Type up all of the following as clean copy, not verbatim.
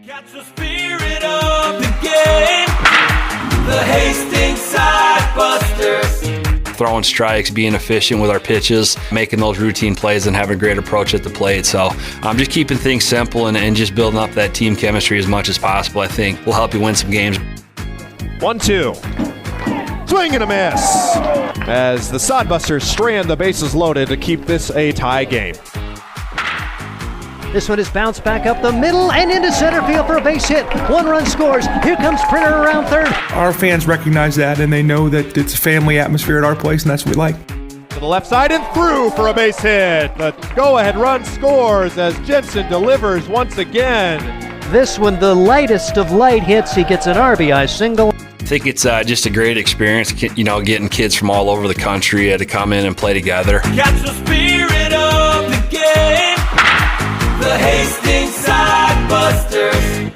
Catch the spirit of the game, the Hastings Sidebusters. Throwing strikes, being efficient with our pitches, making those routine plays, and having a great approach at the plate. So just keeping things simple and just building up that team chemistry as much as possible, I think, will help you win some games. 1-2. Swing and a miss as the Sodbusters strand the bases loaded to keep this a tie game. This one is bounced back up the middle and into center field for a base hit. One run scores. Here comes Printer around third. Our fans recognize that, and they know that it's a family atmosphere at our place, and that's what we like. To the left side and through for a base hit. The go-ahead run scores as Jensen delivers once again. This one, the lightest of light hits. He gets an RBI single. I think it's just a great experience, getting kids from all over the country to come in and play together. Catch the spirit of the game, the Hastings Sidebusters.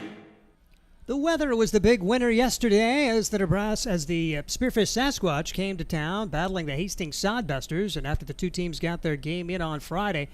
The weather was the big winner yesterday as the Spearfish Sasquatch came to town battling the Hastings Sodbusters, and after the two teams got their game in on Friday,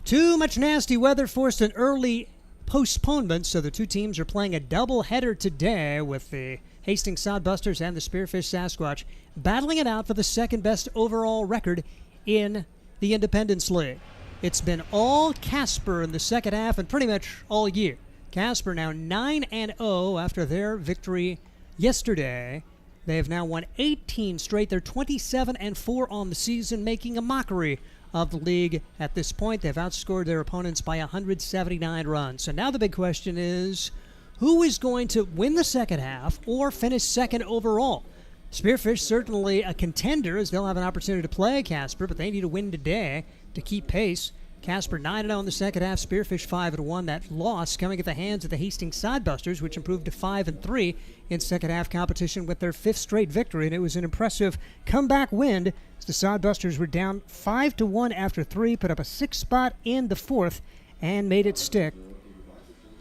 too much nasty weather forced an early postponement, so the two teams are playing a doubleheader today with the Hastings Sodbusters and the Spearfish Sasquatch battling it out for the second best overall record in the Independence League. It's been all Casper in the second half and pretty much all year. Casper now 9-0 after their victory yesterday. They have now won 18 straight. They're 27-4 on the season, making a mockery of the league at this point. They've outscored their opponents by 179 runs. So now the big question is, who is going to win the second half or finish second overall? Spearfish certainly a contender, as they'll have an opportunity to play Casper, but they need to win today to keep pace. Casper 9-0 in the second half, Spearfish 5-1. That loss coming at the hands of the Hastings Sodbusters, which improved to 5-3 in second half competition with their fifth straight victory, and it was an impressive comeback win as the Sodbusters were down 5-1 after 3, put up a 6 spot in the fourth, and made it stick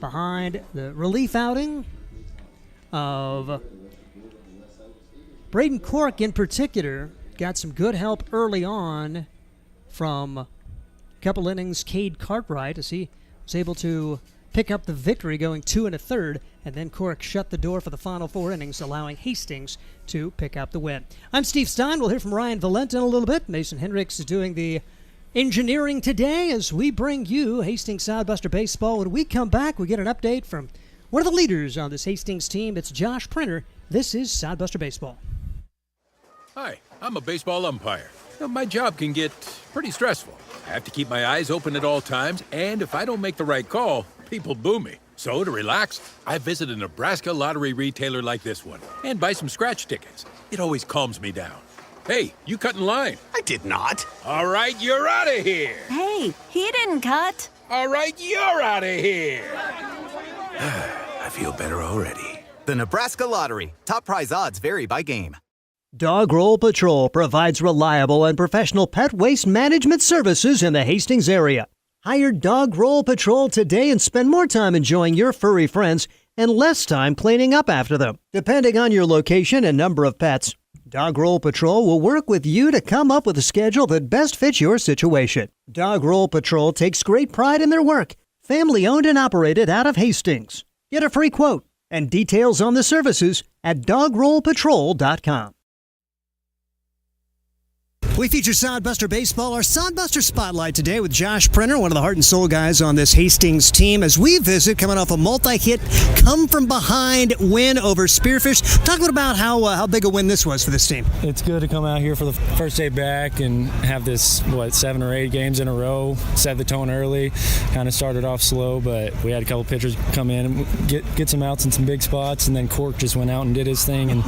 behind the relief outing of Braden Cork in particular. Got some good help early on from a couple innings Cade Cartwright as he was able to pick up the victory going 2 1/3, and then Cork shut the door for the final 4 innings, allowing Hastings to pick up the win. I'm Steve Stein. We'll hear from Ryan Valenta in a little bit. Mason Hendricks is doing the engineering today as we bring you Hastings Sodbuster Baseball. When we come back, we get an update from one of the leaders on this Hastings team. It's Josh Printer. This is Sodbuster Baseball. Hi, I'm a baseball umpire. My job can get pretty stressful. I have to keep my eyes open at all times, and if I don't make the right call, people boo me. So to relax, I visit a Nebraska lottery retailer like this one and buy some scratch tickets. It always calms me down. Hey, you cut in line. I did not. All right, you're out of here. Hey, he didn't cut. All right, you're out of here. I feel better already. The Nebraska Lottery. Top prize odds vary by game. Dog Roll Patrol provides reliable and professional pet waste management services in the Hastings area. Hire Dog Roll Patrol today and spend more time enjoying your furry friends and less time cleaning up after them. Depending on your location and number of pets, Dog Roll Patrol will work with you to come up with a schedule that best fits your situation. Dog Roll Patrol takes great pride in their work. Family owned and operated out of Hastings. Get a free quote and details on the services at dogrollpatrol.com. We feature Sodbuster Baseball, our Sodbuster Spotlight today with Josh Printer, one of the heart and soul guys on this Hastings team, as we visit coming off a multi-hit, come-from-behind win over Spearfish. Talk about how big a win this was for this team. It's good to come out here for the first day back and have this, 7 or 8 games in a row, set the tone early, kind of started off slow, but we had a couple pitchers come in and get some outs in some big spots, and then Cork just went out and did his thing and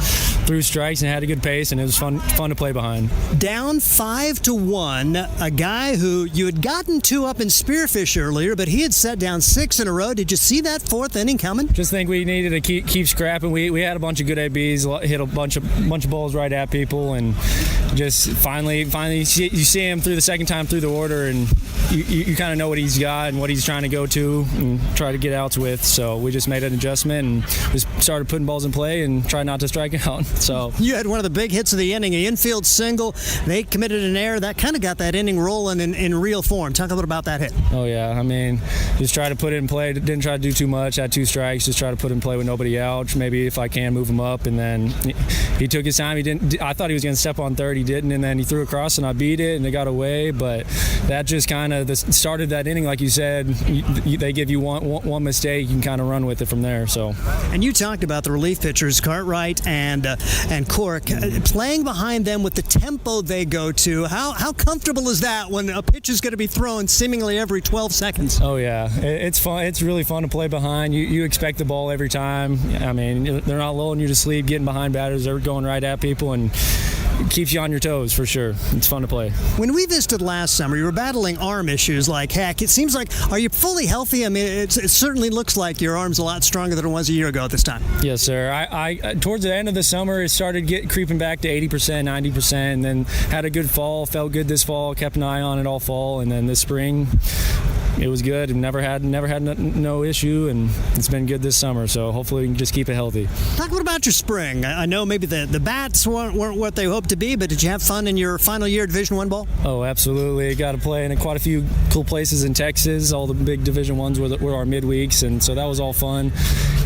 threw strikes and had a good pace, and it was fun to play behind. Down 5-1, a guy who you had gotten 2 up in Spearfish earlier, but he had set down 6 in a row. Did you see that 4th inning coming? Just think we needed to keep scrapping. We had a bunch of good ABs, hit a bunch of balls right at people, and just finally you see him through the second time through the order, and you kind of know what he's got and what he's trying to go to and try to get outs with. So we just made an adjustment and just started putting balls in play and tried not to strike out. So you had one of the big hits of the inning, an infield single. They committed an error that kind of got that inning rolling in real form. Talk a little about that hit. Oh, yeah. I mean, just try to put it in play. Didn't try to do too much. Had 2 strikes. Just try to put it in play with nobody out. Maybe if I can move him up. And then he took his time. He didn't. I thought he was going to step on third. He didn't. And then he threw across, and I beat it, and it got away. But that just kind of started that inning, like you said. They give you one mistake, you can kind of run with it from there. So. And you talked about the relief pitchers, Cartwright and Cork, playing behind them with the tempo they go to. How comfortable is that when a pitch is going to be thrown seemingly every 12 seconds? Oh, yeah. It's fun. It's really fun to play behind. You expect the ball every time. I mean, they're not lulling you to sleep, getting behind batters. They're going right at people, and it keeps you on your toes for sure. It's fun to play. When we visited last summer, you were battling arm issues like heck. It seems like, are you fully healthy? I mean, it certainly looks like your arm's a lot stronger than it was a year ago at this time. Yes, sir. I towards the end of the summer, it started creeping back to 80%, 90%, and then had a good fall. Felt good this fall. Kept an eye on it all fall, and then this spring, it was good. And never had no issue, and it's been good this summer. So hopefully we can just keep it healthy. Talk a little about your spring. I know maybe the bats weren't what they hoped to be, but did you have fun in your final year of Division I ball? Oh, absolutely. Got to play in quite a few cool places in Texas. All the big Division I's were our midweeks, and so that was all fun.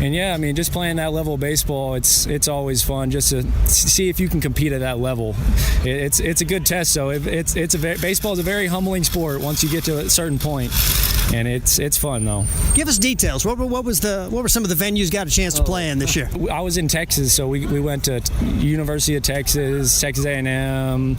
And yeah, I mean, just playing that level of baseball, it's always fun just to see if you can compete at that level. It's a good test. So baseball is a very humbling sport once you get to a certain point. And it's fun though. Give us details. What were some of the venues you got a chance to play in this year? I was in Texas, so we went to University of Texas, Texas A&M,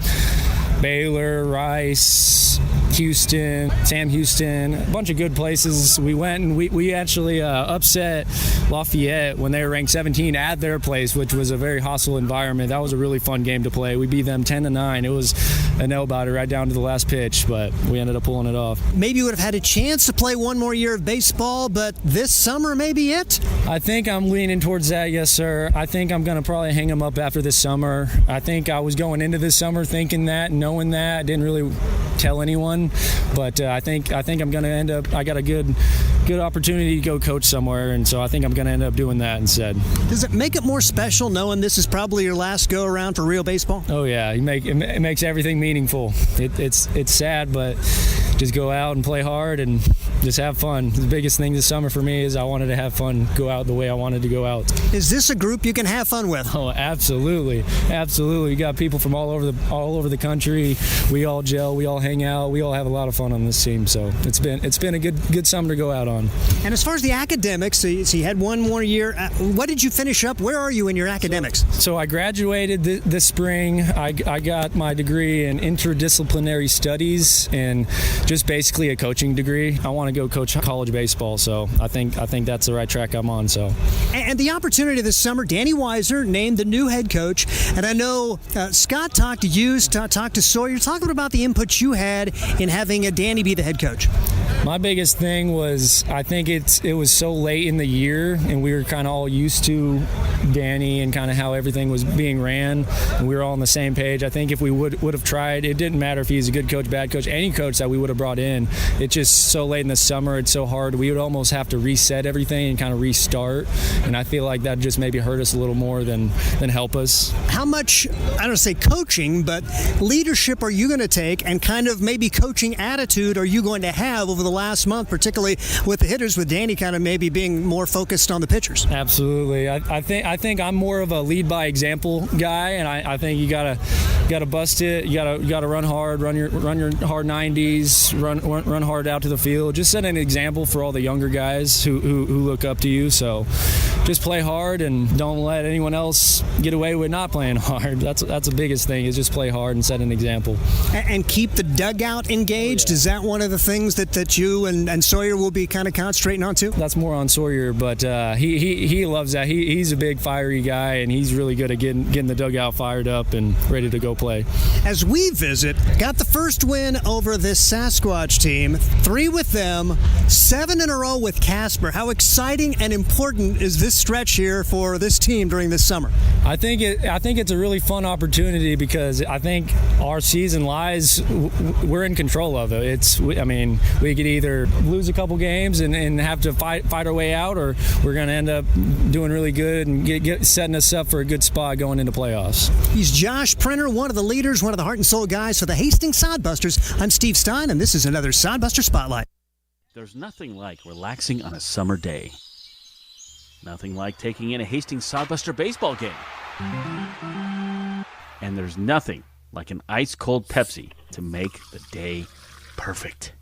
Baylor, Rice, Houston, Sam Houston, a bunch of good places. We went and we actually upset Lafayette when they were ranked 17 at their place, which was a very hostile environment. That was a really fun game to play. We beat them 10-9. It was a nail-biter right down to the last pitch, but we ended up pulling it off. Maybe you would have had a chance to play one more year of baseball, but this summer may be it? I think I'm leaning towards that, yes, sir. I think I'm going to probably hang them up after this summer. I think I was going into this summer thinking that, knowing that. I didn't really tell anyone, but I think I'm going to end up. I got a good opportunity to go coach somewhere, and so I think I'm going to end up doing that instead. Does it make it more special knowing this is probably your last go around for real baseball? Oh yeah, it makes everything meaningful. It's sad, but just go out and play hard and just have fun. The biggest thing this summer for me is I wanted to have fun, go out the way I wanted to go out. Is this a group you can have fun with? Oh, absolutely, absolutely. We got people from all over the country. We all gel, we all hang out, we all have a lot of fun on this team. So it's been a good summer to go out on. And as far as the academics, so you had one more year. What did you finish up? Where are you in your academics? So I graduated this spring. I got my degree in interdisciplinary studies and just basically a coaching degree. I want to go coach college baseball, so I think that's the right track I'm on. So, and the opportunity this summer, Danny Weiser named the new head coach, and I know Scott talked to you, talked to Sawyer. Talk about the input you had in having Danny be the head coach. My biggest thing was I think it was so late in the year, and we were kind of all used to Danny and kind of how everything was being ran, and we were all on the same page. I think if we would have tried, it didn't matter if he's a good coach, bad coach, any coach that we would have brought in. It's just so late in the summer. It's so hard. We would almost have to reset everything and kind of restart, and I feel like that just maybe hurt us a little more than help us. How much, I don't say coaching, but leadership are you going to take, and kind of maybe coaching attitude are you going to have over the last month, particularly with the hitters, with Danny kind of maybe being more focused on the pitchers? Absolutely. I think I'm more of a lead by example guy, and I think you gotta bust it. You gotta run hard, run your hard 90s, run hard out to the field. Just set an example for all the younger guys who look up to you. So just play hard and don't let anyone else get away with not playing hard. That's the biggest thing, is just play hard and set an example. And keep the dugout engaged. Oh, yeah. Is that one of the things that you and Sawyer will be kind of concentrating on too? That's more on Sawyer, but he loves that. He's a big fiery guy, and he's really good at getting the dugout fired up and ready to go play. As we got the first win over this Sasquatch team, 3 with them, 7 in a row with Casper. How exciting and important is this stretch here for this team during this summer? I think it's a really fun opportunity because I think our season lies. We're in control of it. We could either lose a couple games and have to fight our way out, or we're going to end up doing really good and setting us up for a good spot going into playoffs. He's Josh Printer, one of the leaders, one of the heart and soul guys for the Hastings Sodbusters. I'm Steve Stein, and this is another Sodbuster Spotlight. There's nothing like relaxing on a summer day. Nothing like taking in a Hastings Sodbuster baseball game. And there's nothing like an ice-cold Pepsi to make the day perfect.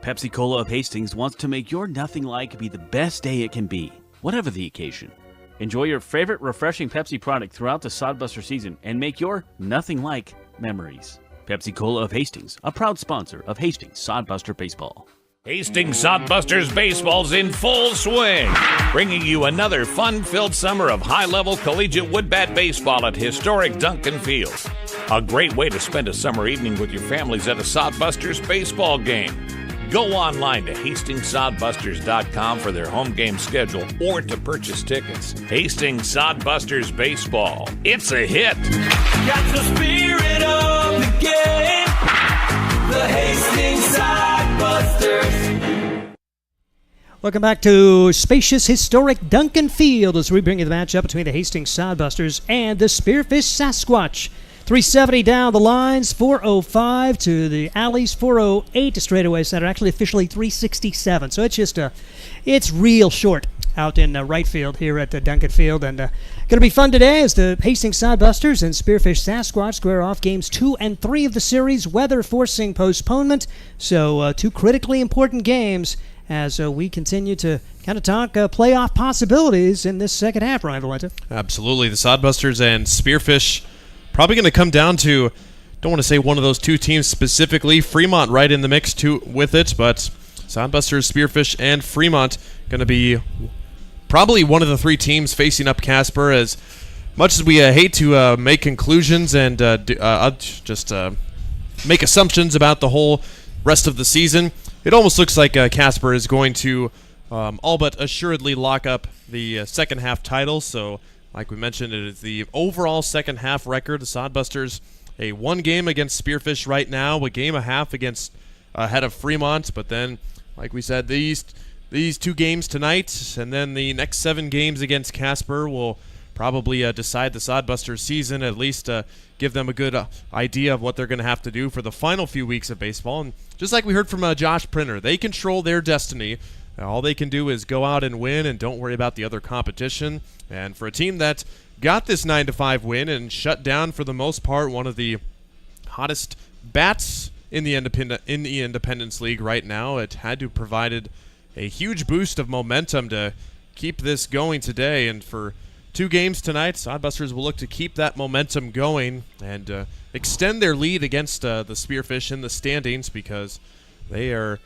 Pepsi Cola of Hastings wants to make your nothing like be the best day it can be, whatever the occasion. Enjoy your favorite refreshing Pepsi product throughout the Sodbuster season and make your nothing like memories. Pepsi Cola of Hastings, a proud sponsor of Hastings Sodbuster Baseball. Hastings Sodbusters Baseball's in full swing, bringing you another fun-filled summer of high-level collegiate woodbat baseball at historic Duncan Field. A great way to spend a summer evening with your families at a Sodbusters baseball game. Go online to HastingsSodbusters.com for their home game schedule or to purchase tickets. Hastings Sodbusters Baseball. It's a hit. Got the spirit of the game. The Hastings Sodbusters. Welcome back to spacious, historic Duncan Field as we bring you the matchup between the Hastings Sodbusters and the Spearfish Sasquatch. 370 down the lines, 405 to the alleys, 408 to straightaway center. Actually, officially 367. So it's just it's real short out in right field here at Duncan Field. And going to be fun today as the Hastings Sodbusters and Spearfish Sasquatch square off games 2 and 3 of the series, weather forcing postponement. So two critically important games as we continue to kind of talk playoff possibilities in this second half, Ryan Valenta. Absolutely. The Sodbusters and Spearfish probably going to come down to, don't want to say one of those two teams specifically, Fremont right in the mix too with it, but Sodbusters, Spearfish, and Fremont going to be probably one of the three teams facing up Casper. As much as we hate to make conclusions and just make assumptions about the whole rest of the season, it almost looks like Casper is going to all but assuredly lock up the second half title. So like we mentioned, it is the overall second half record. The Sodbusters, a 1 game against Spearfish right now, a game a half against ahead of Fremont. But then, like we said, these 2 games tonight, and then the next 7 games against Casper will probably decide the Sodbusters season, at least give them a good idea of what they're going to have to do for the final few weeks of baseball. And just like we heard from Josh Printer, they control their destiny. All they can do is go out and win and don't worry about the other competition. And for a team that got this 9-5 win and shut down for the most part one of the hottest bats in the Independence League right now, it had to provided a huge boost of momentum to keep this going today. And for 2 games tonight, Sodbusters will look to keep that momentum going and extend their lead against the Spearfish in the standings, because they are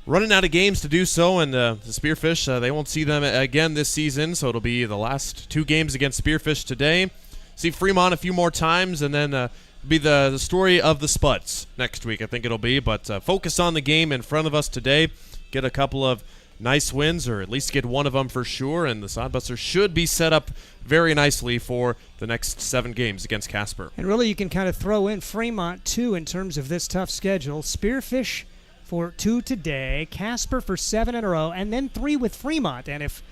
running out of games to do so, and the Spearfish, they won't see them again this season, so it'll be the last 2 games against Spearfish today. See Fremont a few more times, and then be the story of the Spuds next week, I think it'll be. But focus on the game in front of us today, get a couple of nice wins, or at least get one of them for sure, and the Sodbusters should be set up very nicely for the next 7 games against Casper. And really, you can kind of throw in Fremont, too, in terms of this tough schedule. Spearfish for 2 today, Casper for 7 in a row, and then 3 with Fremont. And if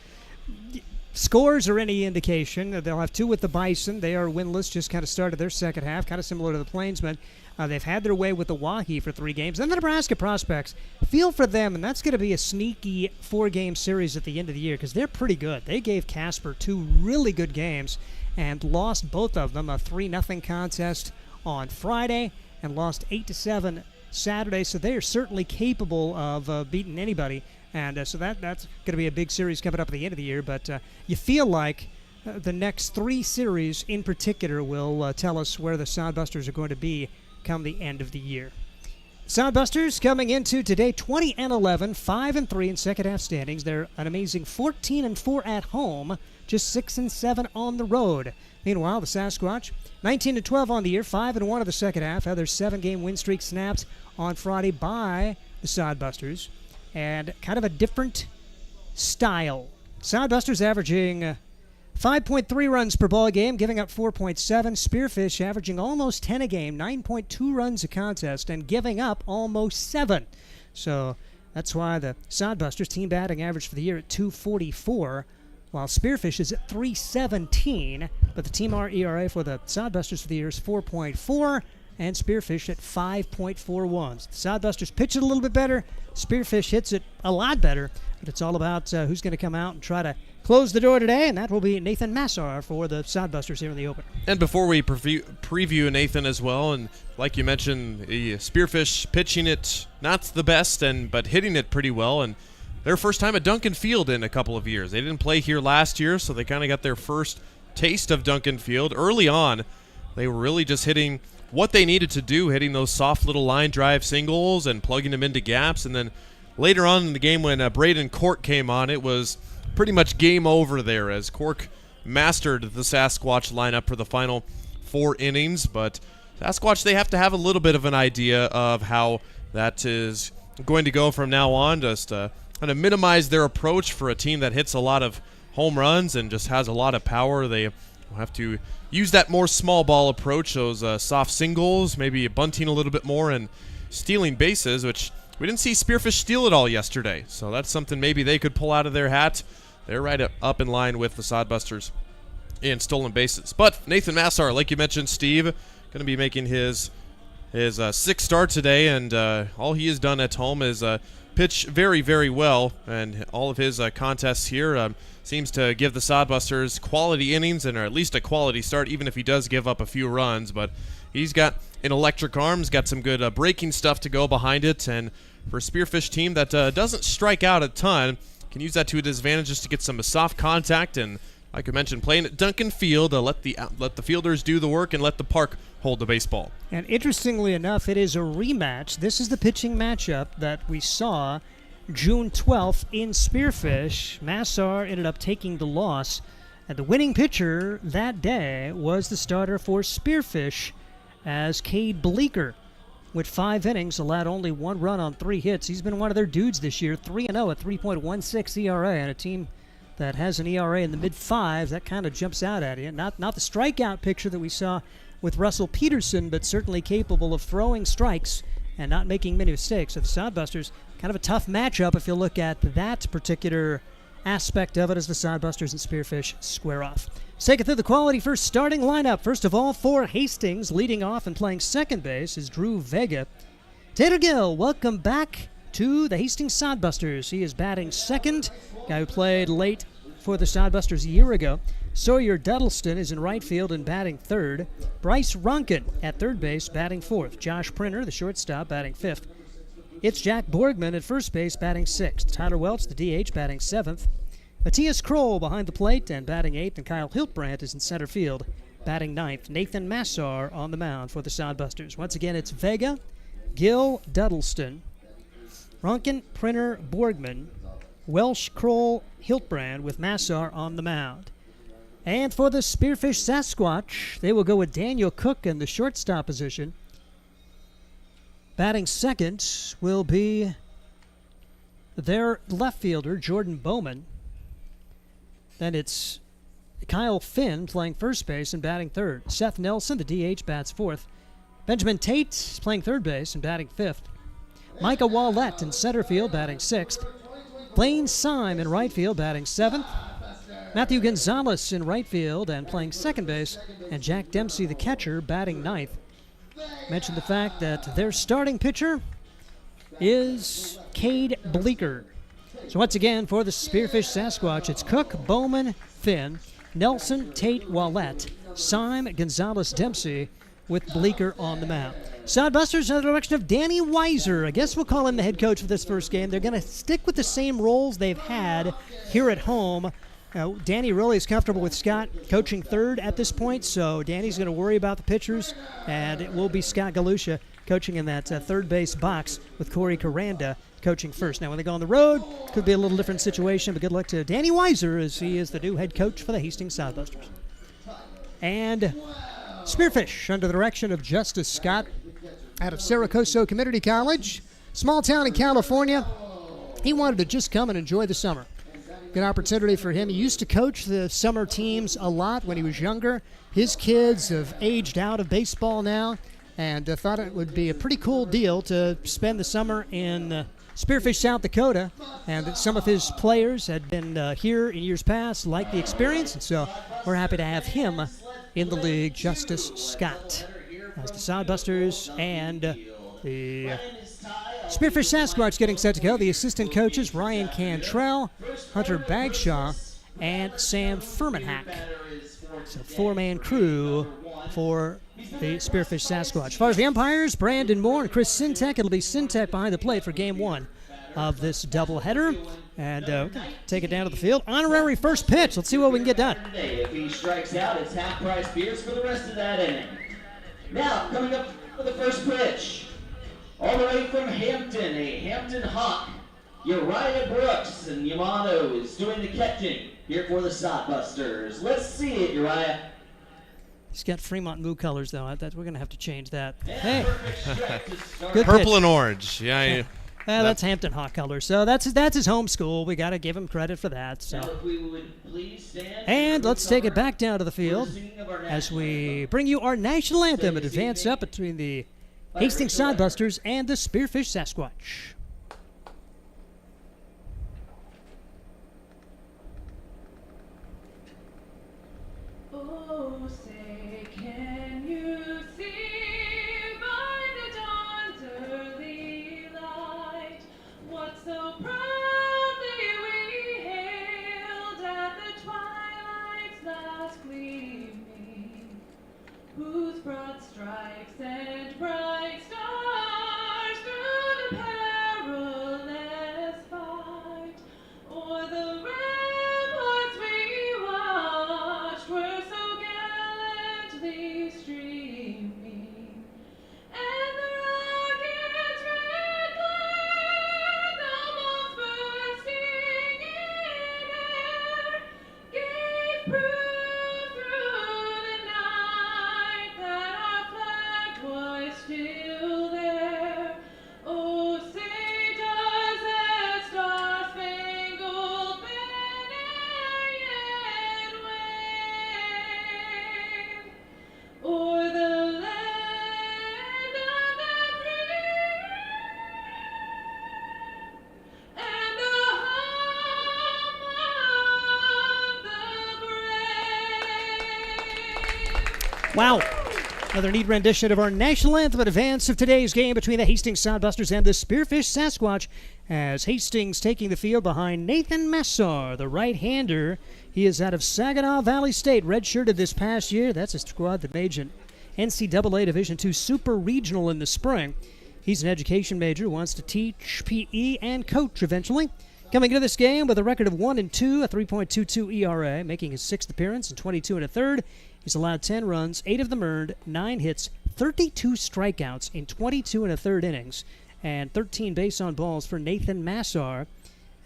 scores are any indication, they'll have 2 with the Bison. They are winless, just kind of started their second half, kind of similar to the Plainsmen. They've had their way with the Waukee for 3 games. And the Nebraska Prospects, feel for them, and that's going to be a sneaky 4-game series at the end of the year, because they're pretty good. They gave Casper 2 really good games and lost both of them, a 3-0 contest on Friday and lost 8-7 Saturday, so they are certainly capable of beating anybody, and so that's going to be a big series coming up at the end of the year. But you feel like the next 3 series in particular will tell us where the Sodbusters are going to be come the end of the year. Sodbusters coming into today 20-11, 5-3 in second half standings. They're an amazing 14-4 at home, just 6-7 on the road. Meanwhile, the Sasquatch 19-12 on the year, 5-1 of the second half. Had their 7-game win streak snapped on Friday by the Sodbusters, and kind of a different style. Sodbusters averaging 5.3 runs per ball game, giving up 4.7. Spearfish averaging almost 10 a game, 9.2 runs a contest, and giving up almost 7. So that's why the Sodbusters team batting average for the year at 244, while Spearfish is at 317. But the team ERA for the Sodbusters for the year is 4.4, and Spearfish at 5.41. The Sodbusters pitch it a little bit better. Spearfish hits it a lot better. But it's all about who's going to come out and try to close the door today, and that will be Nathan Massar for the Sodbusters here in the open. And before we preview Nathan as well, and like you mentioned, the Spearfish pitching it not the best, but hitting it pretty well, and their first time at Duncan Field in a couple of years. They didn't play here last year, so they kind of got their first taste of Duncan Field. Early on, they were really just hitting what they needed to do, hitting those soft little line drive singles and plugging them into gaps, and then later on in the game when Braden Cork came on, it was pretty much game over there as Cork mastered the Sasquatch lineup for the final 4 innings. But Sasquatch, they have to have a little bit of an idea of how that is going to go from now on, just kind of minimize their approach for a team that hits a lot of home runs and just has a lot of power. They will have to use that more small ball approach, those soft singles, maybe bunting a little bit more and stealing bases, which we didn't see Spearfish steal it all yesterday. So that's something maybe they could pull out of their hat. They're right up in line with the Sodbusters in stolen bases. But Nathan Massar, like you mentioned, Steve, going to be making his 6th start today, and all he has done at home is pitch very, very well, and all of his contests here seems to give the Sodbusters quality innings and or at least a quality start, even if he does give up a few runs. But he's got an electric arm, he's got some good breaking stuff to go behind it, and for a Spearfish team that doesn't strike out a ton, can use that to his advantage just to get some soft contact, and like I mentioned, playing at Duncan Field, let the fielders do the work and let the park hold the baseball. And interestingly enough, it is a rematch. This is the pitching matchup that we saw June 12th in Spearfish. Massar ended up taking the loss, and the winning pitcher that day was the starter for Spearfish as Cade Bleeker. With 5 innings, allowed only 1 run on 3 hits. He's been one of their dudes this year, 3-0 at 3.16 ERA, and a team that has an ERA in the mid-5s, that kind of jumps out at you. Not the strikeout picture that we saw with Russell Peterson, but certainly capable of throwing strikes and not making many mistakes. So the Sodbusters, kind of a tough matchup if you look at that particular aspect of it as the Sodbusters and Spearfish square off. Let's take it through the quality first starting lineup. First of all, for Hastings, leading off and playing second base is Drew Vega. Taylor Gill, welcome back to the Hastings Sodbusters. He is batting second, guy who played late for the Sodbusters a year ago. Sawyer Duddleston is in right field and batting third. Bryce Ronkin at third base, batting fourth. Josh Printer, the shortstop, batting fifth. It's Jack Borgman at first base, batting sixth. Tyler Welch, the DH, batting seventh. Matthias Kroll behind the plate and batting eighth, and Kyle Hiltbrandt is in center field, batting ninth. Nathan Massar on the mound for the Sodbusters. Once again, it's Vega, Gill, Duddleston, Ronkin, Printer, Borgman, Welsh, Kroll, Hiltbrand with Massar on the mound. And for the Spearfish Sasquatch, they will go with Daniel Cook in the shortstop position. Batting second will be their left fielder, Jordan Bowman. Then it's Kyle Finn playing first base and batting third. Seth Nelson, the DH, bats fourth. Benjamin Tate is playing third base and batting fifth. Micah Wallett in center field, batting sixth. Blaine Syme in right field, batting seventh. Matthew Gonzalez in right field and playing second base. And Jack Dempsey, the catcher, batting ninth. Mentioned the fact that their starting pitcher is Cade Bleeker. So once again, for the Spearfish Sasquatch, it's Cook, Bowman, Finn, Nelson, Tate, Wallett, Syme, Gonzalez, Dempsey, with Bleeker on the mound. Sodbusters under the direction of Danny Weiser. I guess we'll call him the head coach for this first game. They're going to stick with the same roles they've had here at home. Danny really is comfortable with Scott coaching third at this point, so Danny's going to worry about the pitchers, and it will be Scott Galusha coaching in that third base box with Corey Caranda coaching first. Now, when they go on the road, could be a little different situation, but good luck to Danny Weiser as he is the new head coach for the Hastings Sodbusters. And Spearfish, under the direction of Justice Scott, out of Saracoso Community College, small town in California. He wanted to just come and enjoy the summer. Good opportunity for him. He used to coach the summer teams a lot when he was younger. His kids have aged out of baseball now, and thought it would be a pretty cool deal to spend the summer in Spearfish, South Dakota, and that some of his players had been here in years past, liked the experience, and so we're happy to have him in the league, Justice Scott, as the Sodbusters and the Spearfish Sasquatch getting set to go. The assistant coaches, Ryan Cantrell, Hunter Bagshaw, and Sam Furmanhack. So four-man crew for the Spearfish Sasquatch. As far as the umpires, Brandon Moore and Chris Sintek. It'll be Sintek behind the plate for game one of this doubleheader. And take it down to the field. Honorary first pitch. Let's see what we can get done. If he strikes out, it's half-price beers for the rest of that inning. Now, coming up for the first pitch, all the way from Hampton, a Hampton Hawk, Uriah Brooks, and Yamano is doing the catching here for the Sodbusters. Let's see it, Uriah. He's got Fremont Moo colors, though. We're going to have to change that. Hey, good purple pitch. And orange. Yeah. That's Hampton Hawk colors. So that's his home school. We got to give him credit for that. So. And let's take it back down to the field as we bring you our national anthem and advance up between the Hastings Sodbusters and the Spearfish Sasquatch. Oh, say, can you see by the dawn's early light what so proudly we hailed at the twilight's last gleaming, whose broad stripes and bright stars through the perilous fight o'er the ramparts we watched were so gallantly streaming, and the rocket's red glare, almost bursting in air, gave proof through the night that our flag was still there. Oh, say does that star-spangled banner yet wave o'er the land of the free and the home of the brave? Wow. Another neat rendition of our national anthem in advance of today's game between the Hastings Sodbusters and the Spearfish Sasquatch, as Hastings taking the field behind Nathan Massar, the right-hander. He is out of Saginaw Valley State, redshirted this past year. That's a squad that made an NCAA Division II Super Regional in the spring. He's an education major, wants to teach PE and coach eventually. Coming into this game with a record of 1-2, a 3.22 ERA, making his sixth appearance in 22 1/3. He's allowed 10 runs, 8 of them earned, 9 hits, 32 strikeouts in 22 1/3 innings, and 13 base on balls for Nathan Massar,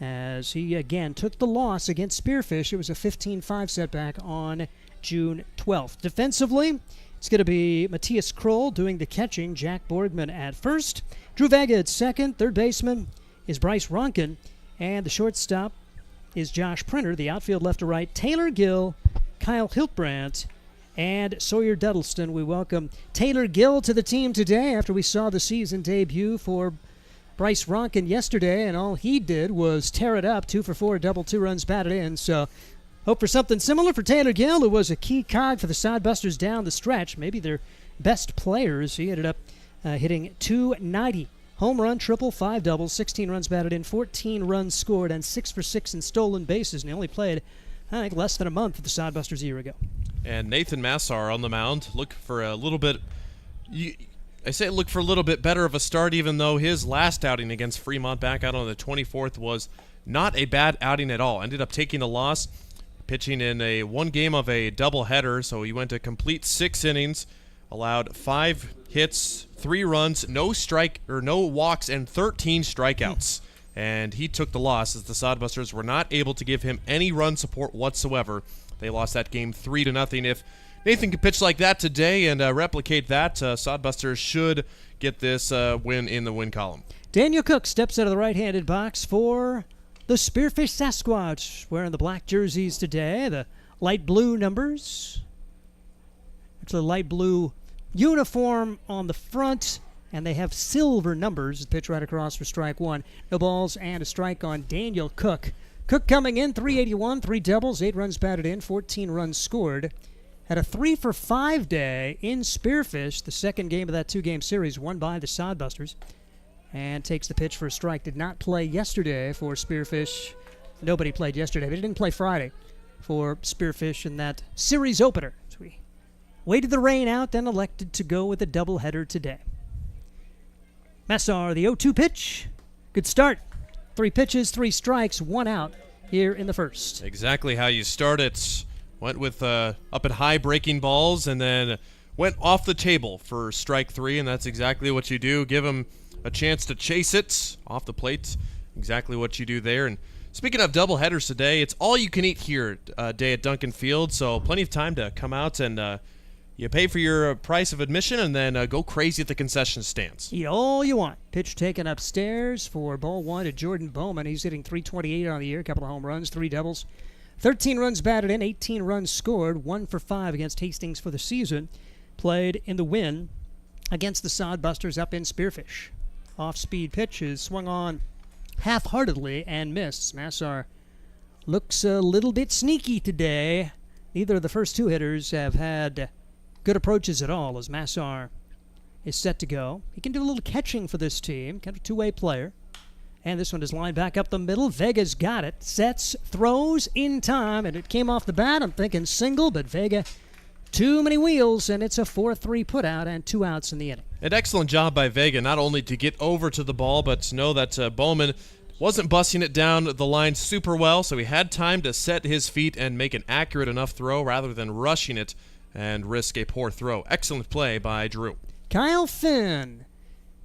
as he again took the loss against Spearfish. It was a 15-5 setback on June 12th. Defensively, it's going to be Matthias Kroll doing the catching, Jack Borgman at first, Drew Vega at second, third baseman is Bryce Ronkin, and the shortstop is Josh Printer. The outfield left to right, Taylor Gill, Kyle Hiltbrandt, and Sawyer Duddleston. We welcome Taylor Gill to the team today after we saw the season debut for Bryce Ronkin yesterday, and all he did was tear it up, 2 for 4, double, 2 runs batted in. So hope for something similar for Taylor Gill, who was a key cog for the Sodbusters down the stretch, maybe their best players. He ended up hitting .290. Home run, triple, 5 doubles, 16 runs batted in, 14 runs scored, and 6 for 6 in stolen bases. And he only played, I think, less than a month for the Sodbusters a year ago. And Nathan Massar on the mound. Look for a little bit. I say look for a little bit better of a start, even though his last outing against Fremont back out on the 24th was not a bad outing at all. Ended up taking a loss, pitching in one game of a doubleheader. So he went a complete 6 innings, allowed 5 hits, 3 runs, no walks, and 13 strikeouts. And he took the loss as the Sodbusters were not able to give him any run support whatsoever. They lost that game 3-0. If Nathan can pitch like that today and replicate that, Sodbusters should get this win in the win column. Daniel Cook steps out of the right-handed box for the Spearfish Sasquatch, wearing the black jerseys today, the light blue numbers. Actually, light blue uniform on the front and they have silver numbers. The pitch right across for strike one. No balls and a strike on Daniel Cook. Cook coming in, 381, 3 doubles, 8 runs batted in, 14 runs scored. Had a 3-for-5 day in Spearfish, the second game of that 2-game series, won by the Sodbusters. And takes the pitch for a strike. Did not play yesterday for Spearfish. Nobody played yesterday, but he didn't play Friday for Spearfish in that series opener. So we waited the rain out, then elected to go with a doubleheader today. Massar, the 0-2 pitch. Good start. 3 pitches, 3 strikes, 1 out here in the first. Exactly how you start it. Went with up and high breaking balls and then went off the table for strike 3, and that's exactly what you do. Give him a chance to chase it off the plate. Exactly what you do there. And speaking of doubleheaders today, it's all you can eat here day at Duncan Field, so plenty of time to come out and you pay for your price of admission and then go crazy at the concession stands. Eat all you want. Pitch taken upstairs for ball 1 to Jordan Bowman. He's hitting .328 on the year, a couple of home runs, 3 doubles. 13 runs batted in, 18 runs scored, 1-for-5 against Hastings for the season. Played in the win against the Sodbusters up in Spearfish. Off-speed pitch is swung on half-heartedly and missed. Massar looks a little bit sneaky today. Neither of the first 2 hitters have had good approaches at all as Massar is set to go. He can do a little catching for this team, kind of a two-way player. And this one is lined back up the middle. Vega's got it. Sets, throws in time, and it came off the bat. I'm thinking single, but Vega, too many wheels, and it's a 4-3 putout and 2 outs in the inning. An excellent job by Vega, not only to get over to the ball, but to know that Bowman wasn't busting it down the line super well, so he had time to set his feet and make an accurate enough throw rather than rushing it and risk a poor throw. Excellent play by Drew. Kyle Finn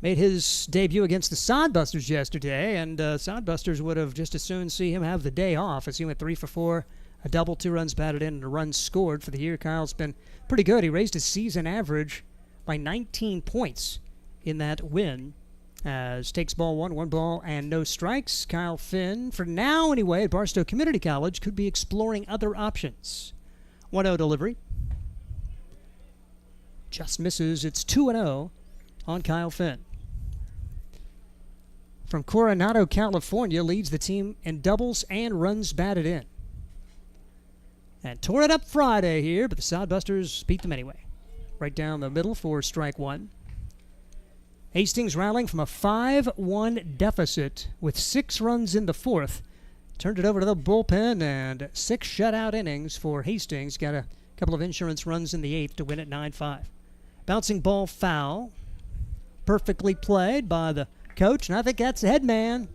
made his debut against the Sodbusters yesterday, and Sodbusters would have just as soon see him have the day off as he went 3-for-4, a double, 2 runs batted in, and a run scored for the year. Kyle's been pretty good. He raised his season average by 19 points in that win. As takes ball 1, 1 ball, and no strikes. Kyle Finn, for now anyway, at Barstow Community College, could be exploring other options. 1-0 delivery. Just misses. It's 2-0 on Kyle Finn. From Coronado, California, leads the team in doubles and runs batted in. And tore it up Friday here, but the Sodbusters beat them anyway. Right down the middle for strike 1. Hastings rallying from a 5-1 deficit with 6 runs in the 4th. Turned it over to the bullpen, and 6 shutout innings for Hastings. Got a couple of insurance runs in the 8th to win at 9-5. Bouncing ball foul. Perfectly played by the coach, and I think that's the head man.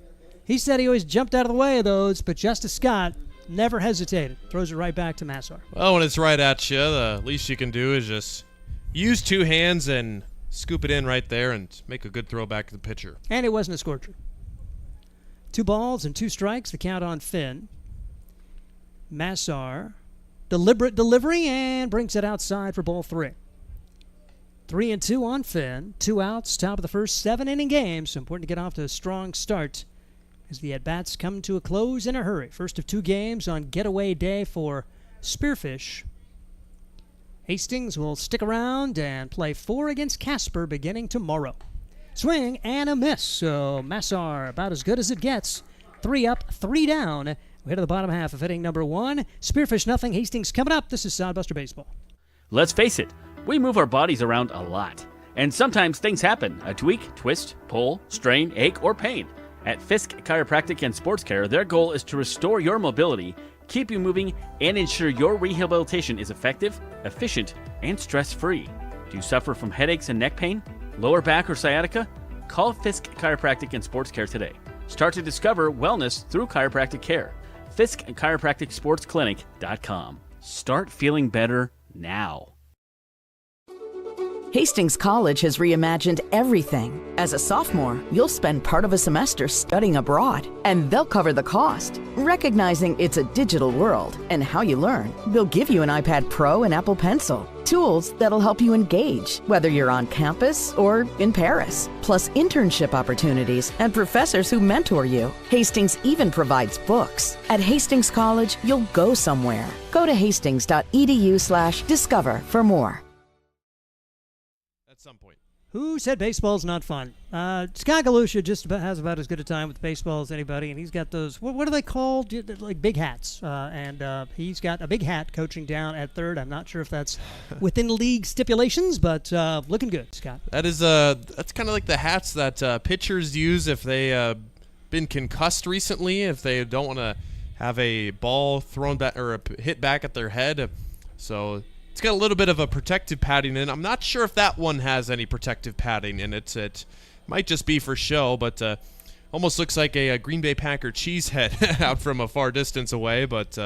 He said he always jumped out of the way of those, but Justice Scott never hesitated. Throws it right back to Massar. Well, when it's right at you, the least you can do is just use 2 hands and scoop it in right there and make a good throw back to the pitcher. And it wasn't a scorcher. 2 balls and 2 strikes, the count on Finn. Massar, deliberate delivery, and brings it outside for ball 3. 3-2 on Finn. 2 outs, top of the first 7-inning game, so important to get off to a strong start as the at-bats come to a close in a hurry. First of 2 games on getaway day for Spearfish. Hastings will stick around and play 4 against Casper beginning tomorrow. Swing and a miss, so Massar about as good as it gets. 3 up, 3 down. We head to the bottom half of inning number 1. Spearfish nothing, Hastings coming up. This is Sodbuster Baseball. Let's face it, we move our bodies around a lot. And sometimes things happen. A tweak, twist, pull, strain, ache, or pain. At Fisk Chiropractic and Sports Care, their goal is to restore your mobility, keep you moving, and ensure your rehabilitation is effective, efficient, and stress-free. Do you suffer from headaches and neck pain, lower back or sciatica? Call Fisk Chiropractic and Sports Care today. Start to discover wellness through chiropractic care. Fisk Chiropractic Sports Clinic.com. Start feeling better now. Hastings College has reimagined everything. As a sophomore, you'll spend part of a semester studying abroad, and they'll cover the cost. Recognizing it's a digital world and how you learn, they'll give you an iPad Pro and Apple Pencil, tools that'll help you engage, whether you're on campus or in Paris, plus internship opportunities and professors who mentor you. Hastings even provides books. At Hastings College, you'll go somewhere. Go to hastings.edu/discover for more. At some point. Who said baseball's not fun? Scott Galusha just has about as good a time with baseball as anybody, and he's got those, what are they called? Like big hats. And he's got a big hat coaching down at third. I'm not sure if that's within league stipulations, but looking good, Scott. That is that's kind of like the hats that pitchers use if they been concussed recently, if they don't want to have a ball thrown back or hit back at their head. So it's got a little bit of a protective padding in it. I'm not sure if that one has any protective padding in it. It might just be for show, but almost looks like a Green Bay Packer cheese head out from a far distance away. But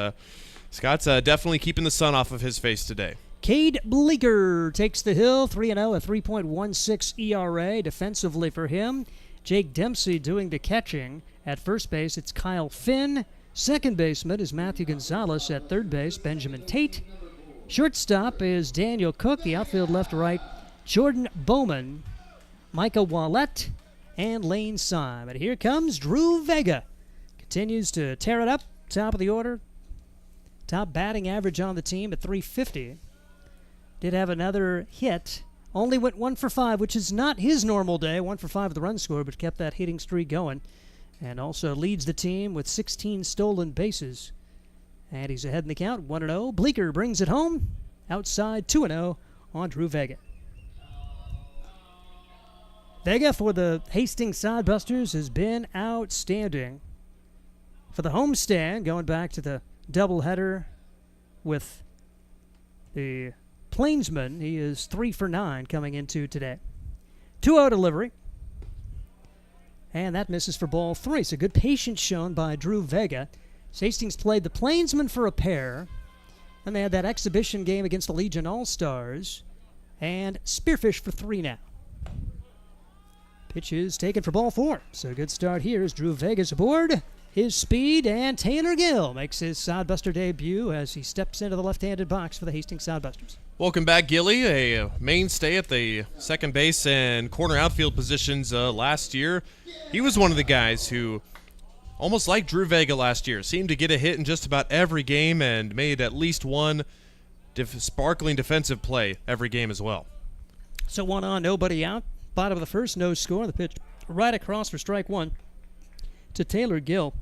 Scott's definitely keeping the sun off of his face today. Cade Bleeker takes the hill, 3-0, a 3.16 ERA defensively for him. Jake Dempsey doing the catching. At first base, it's Kyle Finn. Second baseman is Matthew Gonzalez. At third base, Benjamin Tate. Shortstop is Daniel Cook. The outfield left to right, Jordan Bowman, Micah Wallett, and Lane Syme. And here comes Drew Vega. Continues to tear it up. Top of the order. Top batting average on the team at .350. Did have another hit. Only went 1 for 5, which is not his normal day. 1 for 5 with the run score, but kept that hitting streak going. And also leads the team with 16 stolen bases. And he's ahead in the count, 1-0. Bleeker brings it home. Outside, 2-0 on Drew Vega. Vega for the Hastings Sodbusters has been outstanding. For the homestand, going back to the doubleheader with the Plainsman, he is 3 for 9 coming into today. 2-0 delivery. And that misses for ball 3. So good patience shown by Drew Vega. Hastings played the Plainsman for a pair. And they had that exhibition game against the Legion All-Stars. And Spearfish for 3 now. Pitch is taken for ball 4. So good start here as Drew Vega's aboard. His speed, and Taylor Gill makes his Sodbuster debut as he steps into the left-handed box for the Hastings Sodbusters. Welcome back, Gilly, a mainstay at the second base and corner outfield positions last year. He was one of the guys who, almost like Drew Vega last year, seemed to get a hit in just about every game and made at least one sparkling defensive play every game as well. So 1 on, nobody out. Bottom of the first, no score. The pitch right across for strike 1 to Taylor Gill.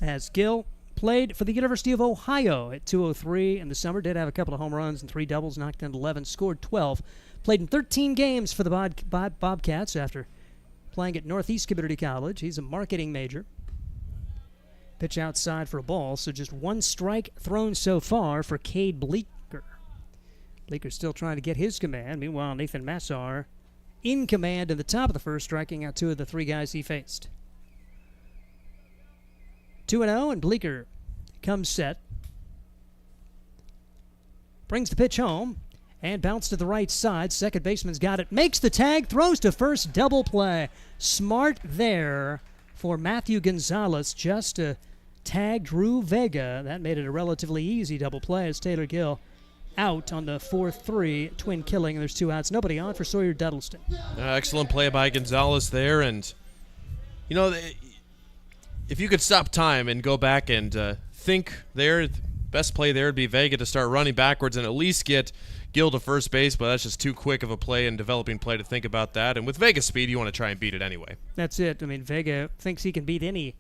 As Gill played for the University of Ohio at 203 in the summer. Did have a couple of home runs and 3 doubles, knocked in 11, scored 12. Played in 13 games for the Bobcats after playing at Northeast Community College. He's a marketing major. Pitch outside for a ball, so just 1 strike thrown so far for Cade Bleeker. Bleeker's still trying to get his command. Meanwhile, Nathan Massar in command in the top of the first, striking out 2 of the 3 guys he faced. 2-0, and Bleeker comes set. Brings the pitch home and bounced to the right side. Second baseman's got it. Makes the tag, throws to first, double play. Smart there for Matthew Gonzalez just to tag Drew Vega. That made it a relatively easy double play as Taylor Gill out on the 4-3 twin killing. There's 2 outs. Nobody on for Sawyer Duddleston. Excellent play by Gonzalez there. And, you know, if you could stop time and go back and think there, the best play there would be Vega to start running backwards and at least get Gill to first base, but that's just too quick of a play and developing play to think about that. And with Vega's speed, you want to try and beat it anyway. That's it. I mean, Vega thinks he can beat any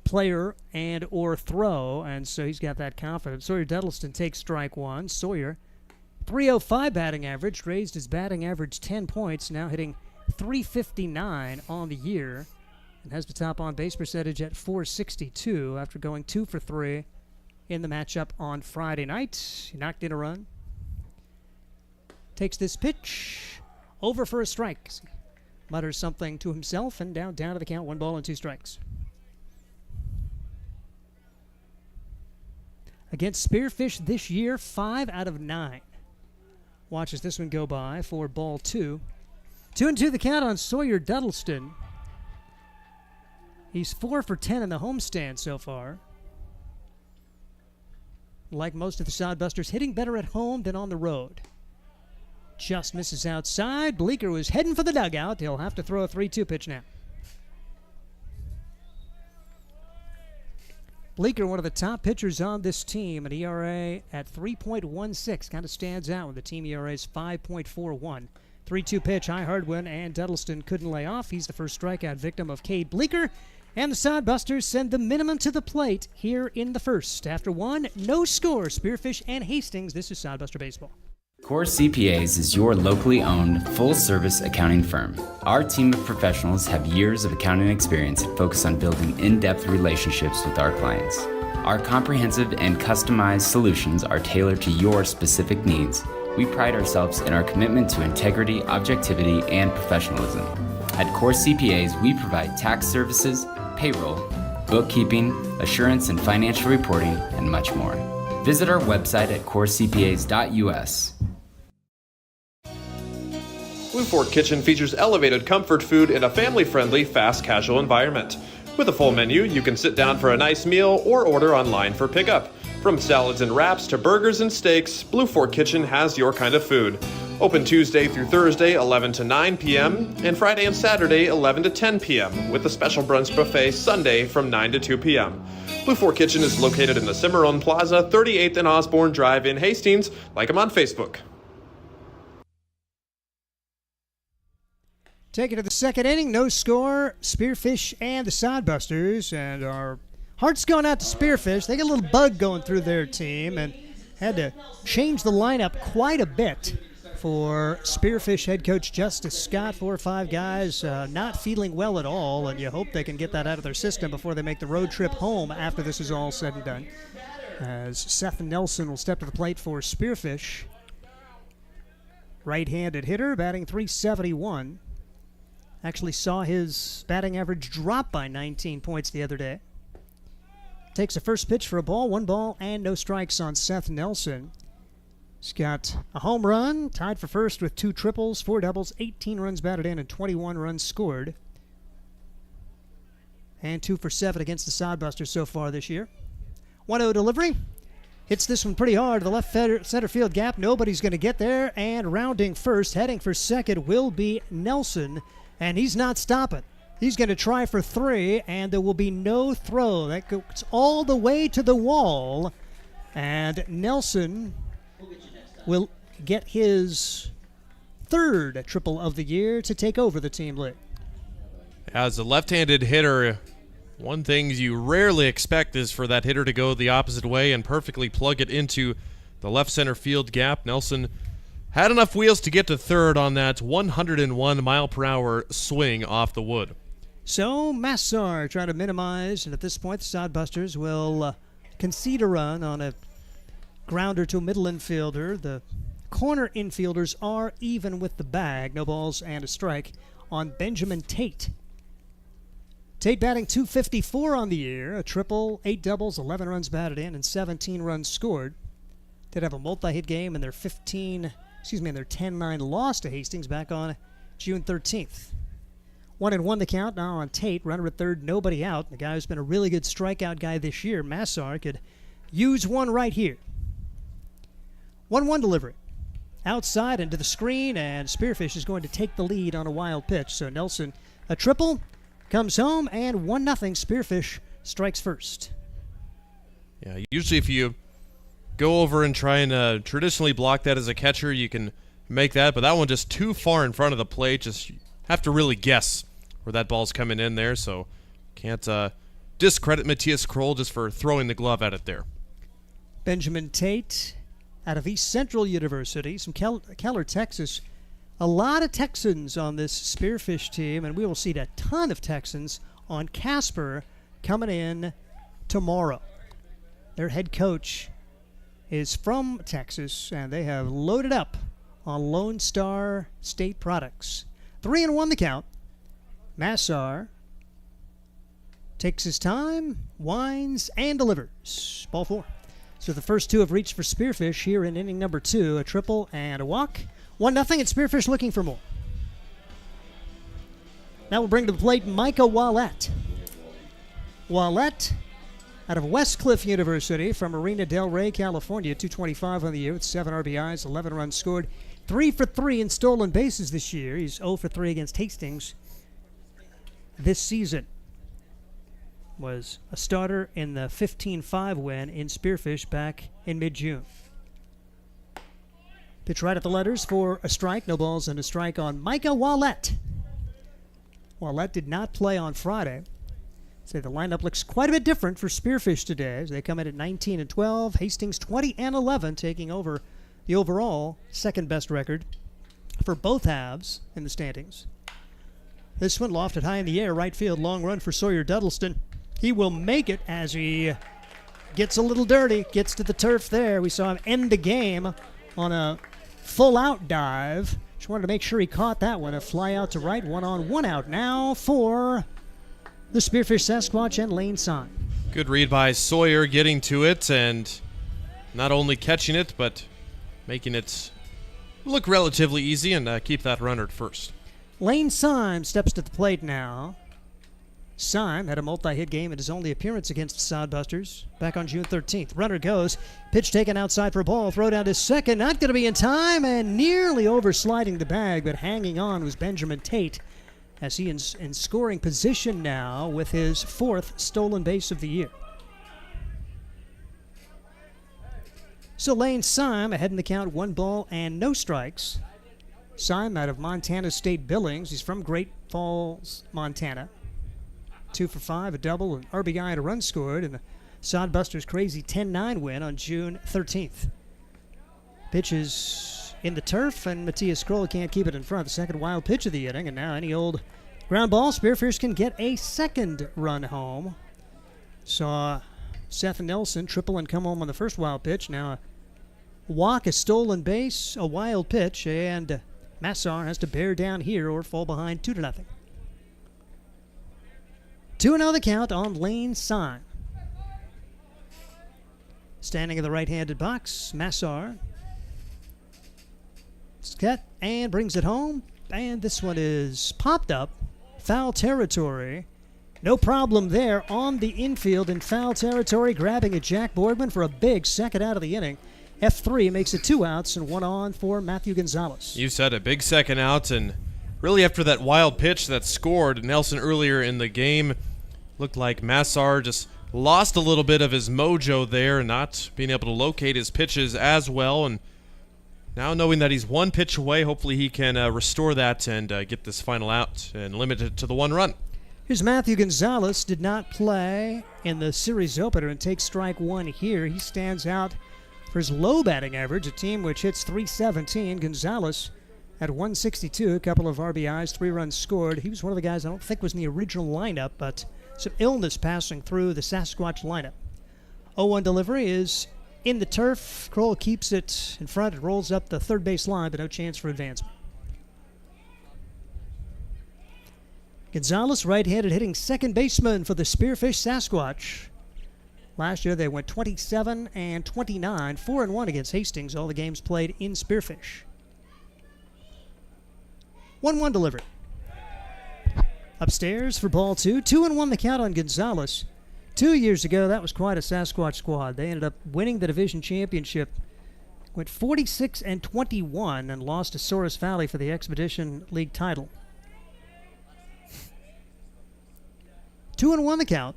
player and or throw, and so he's got that confidence. Sawyer Duddleston takes strike 1. Sawyer, 305 batting average, raised his batting average 10 points, now hitting .359 on the year. And has the top on-base percentage at .462 after going 2 for 3 in the matchup on Friday night. He knocked in a run. Takes this pitch over for a strike. Mutters something to himself and down to the count. 1 ball and 2 strikes. Against Spearfish this year, 5 out of 9. Watches this one go by for ball 2. 2-2 the count on Sawyer Duddleston. He's 4 for 10 in the homestand so far. Like most of the Sodbusters, hitting better at home than on the road. Just misses outside. Bleeker was heading for the dugout. He'll have to throw a 3-2 pitch now. Bleeker, one of the top pitchers on this team, an ERA at 3.16. Kind of stands out when the team ERA is 5.41. 3-2 pitch, high hard one, and Duddleston couldn't lay off. He's the first strikeout victim of Cade Bleeker. And the Sodbusters send the minimum to the plate here in the first. After one, no score, Spearfish and Hastings. This is Sodbuster Baseball. Core CPAs is your locally owned, full-service accounting firm. Our team of professionals have years of accounting experience and focus on building in-depth relationships with our clients. Our comprehensive and customized solutions are tailored to your specific needs. We pride ourselves in our commitment to integrity, objectivity, and professionalism. At Core CPAs, we provide tax services, payroll, bookkeeping, assurance and financial reporting, and much more. Visit our website at corecpas.us. Blue Fork Kitchen features elevated comfort food in a family-friendly, fast casual environment. With a full menu, you can sit down for a nice meal or order online for pickup. From salads and wraps to burgers and steaks, Blue Fork Kitchen has your kind of food. Open Tuesday through Thursday, 11 to 9 p.m., and Friday and Saturday, 11 to 10 p.m., with a special brunch buffet Sunday from 9 to 2 p.m. Blue Fork Kitchen is located in the Cimarron Plaza, 38th and Osborne Drive in Hastings. Like them on Facebook. Take it to the second inning, no score, Spearfish and the Sodbusters, and our hearts going out to Spearfish. They got a little bug going through their team and had to change the lineup quite a bit for Spearfish head coach Justice Scott. 4 or 5 guys not feeling well at all, and you hope they can get that out of their system before they make the road trip home after this is all said and done. As Seth Nelson will step to the plate for Spearfish. Right-handed hitter, batting .371. Actually saw his batting average drop by 19 points the other day. Takes a first pitch for a ball, 1 ball, and no strikes on Seth Nelson. He's got a home run, tied for first with 2 triples, 4 doubles, 18 runs batted in, and 21 runs scored. And 2 for 7 against the Sodbusters so far this year. 1-0 delivery. Hits this one pretty hard. The left center field gap. Nobody's going to get there. And rounding first, heading for second, will be Nelson. And he's not stopping. He's going to try for 3, and there will be no throw. That goes all the way to the wall. And Nelson will get his 3rd triple of the year to take over the team lead. As a left-handed hitter, one thing you rarely expect is for that hitter to go the opposite way and perfectly plug it into the left center field gap. Nelson had enough wheels to get to 3rd on that 101-mile-per-hour swing off the wood. So Massar trying to minimize, and at this point the Sodbusters will concede a run on a grounder to a middle infielder. The corner infielders are even with the bag. No balls and a strike on Benjamin Tate. Tate batting .254 on the year, a triple, 8 doubles, 11 runs batted in, and 17 runs scored. Did have a multi-hit game in their 10-9 loss to Hastings back on June 13th. 1-1 the count now on Tate. Runner at 3rd, nobody out. The guy who's been a really good strikeout guy this year, Massar, could use one right here. 1-1 delivery. Outside into the screen, and Spearfish is going to take the lead on a wild pitch. So Nelson, a triple, comes home, and 1-0. Spearfish strikes first. Yeah, usually if you go over and try and traditionally block that as a catcher, you can make that, but that one just too far in front of the plate. Just have to really guess where that ball's coming in there, so can't discredit Matthias Kroll just for throwing the glove at it there. Benjamin Tate out of East Central University, from Keller, Texas. A lot of Texans on this Spearfish team, and we will see a ton of Texans on Casper coming in tomorrow. Their head coach is from Texas, and they have loaded up on Lone Star State products. 3-1 the count. Massar takes his time, winds, and delivers. Ball 4. So the first 2 have reached for Spearfish here in inning number 2, a triple and a walk. 1-0, and Spearfish looking for more. Now we'll bring to the plate Micah Wallette. Wallette out of Westcliff University from Marina Del Rey, California. 225 on the year with 7 RBIs, 11 runs scored. 3 for 3 in stolen bases this year. He's 0 for 3 against Hastings this season. Was a starter in the 15-5 win in Spearfish back in mid-June. Pitch right at the letters for a strike. No balls and a strike on Micah Wallette. Wallette did not play on Friday. So the lineup looks quite a bit different for Spearfish today as they come in at 19-12. Hastings 20-11, taking over the overall second best record for both halves in the standings. This one lofted high in the air, right field, long run for Sawyer Duddleston. He will make it as he gets a little dirty, gets to the turf there. We saw him end the game on a full-out dive. Just wanted to make sure he caught that one. A fly out to right, one on, one out now for the Spearfish Sasquatch and Lane Sign. Good read by Sawyer, getting to it and not only catching it, but making it look relatively easy and keep that runner at first. Lane Syme steps to the plate now. Syme had a multi-hit game in his only appearance against the Sodbusters back on June 13th. Runner goes. Pitch taken outside for a ball. Throw down to second. Not going to be in time and nearly oversliding the bag, but hanging on was Benjamin Tate as he in scoring position now with his fourth stolen base of the year. So Lane Syme ahead in the count, 1 ball and no strikes. Syme out of Montana State Billings. He's from Great Falls, Montana. 2 for 5, a double, an RBI, and a run scored in the Sodbusters' crazy 10-9 win on June 13th. Pitch is in the turf, and Matthias Kroll can't keep it in front. The second wild pitch of the inning, and now any old ground ball, Spearfish can get a second run home. Saw Seth Nelson triple and come home on the first wild pitch. Now a walk, a stolen base, a wild pitch, and Massar has to bear down here or fall behind 2-0. 2-0 the count on Lane Syme. Standing in the right-handed box, Massar. Cut and brings it home. And this one is popped up. Foul territory. No problem there on the infield in foul territory. Grabbing at Jack Boardman for a big second out of the inning. F3 makes it 2 outs and 1 on for Matthew Gonzalez. You said a big second out, and really after that wild pitch that scored Nelson earlier in the game, looked like Massar just lost a little bit of his mojo there, not being able to locate his pitches as well. And now knowing that he's 1 pitch away, hopefully he can restore that and get this final out and limit it to the 1 run. Here's Matthew Gonzalez. Did not play in the series opener and takes strike 1 here. He stands out for his low batting average, a team which hits .317. Gonzalez at 162, a couple of RBIs, 3 runs scored. He was one of the guys I don't think was in the original lineup, but some illness passing through the Sasquatch lineup. 0-1 delivery is in the turf. Kroll keeps it in front. It rolls up the third base line, but no chance for advancement. Gonzalez, right-handed, hitting second baseman for the Spearfish Sasquatch. Last year they went 27-29, 4-1 against Hastings, all the games played in Spearfish. 1-1 delivery. Upstairs for ball 2. 2-1 the count on Gonzalez. 2 years ago, that was quite a Sasquatch squad. They ended up winning the division championship. Went 46-21 and lost to Souris Valley for the Expedition League title. 2-1 the count.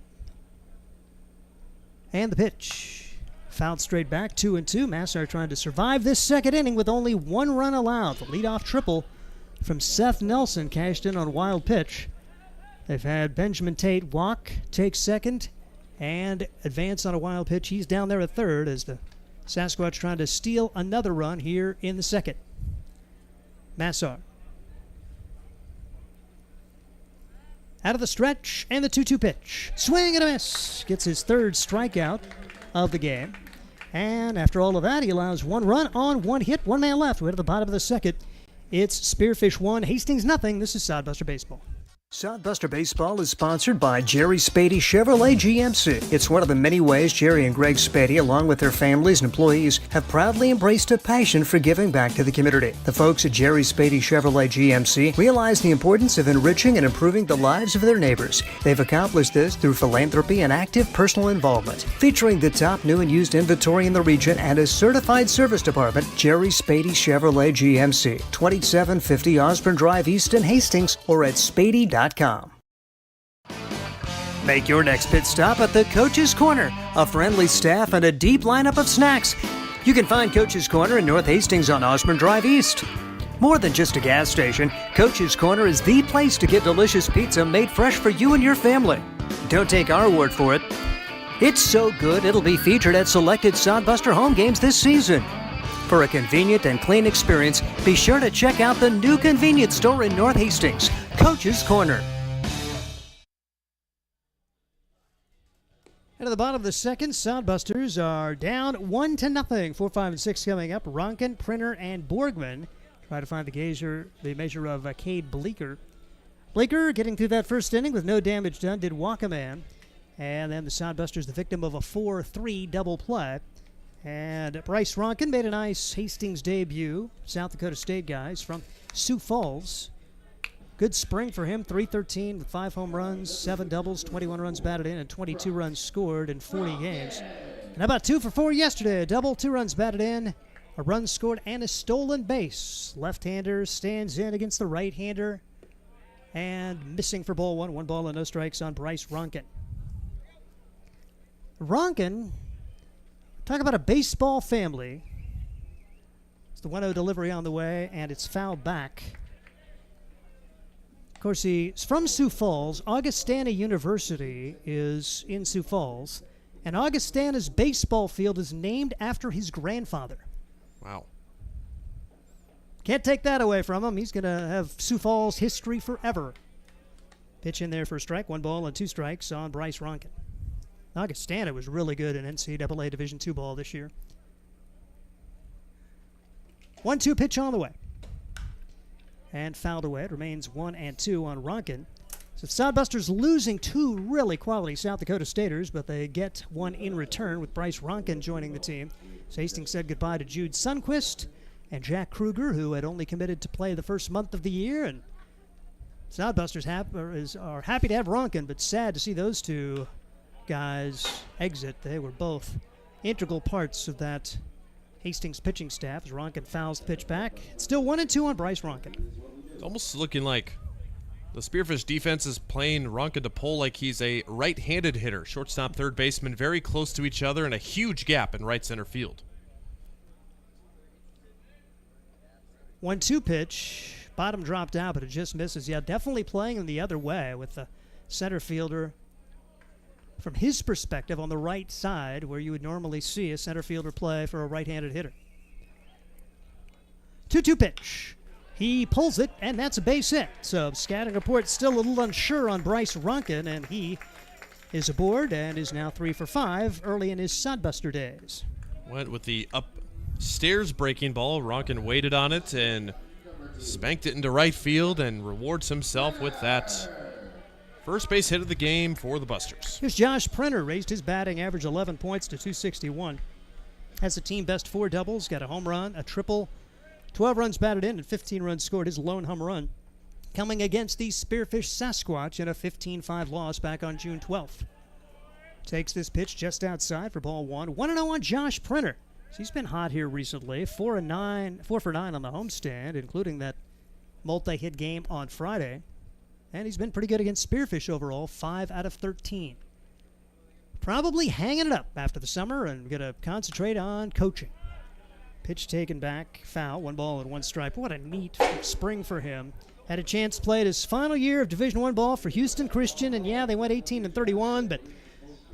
And the pitch. Fouled straight back, 2-2. Massar trying to survive this second inning with only 1 run allowed. The leadoff triple from Seth Nelson cashed in on a wild pitch. They've had Benjamin Tate walk, take second, and advance on a wild pitch. He's down there at third as the Sasquatch trying to steal another run here in the second. Massar. Out of the stretch, and the 2-2 pitch. Swing and a miss. Gets his third strikeout of the game. And after all of that, he allows 1 run on 1 hit. 1 man left. We're at the bottom of the second. It's Spearfish 1, Hastings nothing. This is Sodbuster Baseball. Sodbuster Baseball is sponsored by Jerry Spady Chevrolet GMC. It's one of the many ways Jerry and Greg Spady, along with their families and employees, have proudly embraced a passion for giving back to the community. The folks at Jerry Spady Chevrolet GMC realize the importance of enriching and improving the lives of their neighbors. They've accomplished this through philanthropy and active personal involvement. Featuring the top new and used inventory in the region and a certified service department, Jerry Spady Chevrolet GMC, 2750 Osborne Drive East in Hastings, or at spady.com. Make your next pit stop at the Coach's Corner. A friendly staff and a deep lineup of snacks. You can find Coach's Corner in North Hastings on Osborne Drive East. More than just a gas station, Coach's Corner is the place to get delicious pizza made fresh for you and your family. Don't take our word for it. It's so good it'll be featured at selected Sodbuster home games this season. For a convenient and clean experience, be sure to check out the new convenience store in North Hastings, Coach's Corner. And at the bottom of the second, Sodbusters are down 1-0. 4, 5, and 6 coming up. Ronkin, Printer, and Borgman try to find the measure of Cade Bleeker. Bleeker getting through that first inning with no damage done, did walk a man. And then the Sodbusters, the victim of a 4-3 double play. And Bryce Ronkin made a nice Hastings debut. South Dakota State guys from Sioux Falls. Good spring for him, 313 with 5 home runs, 7 doubles, 21 runs batted in, and 22 runs scored in 40 games. And how about 2 for 4 yesterday? A double, 2 runs batted in, a run scored, and a stolen base. Left-hander stands in against the right-hander. And missing for ball 1, 1 ball and no strikes on Bryce Ronkin. Ronkin, talk about a baseball family. It's the 1-0 delivery on the way, and it's fouled back. Of course, he's from Sioux Falls. Augustana University is in Sioux Falls, and Augustana's baseball field is named after his grandfather. Wow. Can't take that away from him. He's going to have Sioux Falls history forever. Pitch in there for a strike, 1 ball and 2 strikes on Bryce Ronkin. Augustana was really good in NCAA Division II ball this year. 1-2 pitch on the way. And fouled away. It remains 1-2 on Ronkin. So Sodbusters losing 2 really quality South Dakota Staters, but they get 1 in return with Bryce Ronkin joining the team. So Hastings said goodbye to Jude Sundquist and Jack Kruger, who had only committed to play the first month of the year. And Sodbusters are happy to have Ronkin, but sad to see those 2 guys exit. They were both integral parts of that Hastings pitching staff as Ronkin fouls the pitch back. It's still 1-2 on Bryce Ronkin. It's almost looking like the Spearfish defense is playing Ronkin to pull like he's a right-handed hitter. Shortstop, third baseman, very close to each other, and a huge gap in right center field. 1-2 pitch. Bottom dropped out, but it just misses. Yeah, definitely playing him the other way with the center fielder from his perspective on the right side where you would normally see a center fielder play for a right-handed hitter. 2-2 pitch. He pulls it, and that's a base hit. So scouting report still a little unsure on Bryce Ronkin, and he is aboard and is now 3 for 5 early in his Sodbuster days. Went with the upstairs breaking ball. Ronkin waited on it and spanked it into right field and rewards himself with that first base hit of the game for the Busters. Here's Josh Printer, raised his batting average 11 points to 261. Has a team best 4 doubles, got a home run, a triple, 12 runs batted in, and 15 runs scored. His lone home run coming against the Spearfish Sasquatch in a 15-5 loss back on June 12th. Takes this pitch just outside for ball 1. 1-0 on Josh Printer. He's been hot here recently. 4 for 9 on the homestand, including that multi-hit game on Friday. And he's been pretty good against Spearfish overall, 5 out of 13. Probably hanging it up after the summer and going to concentrate on coaching. Pitch taken back, foul, 1 ball and 1 strike. What a neat spring for him. Had a chance to play his final year of Division I ball for Houston Christian, and yeah, they went 18-31, but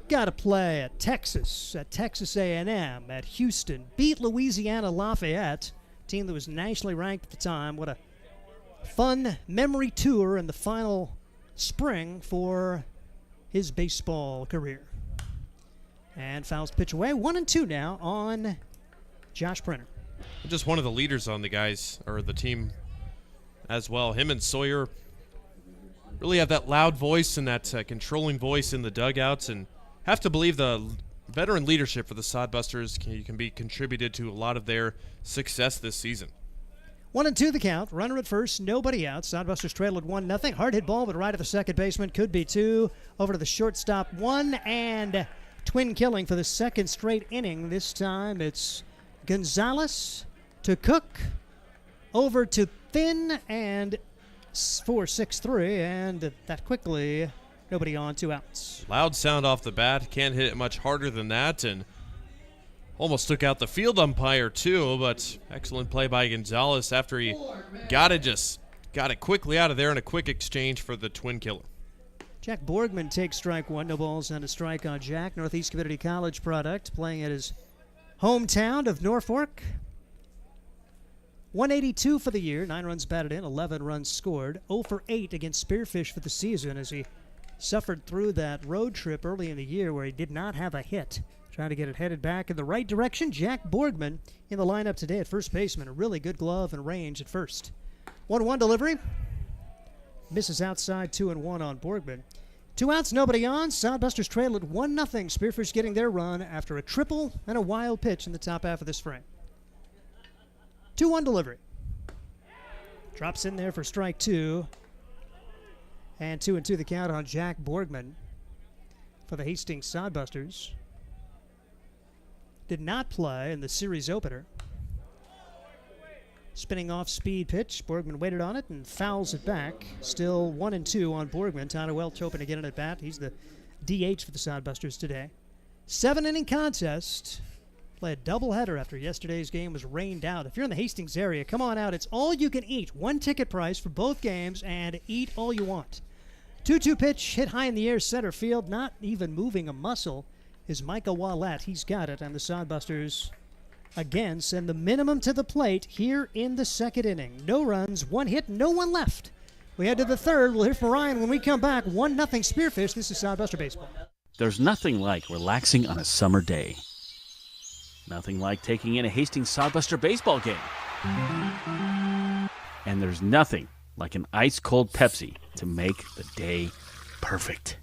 got to play at Texas A&M, at Houston. Beat Louisiana Lafayette, team that was nationally ranked at the time. What a fun memory tour in the final spring for his baseball career. And fouls pitch away. 1-2 now on Josh Printer. Just one of the leaders on the guys, or the team as well. Him and Sawyer really have that loud voice and that controlling voice in the dugouts, and have to believe the veteran leadership for the Sodbusters can be contributed to a lot of their success this season. 1-2 the count. Runner at first, nobody out. Sodbusters trail at 1-0. Hard hit ball, but right at the second baseman. Could be 2. Over to the shortstop. 1 and twin killing for the second straight inning. This time it's Gonzalez to Cook. Over to Finn and 4-6-3. And that quickly, nobody on, 2 outs. Loud sound off the bat. Can't hit it much harder than that. And Almost took out the field umpire too, but excellent play by Gonzalez after he got it quickly out of there in a quick exchange for the twin killer. Jack Borgman takes strike one. No balls and a strike on Jack. Northeast Community College product, playing at his hometown of Norfolk. 182 for the year, 9 runs batted in, 11 runs scored. 0 for 8 against Spearfish for the season as he suffered through that road trip early in the year where he did not have a hit. Trying to get it headed back in the right direction. Jack Borgman in the lineup today at first baseman. A really good glove and range at first. 1-1 delivery. Misses outside, 2-1 on Borgman. 2 outs, nobody on. Sodbusters trail at 1-0. Spearfish getting their run after a triple and a wild pitch in the top half of this frame. 2-1 delivery. Drops in there for strike 2. And 2-2 the count on Jack Borgman for the Hastings Sodbusters. Did not play in the series opener. Spinning off speed pitch. Borgman waited on it and fouls it back. Still 1-2 on Borgman. Tyler Welch hoping to get in at bat. He's the DH for the Sodbusters today. 7-inning contest. Play a doubleheader after yesterday's game was rained out. If you're in the Hastings area, come on out. It's all you can eat. 1 ticket price for both games and eat all you want. 2-2 pitch hit high in the air center field. Not even moving a muscle is Micah Wallett. He's got it, and the Sodbusters again send the minimum to the plate here in the second inning. No runs, 1 hit, no one left. We head to the third. We'll hear from Ryan when we come back. 1-0 Spearfish. This is Sodbuster Baseball. There's nothing like relaxing on a summer day. Nothing like taking in a Hastings Sodbuster baseball game. And there's nothing like an ice-cold Pepsi to make the day perfect.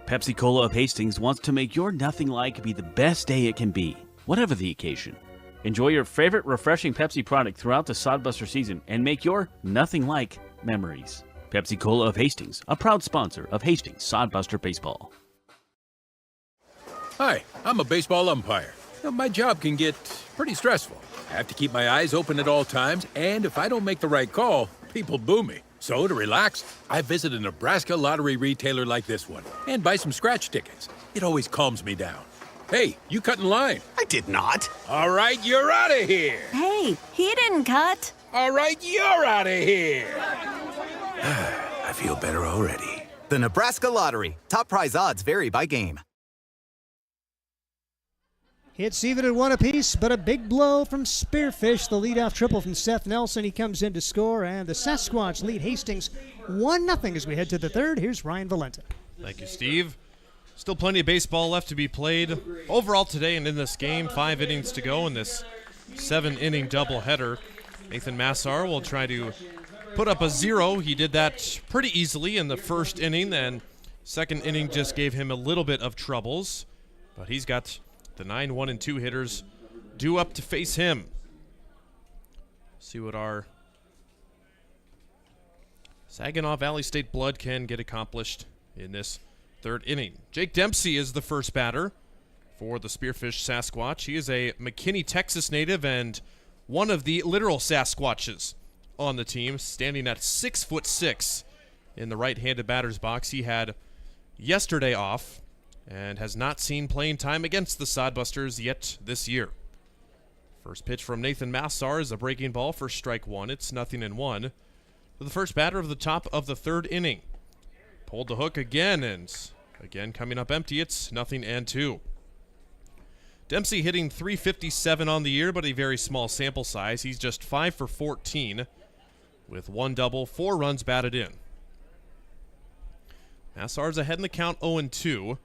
Pepsi Cola of Hastings wants to make your nothing like be the best day it can be, whatever the occasion. Enjoy your favorite refreshing Pepsi product throughout the Sodbuster season and make your nothing like memories. Pepsi Cola of Hastings, a proud sponsor of Hastings Sodbuster Baseball. Hi, I'm a baseball umpire. My job can get pretty stressful. I have to keep my eyes open at all times, and if I don't make the right call, people boo me. So to relax, I visit a Nebraska lottery retailer like this one and buy some scratch tickets. It always calms me down. Hey, you cut in line. I did not. All right, you're out of here. Hey, he didn't cut. All right, you're out of here. I feel better already. The Nebraska Lottery. Top prize odds vary by game. Hits even at 1 apiece, but a big blow from Spearfish. The leadoff triple from Seth Nelson. He comes in to score, and the Sasquatch lead Hastings 1-0 as we head to the third. Here's Ryan Valenta. Thank you, Steve. Still plenty of baseball left to be played overall today and in this game. 5 innings to go in this 7-inning doubleheader. Nathan Massar will try to put up a 0. He did that pretty easily in the first inning, and second inning just gave him a little bit of troubles. But he's got the 9 1-2 hitters due up to face him. See what our Saginaw Valley State blood can get accomplished in this third inning. Jake Dempsey is the first batter for the Spearfish Sasquatch. He is a McKinney, Texas native and one of the literal Sasquatches on the team, standing at 6'6" in the right-handed batter's box. He had yesterday off and has not seen playing time against the Sodbusters yet this year. First pitch from Nathan Massar is a breaking ball for strike 1. It's 0-1. For the first batter of the top of the third inning. Pulled the hook again, and again coming up empty. It's 0-2. Dempsey hitting .357 on the year, but a very small sample size. He's just 5 for 14 with 1 double, 4 runs batted in. Massar's ahead in the count, 0-2.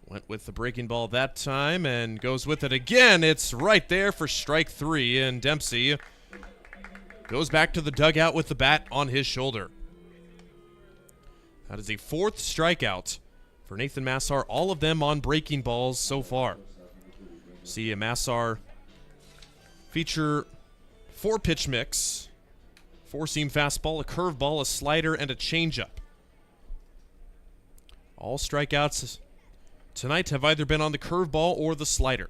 Went with the breaking ball that time and goes with it again. It's right there for strike 3, and Dempsey goes back to the dugout with the bat on his shoulder. That is a 4th strikeout for Nathan Massar, all of them on breaking balls so far. See a Massar feature 4-pitch mix, 4-seam fastball, a curveball, a slider, and a changeup. All strikeouts tonight have either been on the curveball or the slider.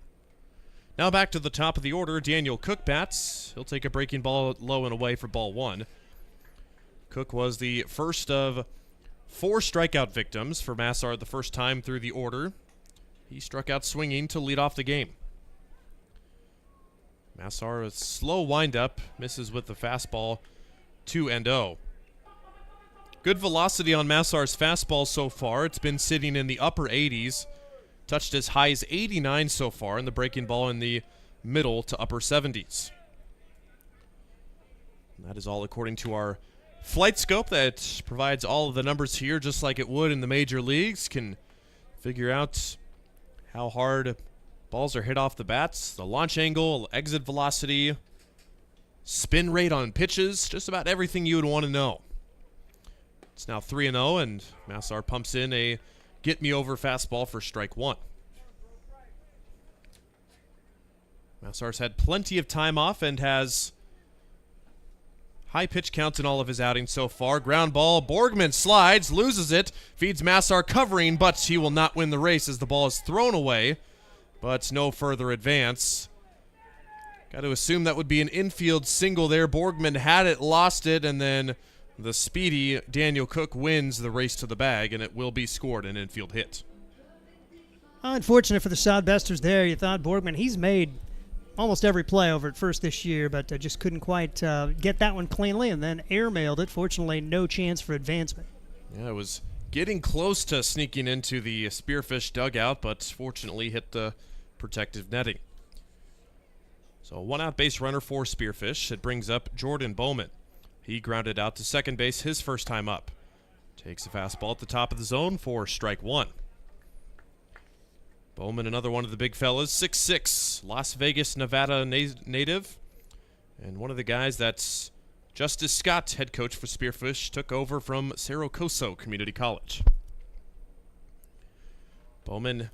Now back to the top of the order, Daniel Cook bats. He'll take a breaking ball low and away for ball 1. Cook was the first of 4 strikeout victims for Massar the first time through the order. He struck out swinging to lead off the game. Massar, a slow windup, misses with the fastball, 2-0. Good velocity on Massar's fastball so far. It's been sitting in the upper 80s. Touched as high as 89 so far, and the breaking ball in the middle to upper 70s. And that is all according to our flight scope that provides all of the numbers here, just like it would in the major leagues. Can figure out how hard balls are hit off the bats, the launch angle, exit velocity, spin rate on pitches, just about everything you would want to know. It's now 3-0, and Massar pumps in a get-me-over fastball for strike one. Massar's had plenty of time off and has high pitch counts in all of his outings so far. Ground ball, Borgman slides, loses it, feeds Massar covering, but he will not win the race as the ball is thrown away. But no further advance. Got to assume that would be an infield single there. Borgman had it, lost it, and then the speedy Daniel Cook wins the race to the bag, and it will be scored an infield hit. Unfortunate for the Sodbusters there. You thought Borgman, he's made almost every play over at first this year, but just couldn't quite get that one cleanly, and then airmailed it. Fortunately, no chance for advancement. Yeah, it was getting close to sneaking into the Spearfish dugout, but fortunately hit the protective netting. So a one-out base runner for Spearfish. It brings up Jordan Bowman. He grounded out to second base his first time up. Takes a fastball at the top of the zone for strike one. Bowman, another one of the big fellas, 6'6", Las Vegas, Nevada native. And one of the guys that's Justice Scott, head coach for Spearfish, took over from Cerro Coso Community College. Bowman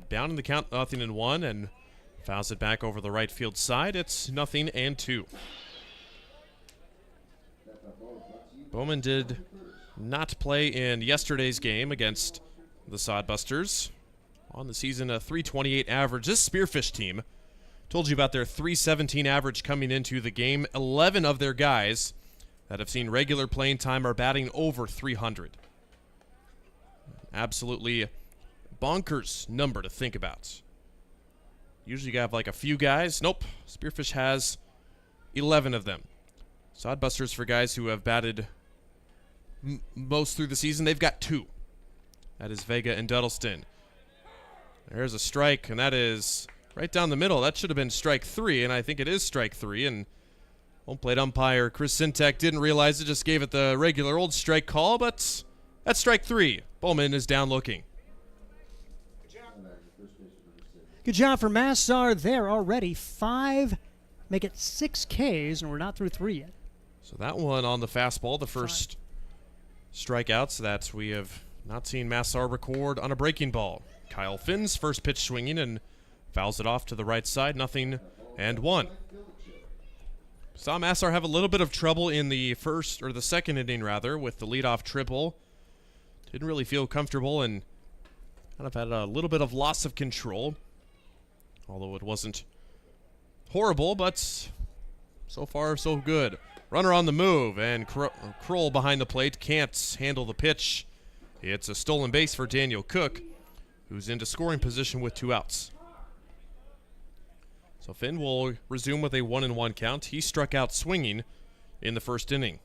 down in the count, 0-1, and fouls it back over the right field side. It's 0-2. Bowman did not play in yesterday's game against the Sodbusters. On the season, a .328 average. This Spearfish team, told you about their .317 average coming into the game. 11 of their guys that have seen regular playing time are batting over .300. Absolutely bonkers number to think about. Usually you have like a few guys. Nope. Spearfish has 11 of them. Sodbusters, for guys who have batted most through the season, they've got 2. That is Vega and Duddleston. There's a strike, and that is right down the middle. That should have been strike 3, and I think it is strike 3. And home plate umpire Chris Sintek didn't realize it, just gave it the regular old strike call, but that's strike 3. Bowman is down looking. Good job for Massar there already. 5, make it 6 Ks, and we're not through 3 yet. So that one on the fastball, the first strikeouts that we have not seen Massar record on a breaking ball. Kyle Finn's first pitch swinging and fouls it off to the right side, 0-1. Saw Massar have a little bit of trouble in the second inning rather, with the leadoff triple. Didn't really feel comfortable and kind of had a little bit of loss of control. Although it wasn't horrible, but so far so good. Runner on the move, and Kroll behind the plate can't handle the pitch. It's a stolen base for Daniel Cook, who's into scoring position with 2 outs. So Finn will resume with a 1-1 count. He struck out swinging in the first inning.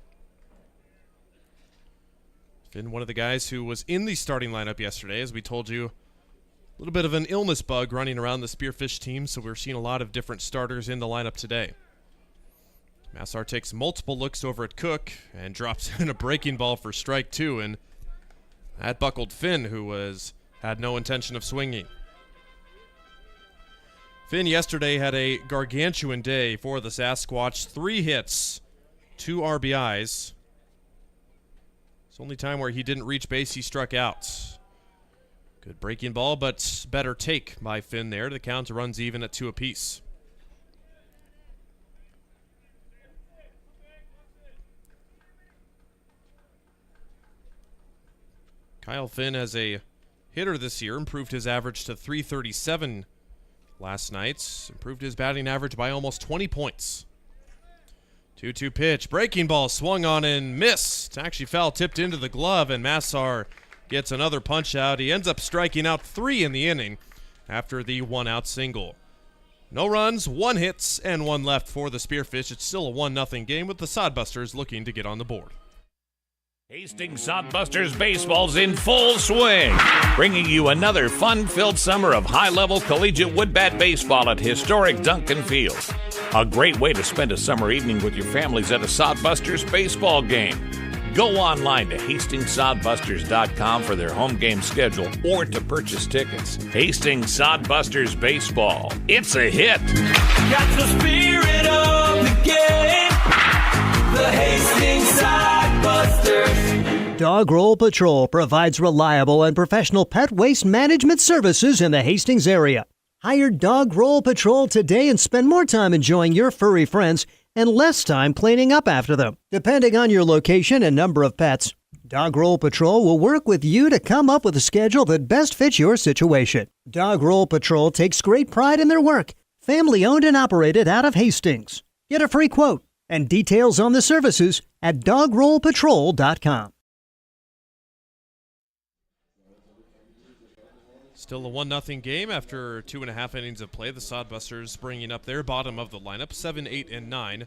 Finn, one of the guys who was in the starting lineup yesterday, as we told you, a little bit of an illness bug running around the Spearfish team, so we're seeing a lot of different starters in the lineup today. Massar takes multiple looks over at Cook and drops in a breaking ball for strike 2, and that buckled Finn, who had no intention of swinging. Finn yesterday had a gargantuan day for the Sasquatch. 3 hits, 2 RBIs. It's the only time where he didn't reach base, he struck out. Good breaking ball, but better take by Finn there. The count runs even at 2 apiece. Kyle Finn, as a hitter this year, improved his average to .337 last night. Improved his batting average by almost 20 points. 2-2 pitch. Breaking ball swung on and missed. Actually foul tipped into the glove, and Massar gets another punch out. He ends up striking out 3 in the inning. after the one-out single. No runs, 1 hit, and 1 left for the Spearfish. It's still a 1-0 game with the Sodbusters looking to get on the board. Hastings Sodbusters baseball's in full swing, bringing you another fun-filled summer of high-level collegiate woodbat baseball at historic Duncan Field. A great way to spend a summer evening with your families at a Sodbusters baseball game. Go online to HastingsSodbusters.com for their home game schedule or to purchase tickets. Hastings Sodbusters baseball. It's a hit. Got the spirit of the game. The Hastings Sodbusters. Dog Roll Patrol provides reliable and professional pet waste management services in the Hastings area. Hire Dog Roll Patrol today and spend more time enjoying your furry friends and less time cleaning up after them. Depending on your location and number of pets, Dog Roll Patrol will work with you to come up with a schedule that best fits your situation. Dog Roll Patrol takes great pride in their work. Family owned and operated out of Hastings. Get a free quote and details on the services at dogrollpatrol.com. Still a 1-0 game after 2.5 innings of play. The Sodbusters bringing up their bottom of the lineup, 7, 8, and 9.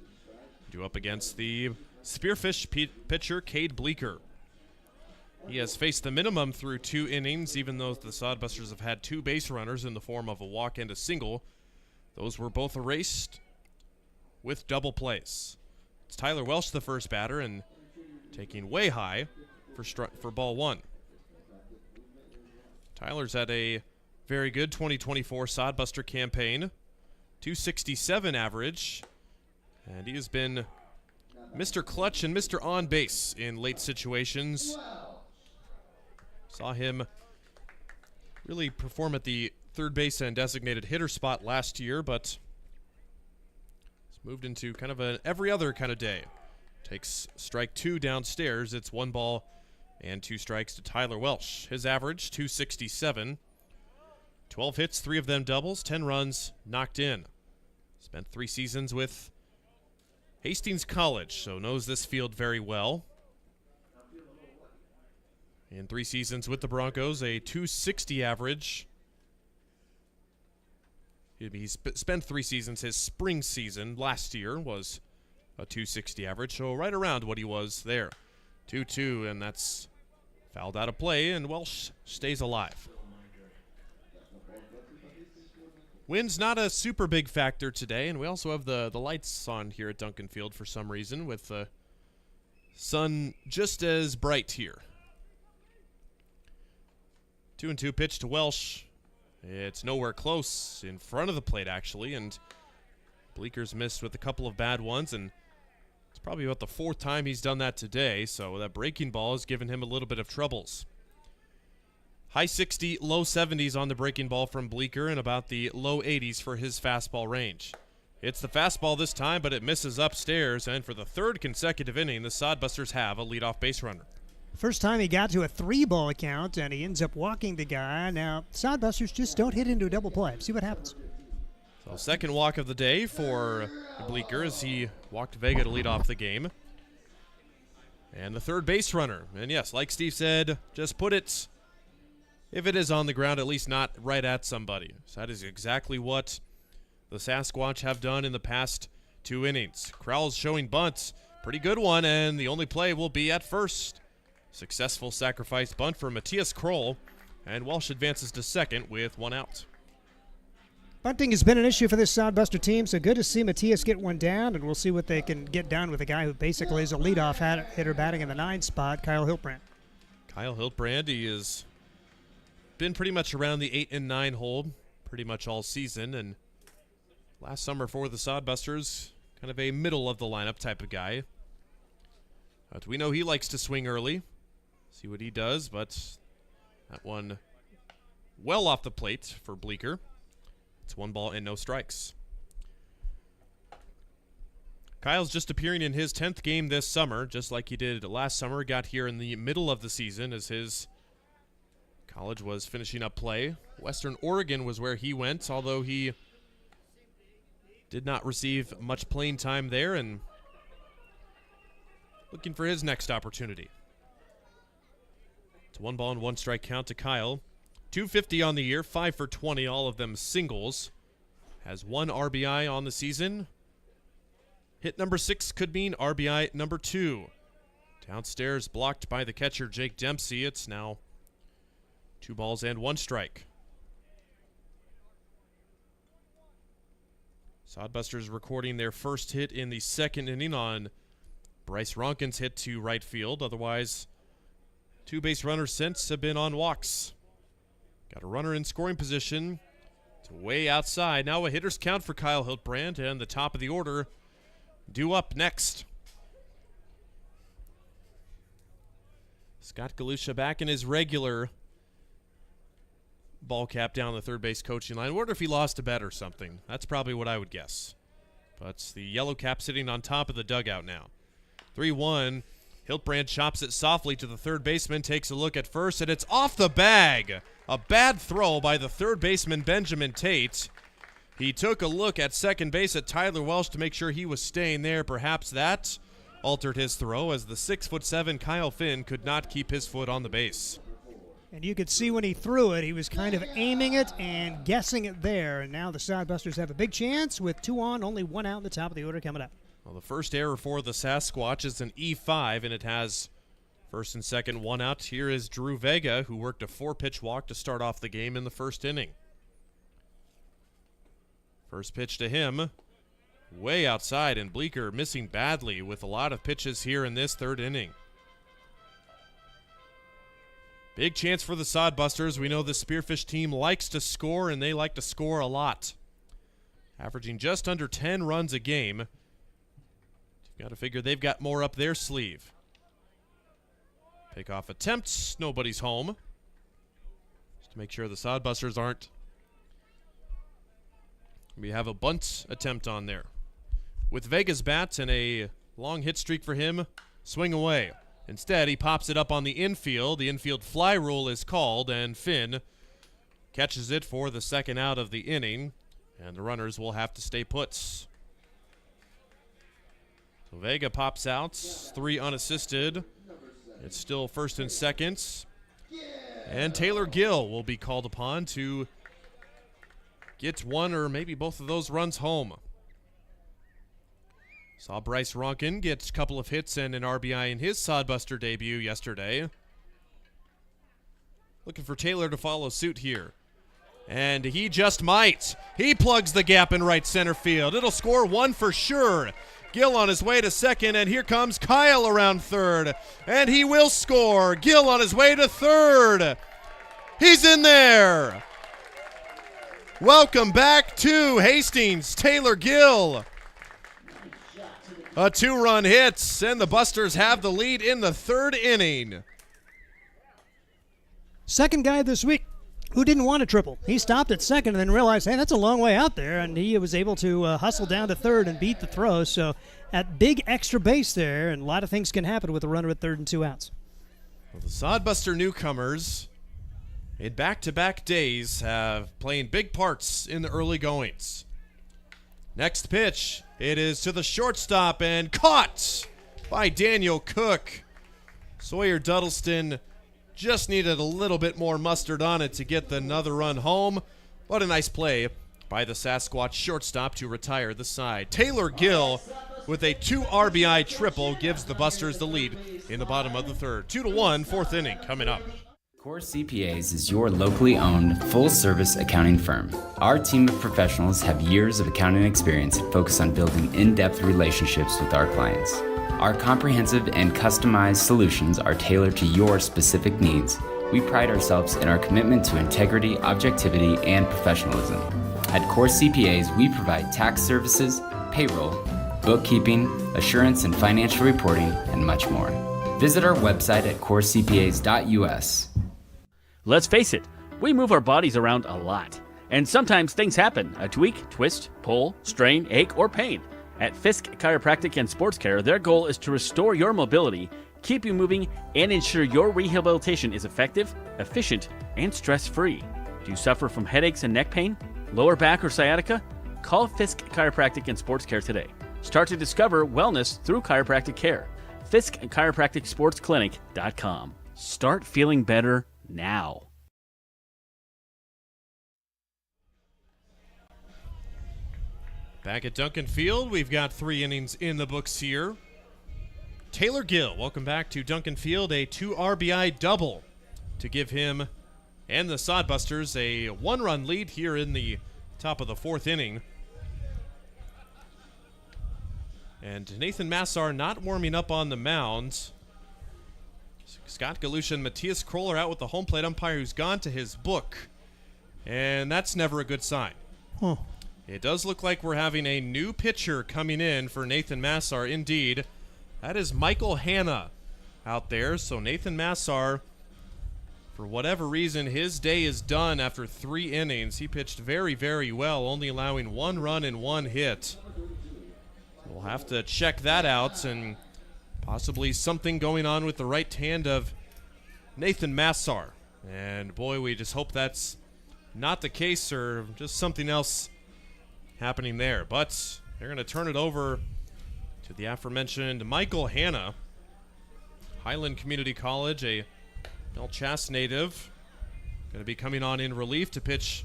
Due up against the Spearfish pitcher, Cade Bleeker. He has faced the minimum through 2 innings, even though the Sodbusters have had 2 base runners in the form of a walk and a single. Those were both erased with double plays. It's Tyler Welsh, the first batter, and taking way high for ball 1. Tyler's had a very good 2024 Sodbuster campaign, 267 average, and he has been Mr. Clutch and Mr. On Base in late situations. Saw him really perform at the third base and designated hitter spot last year, but he's moved into kind of an every other kind of day. Takes strike 2 downstairs. It's 1 ball and 2 strikes to Tyler Welsh. His average, 267. 12 hits, 3 of them doubles, 10 runs knocked in. Spent 3 seasons with Hastings College, so knows this field very well. In 3 seasons with the Broncos, a 260 average. He's spent 3 seasons. His spring season last year was a 260 average, so right around what he was there. 2-2, and that's fouled out of play, and Welsh stays alive. Wind's not a super big factor today, and we also have the lights on here at Duncan Field for some reason, with the sun just as bright here. 2-2 pitch to Welsh. It's nowhere close, in front of the plate actually, and Bleeker's missed with a couple of bad ones, and it's probably about the 4th time he's done that today, so that breaking ball has given him a little bit of troubles. High 60, low 70s on the breaking ball from Bleeker, and about the low 80s for his fastball range. It's the fastball this time, but it misses upstairs, and for the 3rd consecutive inning, the Sodbusters have a leadoff base runner. First time he got to a 3-ball count, and he ends up walking the guy. Now, Sodbusters just don't hit into a double play. See what happens. So 2nd walk of the day for Bleeker as he walked Vega to lead off the game. And the 3rd base runner. And yes, like Steve said, just put it, if it is on the ground, at least not right at somebody. So that is exactly what the Sasquatch have done in the past 2 innings. Crowell's showing bunt. Pretty good one, and the only play will be at first. Successful sacrifice bunt for Matthias Kroll, and Welsh advances to 2nd with 1 out. Bunting has been an issue for this Sodbuster team, so good to see Matthias get one down, and we'll see what they can get done with a guy who basically is a leadoff hitter batting in the 9 spot, Kyle Hiltbrand. Kyle Hiltbrand, he has been pretty much around the 8 and 9 hole pretty much all season, and last summer for the Sodbusters, kind of a middle of the lineup type of guy. But we know he likes to swing early. See what he does, but that one well off the plate for Bleeker. It's 1 ball and no strikes. Kyle's just appearing in his 10th game this summer, just like he did last summer. Got here in the middle of the season as his college was finishing up play. Western Oregon was where he went, although he did not receive much playing time there, and looking for his next opportunity. It's 1 ball and 1 strike count to Kyle. 250 on the year, 5 for 20, all of them singles. Has 1 RBI on the season. Hit number 6 could mean RBI number 2. Downstairs blocked by the catcher, Jake Dempsey. It's now 2 balls and 1 strike. Sodbusters recording their first hit in the second inning on Bryce Ronkin's hit to right field. Otherwise, 2 base runners since have been on walks. Got a runner in scoring position to way outside. Now a hitter's count for Kyle Hiltbrand, and the top of the order due up next. Scott Galusha back in his regular ball cap down the third base coaching line. I wonder if he lost a bet or something. That's probably what I would guess. But the yellow cap sitting on top of the dugout now. 3-1. Hiltbrand chops it softly to the third baseman, takes a look at first, and it's off the bag. A bad throw by the third baseman, Benjamin Tate. He took a look at second base at Tyler Welsh to make sure he was staying there. Perhaps that altered his throw, as the 6'7" Kyle Finn could not keep his foot on the base. And you could see when he threw it, he was kind of aiming it and guessing it there. And now the Sodbusters have a big chance with 2 on, only 1 out in the top of the order coming up. Well, the first error for the Sasquatch is an E5, and it has first and second 1 out. Here is Drew Vega, who worked a 4-pitch walk to start off the game in the first inning. First pitch to him, way outside, and Bleeker missing badly with a lot of pitches here in this third inning. Big chance for the Sodbusters. We know the Spearfish team likes to score, and they like to score a lot. Averaging just under 10 runs a game. You've got to figure they've got more up their sleeve. Pickoff attempts. Nobody's home. Just to make sure the Sodbusters aren't. We have a bunt attempt on there. With Vega's bat and a long hit streak for him, swing away. Instead, he pops it up on the infield. The infield fly rule is called, and Finn catches it for the second out of the inning, and the runners will have to stay put. So Vega pops out, 3 unassisted. It's still first and second. And Taylor Gill will be called upon to get 1 or maybe both of those runs home. Saw Bryce Ronkin get a couple of hits and an RBI in his Sodbuster debut yesterday. Looking for Taylor to follow suit here. And he just might. He plugs the gap in right center field. It'll score 1 for sure. Gill on his way to second, and here comes Kyle around third. And he will score. Gill on his way to third. He's in there. Welcome back to Hastings, Taylor Gill. A 2-run hit, and the Busters have the lead in the third inning. Second guy this week who didn't want a triple. He stopped at second and then realized, hey, that's a long way out there, and he was able to hustle down to third and beat the throw. So at big extra base there, and a lot of things can happen with a runner at third and 2 outs. Well, the Sodbuster newcomers in back-to-back days have playing big parts in the early goings. Next pitch, it is to the shortstop and caught by Daniel Cook. Sawyer Duddleston just needed a little bit more mustard on it to get another run home. What a nice play by the Sasquatch shortstop to retire the side. Taylor Gill with a 2 RBI triple gives the Busters the lead in the bottom of the third. 2-1, fourth inning coming up. Core CPAs is your locally owned, full-service accounting firm. Our team of professionals have years of accounting experience and focus on building in-depth relationships with our clients. Our comprehensive and customized solutions are tailored to your specific needs. We pride ourselves in our commitment to integrity, objectivity, and professionalism. At Core CPAs, we provide tax services, payroll, bookkeeping, assurance and financial reporting, and much more. Visit our website at corecpas.us. Let's face it, we move our bodies around a lot. And sometimes things happen. A tweak, twist, pull, strain, ache, or pain. At Fisk Chiropractic and Sports Care, their goal is to restore your mobility, keep you moving, and ensure your rehabilitation is effective, efficient, and stress-free. Do you suffer from headaches and neck pain, lower back or sciatica? Call Fisk Chiropractic and Sports Care today. Start to discover wellness through chiropractic care. FiskChiropracticSportsClinic.com. Start feeling better now. Back at Duncan Field, we've got 3 innings in the books here. Taylor Gill, welcome back to Duncan Field, a 2 RBI double to give him and the Sodbusters a 1-run lead here in the top of the 4th inning. And Nathan Massar not warming up on the mound. Scott Galusha and Matthias Kroll are out with the home plate umpire who's gone to his book. And that's never a good sign. Huh. It does look like we're having a new pitcher coming in for Nathan Massar. Indeed, that is Michael Hanna out there. So Nathan Massar, for whatever reason, his day is done after 3 innings. He pitched very, very well, only allowing 1 run and 1 hit. We'll have to check that out, and possibly something going on with the right hand of Nathan Massar. And boy, we just hope that's not the case or just something else happening there. But they're going to turn it over to the aforementioned Michael Hanna, Highland Community College, a Belchast native, going to be coming on in relief to pitch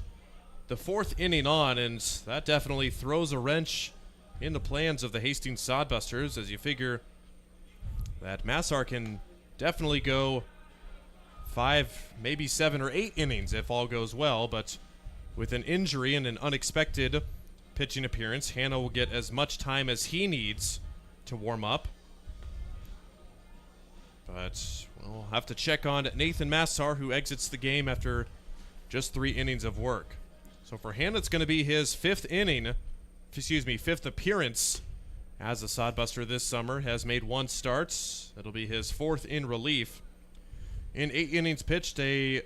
the 4th inning on, and that definitely throws a wrench in the plans of the Hastings Sodbusters, as you figure that Massar can definitely go 5, maybe 7 or 8 innings if all goes well, but with an injury and an unexpected pitching appearance, Hanna will get as much time as he needs to warm up. But we'll have to check on Nathan Massar, who exits the game after just 3 innings of work. So for Hanna, it's going to be his 5th appearance as a Sodbuster this summer. Has made 1 start. It'll be his 4th in relief. In 8 innings pitched, a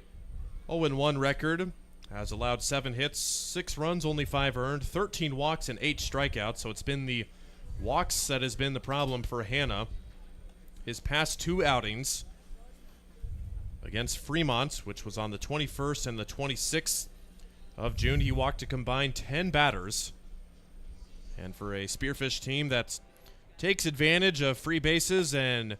0-1 record. Has allowed 7 hits, 6 runs, only 5 earned, 13 walks, and 8 strikeouts. So it's been the walks that has been the problem for Hanna. His past 2 outings against Fremont, which was on the 21st and the 26th of June, he walked a combined 10 batters. And for a Spearfish team that takes advantage of free bases and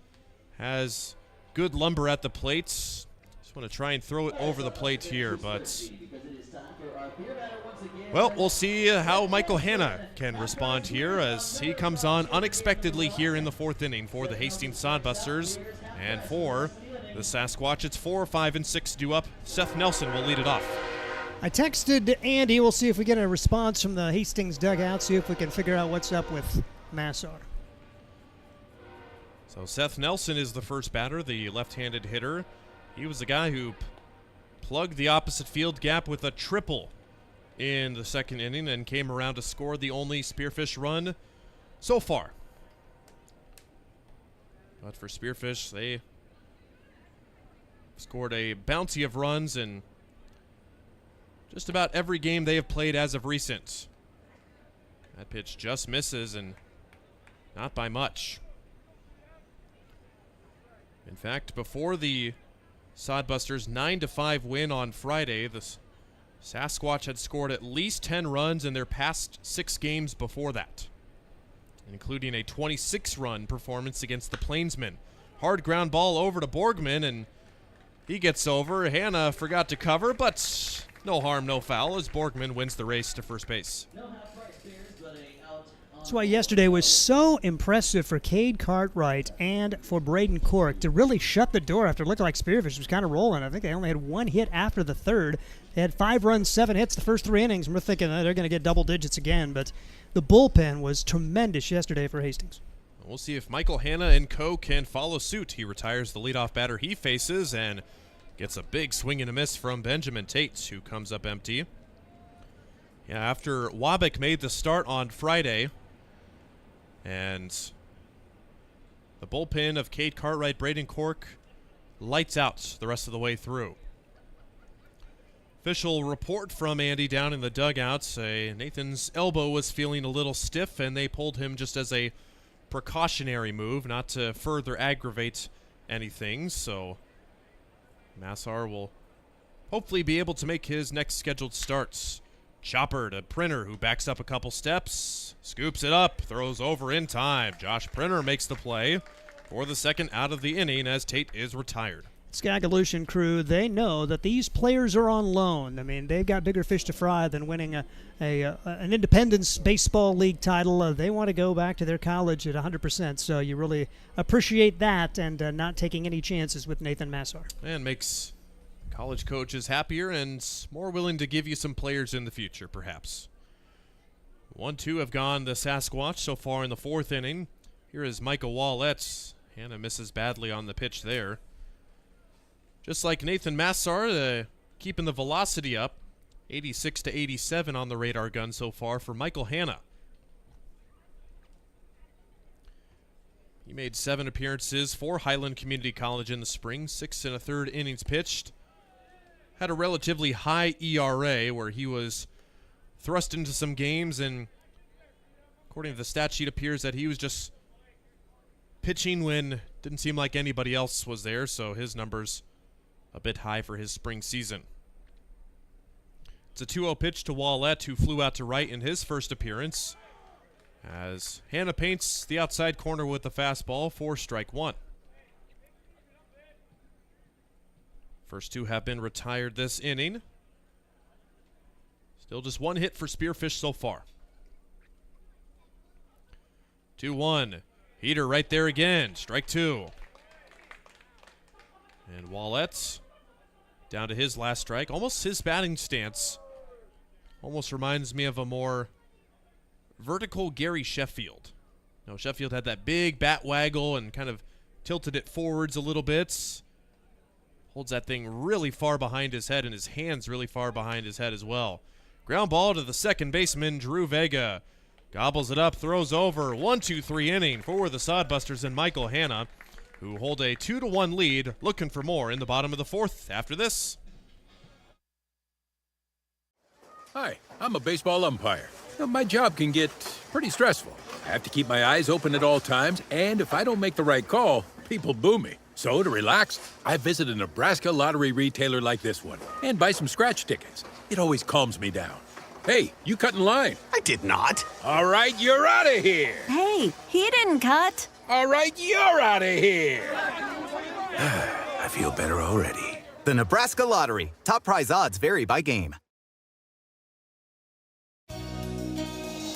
has good lumber at the plate, just want to try and throw it over the plate here, but well, we'll see how Michael Hanna can respond here as he comes on unexpectedly here in the 4th inning for the Hastings Sodbusters. And for the Sasquatch, it's 4, 5, and 6 due up. Seth Nelson will lead it off. I texted Andy. We'll see if we get a response from the Hastings dugout, see if we can figure out what's up with Massar. So Seth Nelson is the first batter, the left-handed hitter. He was the guy who plugged the opposite field gap with a triple in the 2nd inning and came around to score the only Spearfish run so far. But for Spearfish, they scored a bounty of runs in just about every game they have played as of recent. That pitch just misses, and not by much. In fact, before the Sodbusters' 9-5 win on Friday, the Sasquatch had scored at least 10 runs in their past 6 games before that, including a 26-run performance against the Plainsmen. Hard ground ball over to Borgman, and he gets over. Hanna forgot to cover, but no harm, no foul, as Borgman wins the race to first base. That's why yesterday was so impressive for Cade Cartwright and for Braden Cork to really shut the door after it looked like Spearfish was kind of rolling. I think they only had 1 hit after the 3rd. They had 5 runs, 7 hits the first 3 innings, and we're thinking they're going to get double digits again. But the bullpen was tremendous yesterday for Hastings. We'll see if Michael Hanna and co. can follow suit. He retires the leadoff batter he faces and gets a big swing and a miss from Benjamin Tate, who comes up empty. Yeah, after Wabick made the start on Friday, and the bullpen of Cade Cartwright, Braden Cork, lights out the rest of the way through. Official report from Andy down in the dugout say Nathan's elbow was feeling a little stiff, and they pulled him just as a precautionary move, not to further aggravate anything. So Massar will hopefully be able to make his next scheduled starts. Chopper to Printer, who backs up a couple steps, scoops it up, throws over in time. Josh Printer makes the play for the 2nd out of the inning as Tate is retired. Skagalution crew, they know that these players are on loan. I mean, they've got bigger fish to fry than winning an Independence Baseball League title. They want to go back to their college at 100%, so you really appreciate that and not taking any chances with Nathan Massar. And makes college coaches happier and more willing to give you some players in the future, perhaps. 1-2 have gone the Sasquatch so far in the fourth inning. Here is Micah Wallett. Hannah misses badly on the pitch there. Just like Nathan Massar, keeping the velocity up. 86 to 87 on the radar gun so far for Michael Hanna. He made 7 appearances for Highland Community College in the spring, 6 1/3 innings pitched. Had a relatively high ERA where he was thrust into some games, and according to the stat sheet, appears that he was just pitching when didn't seem like anybody else was there, so his numbers a bit high for his spring season. It's a 2-0 pitch to Wallett, who flew out to right in his first appearance, as Hanna paints the outside corner with the fastball for strike one. First 2 have been retired this inning. Still just 1 hit for Spearfish so far. 2-1. Heater right there again. Strike 2. And Wallett down to his last strike. Almost his batting stance almost reminds me of a more vertical Gary Sheffield. No, Sheffield had that big bat waggle and kind of tilted it forwards a little bit. Holds that thing really far behind his head, and his hands really far behind his head as well. Ground ball to the second baseman, Drew Vega. Gobbles it up, throws over. 1-2-3 inning for the Sodbusters and Michael Hanna, who hold a 2-1 lead, looking for more in the bottom of the fourth after this. Hi, I'm a baseball umpire. My job can get pretty stressful. I have to keep my eyes open at all times, and if I don't make the right call, people boo me. So to relax, I visit a Nebraska lottery retailer like this one and buy some scratch tickets. It always calms me down. Hey, you cut in line. I did not. All right, you're out of here. Hey, he didn't cut. All right, you're out of here. I feel better already. The Nebraska Lottery. Top prize odds vary by game.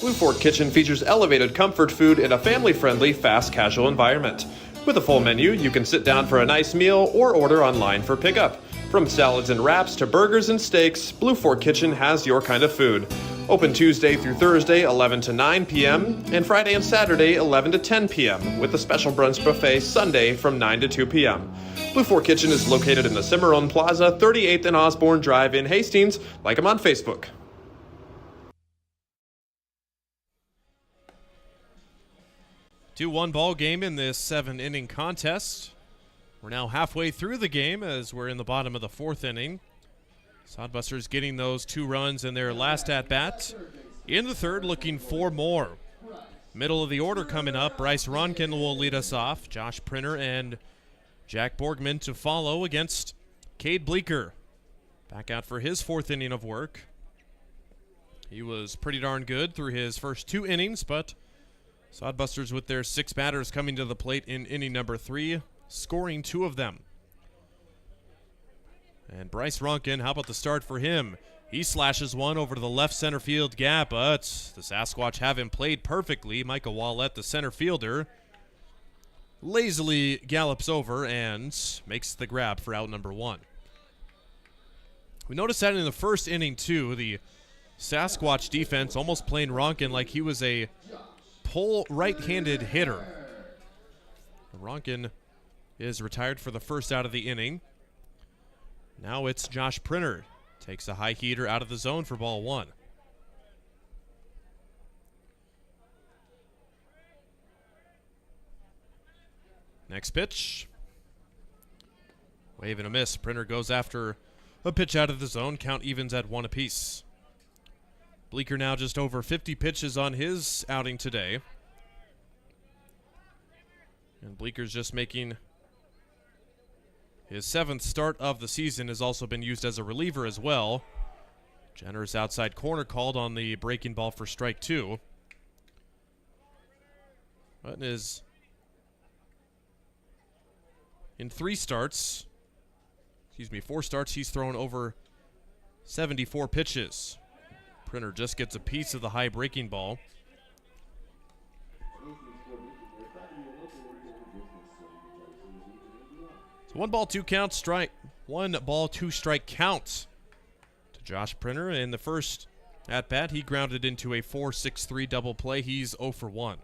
Blue Fork Kitchen features elevated comfort food in a family-friendly, fast casual environment. With a full menu, you can sit down for a nice meal or order online for pickup. From salads and wraps to burgers and steaks, Blue Fork Kitchen has your kind of food. Open Tuesday through Thursday, 11 to 9 p.m., and Friday and Saturday, 11 to 10 p.m., with a special brunch buffet Sunday from 9 to 2 p.m. Blue Fork Kitchen is located in the Cimarron Plaza, 38th and Osborne Drive in Hastings. Like them on Facebook. 2-1 ball game in this 7-inning contest. We're now halfway through the game as we're in the bottom of the fourth inning. Sodbusters getting those 2 runs in their last at-bat. In the third, looking for more. Middle of the order coming up. Bryce Ronkin will lead us off. Josh Printer and Jack Borgman to follow against Cade Bleeker. Back out for his 4th inning of work. He was pretty darn good through his first 2 innings, but Sodbusters with their 6 batters coming to the plate in inning number 3, scoring 2 of them. And Bryce Ronkin, how about the start for him? He slashes one over to the left center field gap, but the Sasquatch have him played perfectly. Micah Wallett, the center fielder, lazily gallops over and makes the grab for out number 1. We noticed that in the first inning, too. The Sasquatch defense almost playing Ronkin like he was a pull right-handed hitter. Ronkin is retired for the first out of the inning. Now it's Josh Printer. Takes a high heater out of the zone for ball 1. Next pitch. Wave and a miss. Printer goes after a pitch out of the zone. Count evens at 1 apiece. Bleeker now just over 50 pitches on his outing today. And Bleeker's just making his 7th start of the season, has also been used as a reliever as well. Generous outside corner called on the breaking ball for strike 2. Button is in 3 starts, 4 starts. He's thrown over 74 pitches. Printer just gets a piece of the high breaking ball. So 1 ball, 2 count, strike. 1 ball, 2 strike count to Josh Printer. In the first at bat, he grounded into a 4-6-3 double play. He's 0 for 1.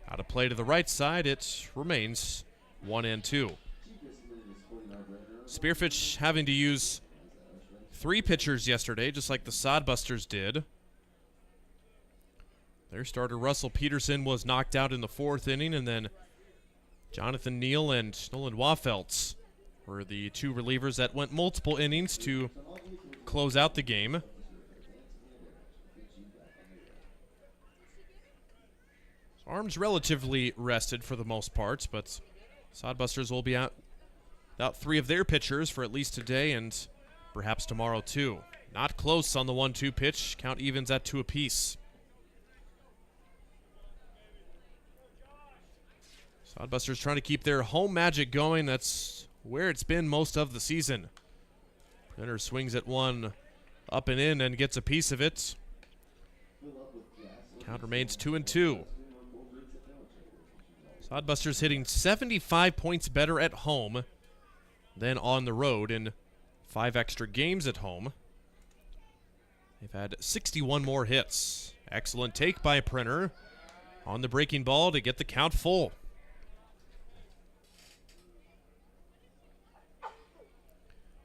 Out of play to the right side, it remains 1-2. Spearfish having to use 3 pitchers yesterday, just like the Sodbusters did. Their starter, Russell Peterson, was knocked out in the 4th inning, and then Jonathan Neal and Nolan Waffeltz were the 2 relievers that went multiple innings to close out the game. Arms relatively rested for the most part, but Sodbusters will be out without 3 of their pitchers for at least today and perhaps tomorrow too. Not close on the 1-2 pitch. Count evens at 2 apiece. Sodbusters trying to keep their home magic going. That's where it's been most of the season. Printer swings at 1 up and in and gets a piece of it. Count remains 2-2. Sodbusters hitting 75 points better at home than on the road in 5 extra games at home. They've had 61 more hits. Excellent take by Printer on the breaking ball to get the count full.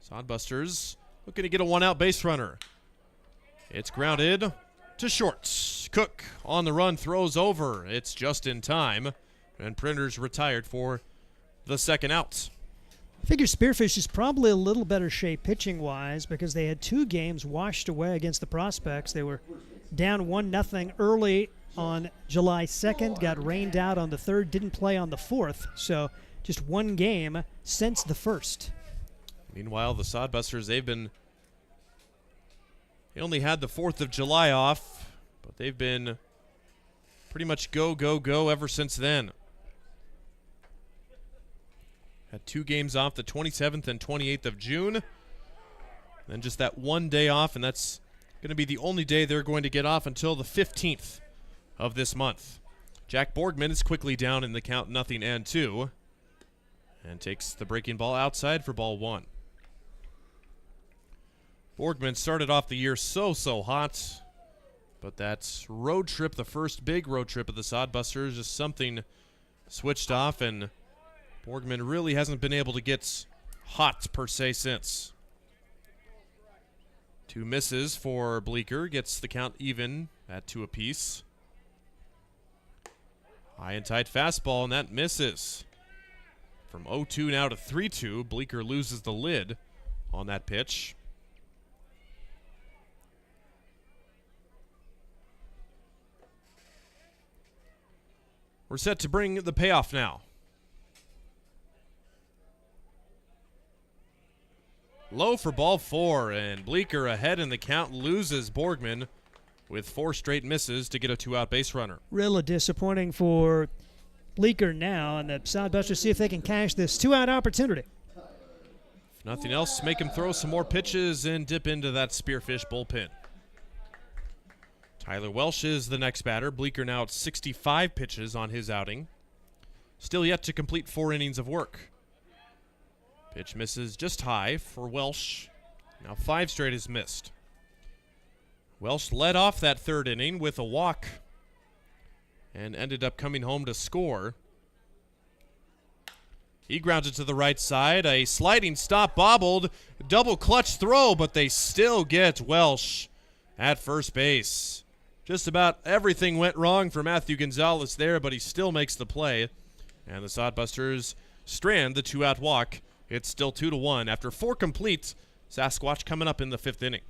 Sodbusters looking to get a 1-out base runner. It's grounded to short. Cook on the run, throws over. It's just in time. And Printer's retired for the 2nd out. I figure Spearfish is probably a little better shape pitching-wise because they had 2 games washed away against the Prospects. They were down 1-0 early on July 2nd, got rained out on the 3rd, didn't play on the 4th. So just 1 game since the 1st. Meanwhile, the Sodbusters, they only had the 4th of July off, but they've been pretty much go, go, go ever since then. Had 2 games off, the 27th and 28th of June. Then just that 1 day off, and that's going to be the only day they're going to get off until the 15th of this month. Jack Borgman is quickly down in the count 0-2 and takes the breaking ball outside for ball 1. Borgman started off the year so hot, but that road trip, the first big road trip of the Sodbusters, just something switched off, and Borgman really hasn't been able to get hot per se since. 2 misses for Bleecker, gets the count even at 2 apiece. High and tight fastball, and that misses. From 0-2 now to 3-2, Bleecker loses the lid on that pitch. We're set to bring the payoff now. Low for ball 4, and Bleecker ahead in the count, loses Borgman with 4 straight misses to get a 2-out base runner. Really disappointing for Bleecker now, and the Sodbusters see if they can cash this 2-out opportunity. If nothing else, make him throw some more pitches and dip into that Spearfish bullpen. Tyler Welsh is the next batter. Bleecker now at 65 pitches on his outing. Still yet to complete 4 innings of work. Pitch misses just high for Welsh. Now 5 straight is missed. Welsh led off that 3rd inning with a walk and ended up coming home to score. He grounds it to the right side. A sliding stop bobbled. Double clutch throw, but they still get Welsh at first base. Just about everything went wrong for Matthew Gonzalez there, but he still makes the play. And the Sodbusters strand the 2-out walk. It's still 2-1 after 4 complete. Sasquatch coming up in the 5th inning.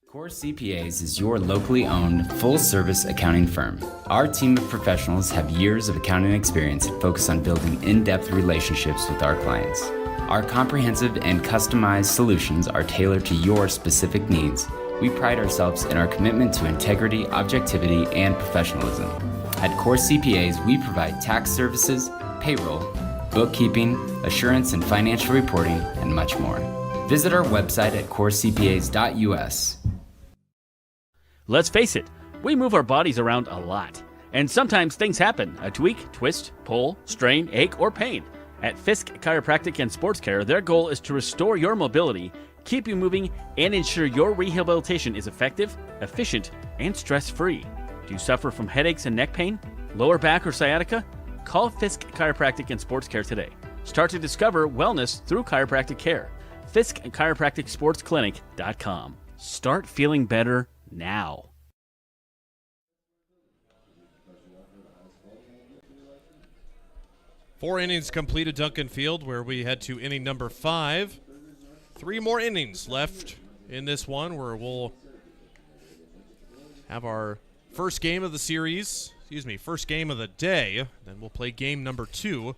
Core CPAs is your locally owned, full-service accounting firm. Our team of professionals have years of accounting experience and focus on building in-depth relationships with our clients. Our comprehensive and customized solutions are tailored to your specific needs. We pride ourselves in our commitment to integrity, objectivity, and professionalism. At Core CPAs, we provide tax services, payroll, bookkeeping, assurance and financial reporting, and much more. Visit our website at corecpas.us. Let's face it, we move our bodies around a lot. And sometimes things happen, a tweak, twist, pull, strain, ache, or pain. At Fisk Chiropractic and Sports Care, their goal is to restore your mobility, keep you moving, and ensure your rehabilitation is effective, efficient, and stress-free. Do you suffer from headaches and neck pain, lower back or sciatica? Call Fisk Chiropractic and Sports Care today. Start to discover wellness through chiropractic care. Fisk Chiropractic Sports Clinic.com. Start feeling better now. 4 innings completed Duncan Field, where we head to inning number 5. 3 more innings left in this one, where we'll have our first game of the series, first game of the day. Then we'll play game number 2.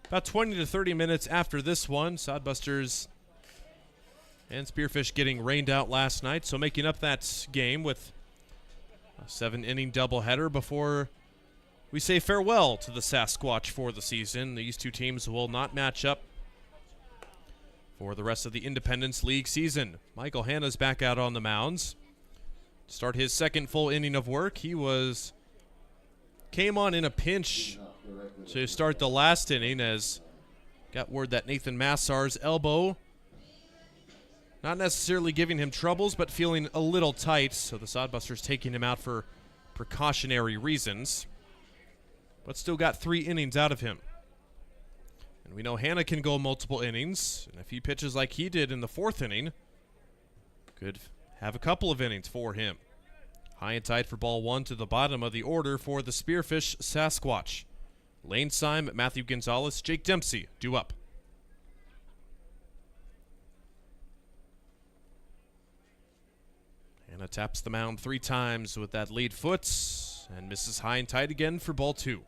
About 20 to 30 minutes after this one, Sodbusters and Spearfish getting rained out last night, so making up that game with a 7-inning doubleheader before we say farewell to the Sasquatch for the season. These two teams will not match up for the rest of the Independence League season. Michael Hanna's back out on the mounds. To start his second full inning of work, he came on in a pinch to start the last inning, as got word that Nathan Massar's elbow not necessarily giving him troubles, but feeling a little tight, so the Sodbusters taking him out for precautionary reasons, but still got 3 innings out of him. And we know Hanna can go multiple innings, and if he pitches like he did in the 4th inning, could have a couple of innings for him. High and tight for ball 1 to the bottom of the order for the Spearfish Sasquatch. Lane Syme, Matthew Gonzalez, Jake Dempsey due up. Hanna taps the mound 3 times with that lead foot and misses high and tight again for ball 2.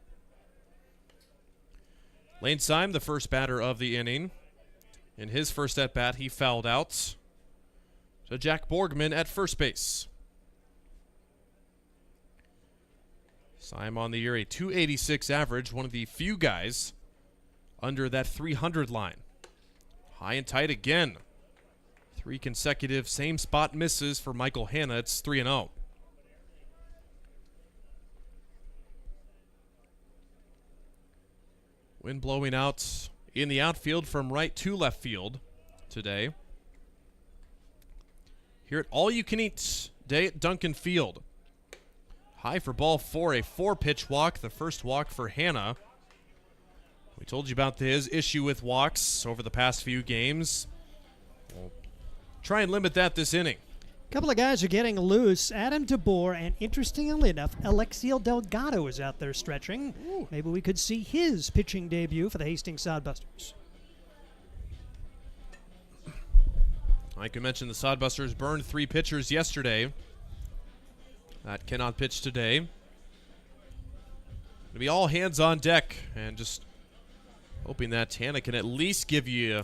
Lane Syme, the first batter of the inning. In his first at-bat, he fouled out to Jack Borgman at first base. Syme on the year, a .286 average, one of the few guys under that 300 line. High and tight again. 3 consecutive same spot misses for Michael Hanna. It's 3-0. Wind blowing out in the outfield from right to left field today. Here at All You Can Eat Day at Duncan Field. High for ball 4, a 4-pitch walk, the first walk for Hanna. We told you about his issue with walks over the past few games. We'll try and limit that this inning. A couple of guys are getting loose. Adam DeBoer, and interestingly enough, Alexiel Delgado is out there stretching. Ooh. Maybe we could see his pitching debut for the Hastings Sodbusters. Like you mentioned, the Sodbusters burned 3 pitchers yesterday that cannot pitch today. It'll be all hands on deck, and just hoping that Hanna can at least give you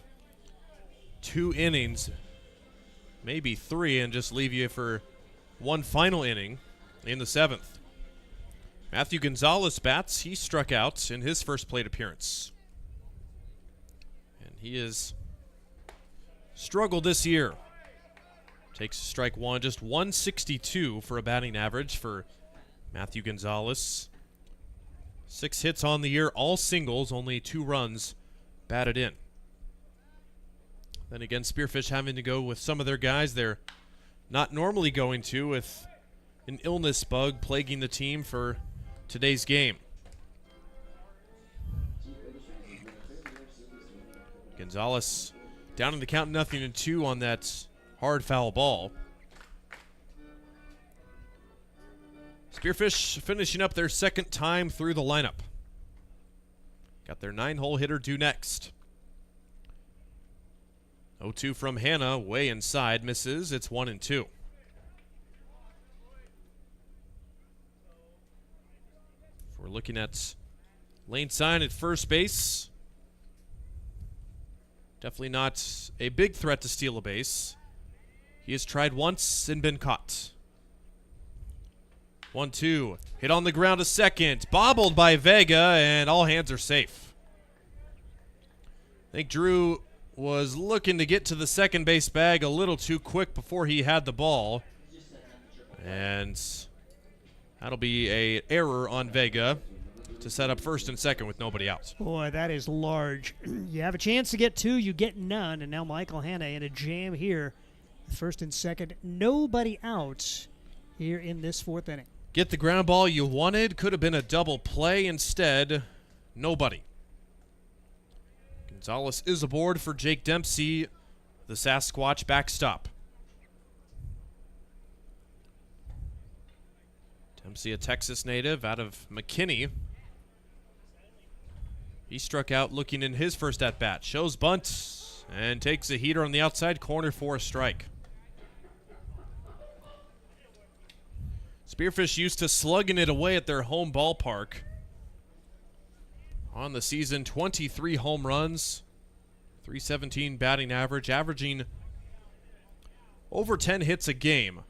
2 innings, maybe 3, and just leave you for 1 final inning in the 7th. Matthew Gonzalez bats. He struck out in his first plate appearance, and he has struggled this year. Takes strike 1, just 162 for a batting average for Matthew Gonzalez. 6 hits on the year, all singles, only 2 runs batted in. Then again, Spearfish having to go with some of their guys they're not normally going to, with an illness bug plaguing the team for today's game. Gonzalez down in the count, 0-2 on that hard foul ball. Spearfish finishing up their second time through the lineup. Got their 9-hole hitter due next. 0-2 from Hanna, way inside, misses. It's 1-2. If we're looking at Lane Syme at first base, definitely not a big threat to steal a base. He has tried once and been caught. 1-2. Hit on the ground to second. Bobbled by Vega, and all hands are safe. think Drew was looking to get to the second base bag a little too quick before he had the ball. And that'll be an error on Vega to set up first and second with nobody out. Boy, that is large. You have a chance to get two, you get none, and now Michael Hanna in a jam here. First and second, nobody out here in this fourth inning. Get the ground ball you wanted. Could have been a double play. Instead, nobody. Gonzalez is aboard for Jake Dempsey, the Sasquatch backstop. Dempsey, a Texas native out of McKinney. He struck out looking in his first at-bat. Shows bunt and takes a heater on the outside corner for a strike. Spearfish used to slugging it away at their home ballpark. On the season, 23 home runs, 317 batting average, averaging over 10 hits a game.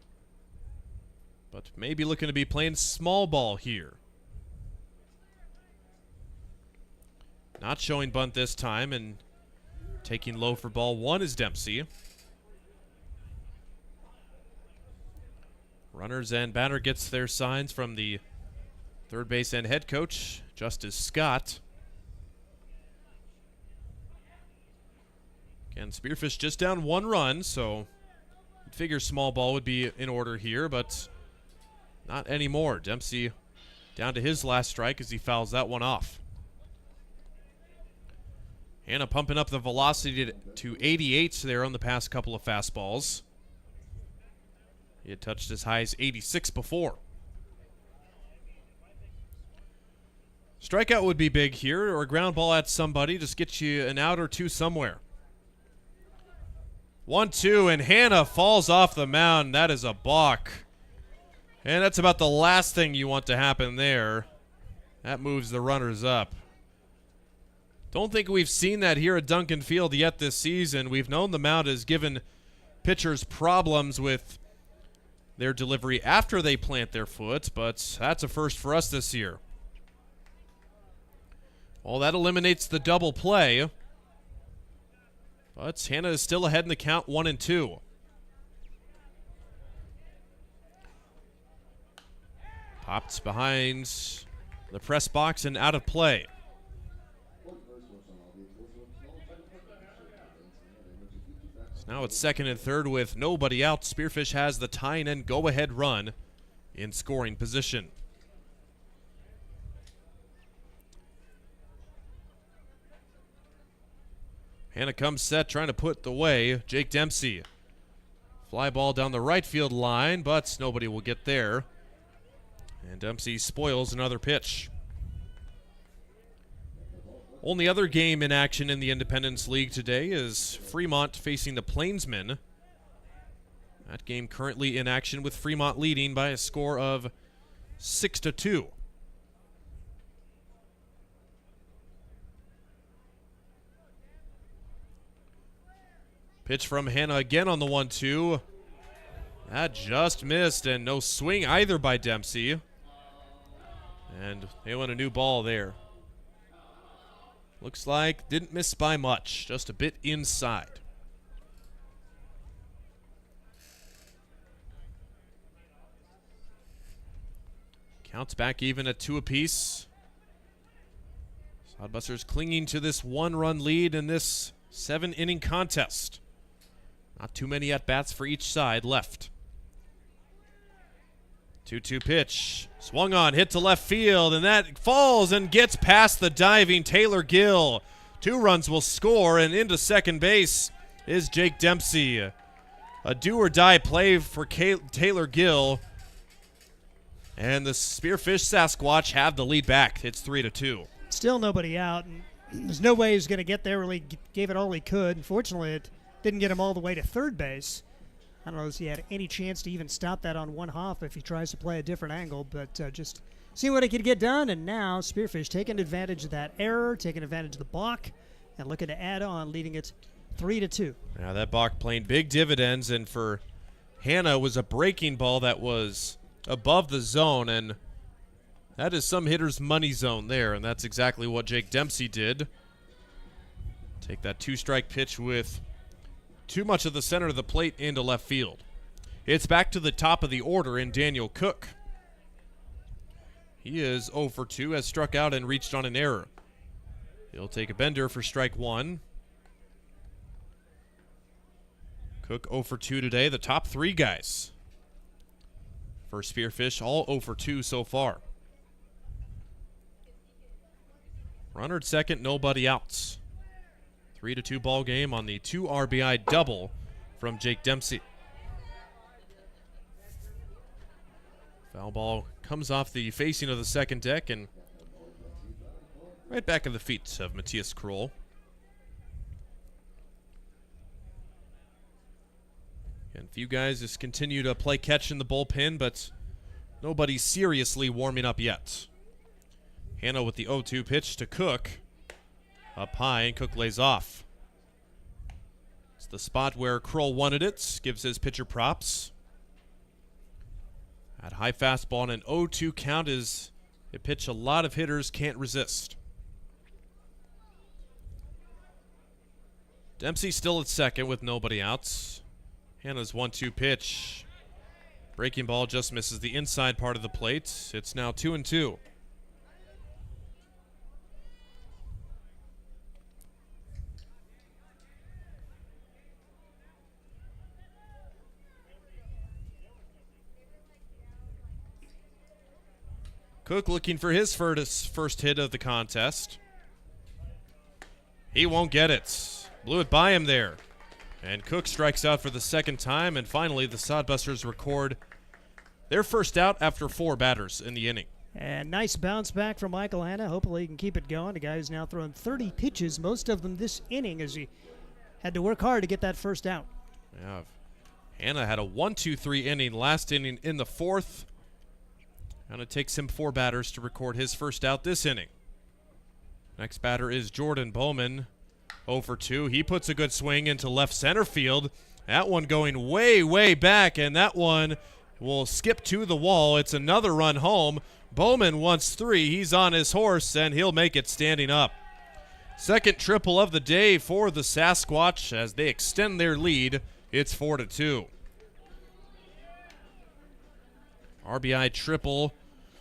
But maybe looking to be playing small ball here. Not showing bunt this time, and taking low for ball one is Dempsey. Runners and batter gets their signs from the third base and head coach, Justice Scott. Again, Spearfish just down one run, so you'd figure small ball would be in order here, but not anymore. Dempsey down to his last strike as he fouls that one off. Hanna pumping up the velocity to 88 there on the past couple of fastballs. He had touched as high as 86 before. Strikeout would be big here, or a ground ball at somebody. Just get you an out or two somewhere. 1-2, and Hanna falls off the mound. That is a balk. And that's about the last thing you want to happen there. That moves the runners up. Don't think we've seen that here at Duncan Field yet this season. We've known the mound has given pitchers problems with their delivery after they plant their foot, but that's a first for us this year. Well, that eliminates the double play. But Hanna is still ahead in the count, 1-2. Popped behind the press box and out of play. Now it's second and third with nobody out. Spearfish has the tying and go-ahead run in scoring position. Hanna comes set, trying to put away Jake Dempsey. Fly ball down the right field line, but nobody will get there. And Dempsey spoils another pitch. Only other game in action in the Independence League today is Fremont facing the Plainsmen. That game currently in action with Fremont leading by a score of 6-2. Pitch from Hanna again on the 1-2. That just missed, and no swing either by Dempsey. And they want a new ball there. Looks like didn't miss by much, just a bit inside. Counts back even at 2 apiece. Sodbusters clinging to this 1-run lead in this 7-inning contest. Not too many at-bats for each side left. 2-2 pitch. Swung on, hit to left field, and that falls and gets past the diving Taylor Gill. 2 runs will score, and into second base is Jake Dempsey. A do-or-die play for Taylor Gill. And the Spearfish Sasquatch have the lead back. It's 3-2. Still nobody out. And there's no way he's going to get there. Really gave it all he could. Unfortunately, it didn't get him all the way to third base. I don't know if he had any chance to even stop that on one hop if he tries to play a different angle, but just see what he could get done. And now Spearfish taking advantage of that error, taking advantage of the balk, and looking to add on, leading it 3-2. Now that balk playing big dividends, and for Hanna was a breaking ball that was above the zone, and that is some hitter's money zone there, and that's exactly what Jake Dempsey did. Take that 2-strike pitch with too much of the center of the plate into left field. It's back to the top of the order in Daniel Cook. He is 0 for 2, has struck out and reached on an error. He'll take a bender for strike 1. Cook 0 for 2 today. The top 3 guys for Spearfish, all 0 for 2 so far. Runner at second, nobody outs. 3-2 ball game on the 2 RBI double from Jake Dempsey. Foul ball comes off the facing of the second deck and right back of the feet of Matthias Kroll. And a few guys just continue to play catch in the bullpen, but nobody's seriously warming up yet. Hanna with the 0-2 pitch to Cook. Up high, and Cook lays off. It's the spot where Kroll wanted it. Gives his pitcher props. At high fastball and an 0-2 count is a pitch a lot of hitters can't resist. Dempsey still at second with nobody outs. Hanna's 1-2 pitch. Breaking ball just misses the inside part of the plate. It's now 2-2. Cook looking for his first hit of the contest. He won't get it. Blew it by him there. And Cook strikes out for the second time, and finally the Sodbusters record their first out after 4 batters in the inning. And nice bounce back from Michael Hanna. Hopefully he can keep it going. The guy who's now thrown 30 pitches, most of them this inning, as he had to work hard to get that first out. Yeah, Hanna had a 1-2-3 inning last inning in the 4th. And it takes him 4 batters to record his first out this inning. Next batter is Jordan Bowman, 0 for 2. He puts a good swing into left center field. That one going way, way back, and that one will skip to the wall. It's another run home. Bowman wants 3. He's on his horse, and he'll make it standing up. Second triple of the day for the Sasquatch as they extend their lead. It's 4-2. RBI triple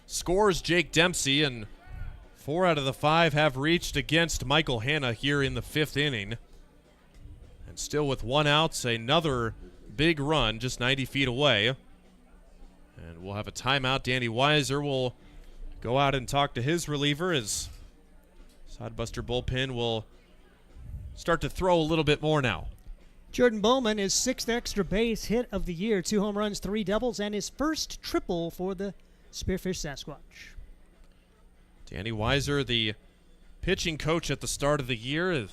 scores Jake Dempsey, and 4 out of the 5 have reached against Michael Hanna here in the 5th inning. And still with 1 out, another big run just 90 feet away. And we'll have a timeout. Danny Weiser will go out and talk to his reliever as Sodbuster bullpen will start to throw a little bit more now. Jordan Bowman, his 6th extra base hit of the year, 2 home runs, 3 doubles, and his first triple for the Spearfish Sasquatch. Danny Weiser, the pitching coach at the start of the year, has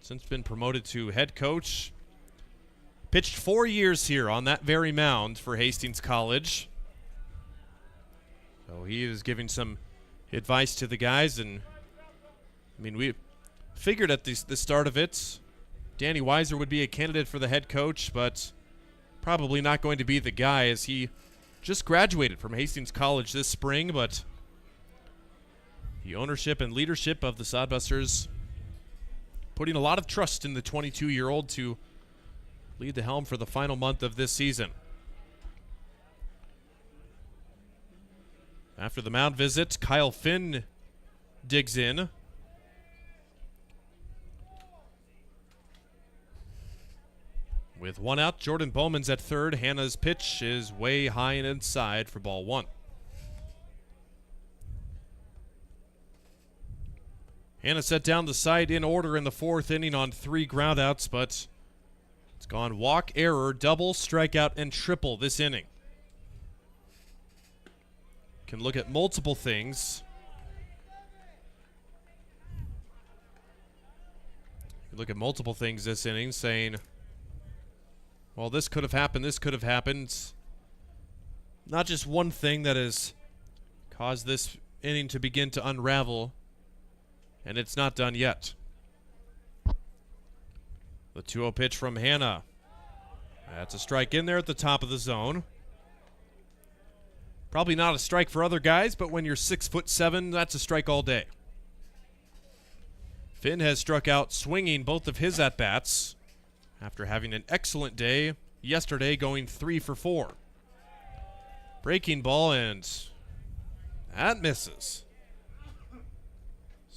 since been promoted to head coach. Pitched 4 years here on that very mound for Hastings College. So he is giving some advice to the guys, and I mean, we figured at the start of it Danny Weiser would be a candidate for the head coach, but probably not going to be the guy as he just graduated from Hastings College this spring, but the ownership and leadership of the Sodbusters putting a lot of trust in the 22-year-old to lead the helm for the final month of this season. After the mound visit, Kyle Finn digs in. With 1 out, Jordan Bowman's at third. Hanna's pitch is way high and inside for ball 1. Hanna set down the side in order in the 4th inning on 3 groundouts, but it's gone walk, error, double, strikeout, and triple this inning. Can look at multiple things. Look at multiple things this inning, saying, well, this could have happened, this could have happened. Not just one thing that has caused this inning to begin to unravel, and it's not done yet. The 2-0 pitch from Hanna. That's a strike in there at the top of the zone. Probably not a strike for other guys, but when you're 6'7", that's a strike all day. Finn has struck out swinging both of his at-bats after having an excellent day yesterday, going 3 for 4. Breaking ball, and that misses.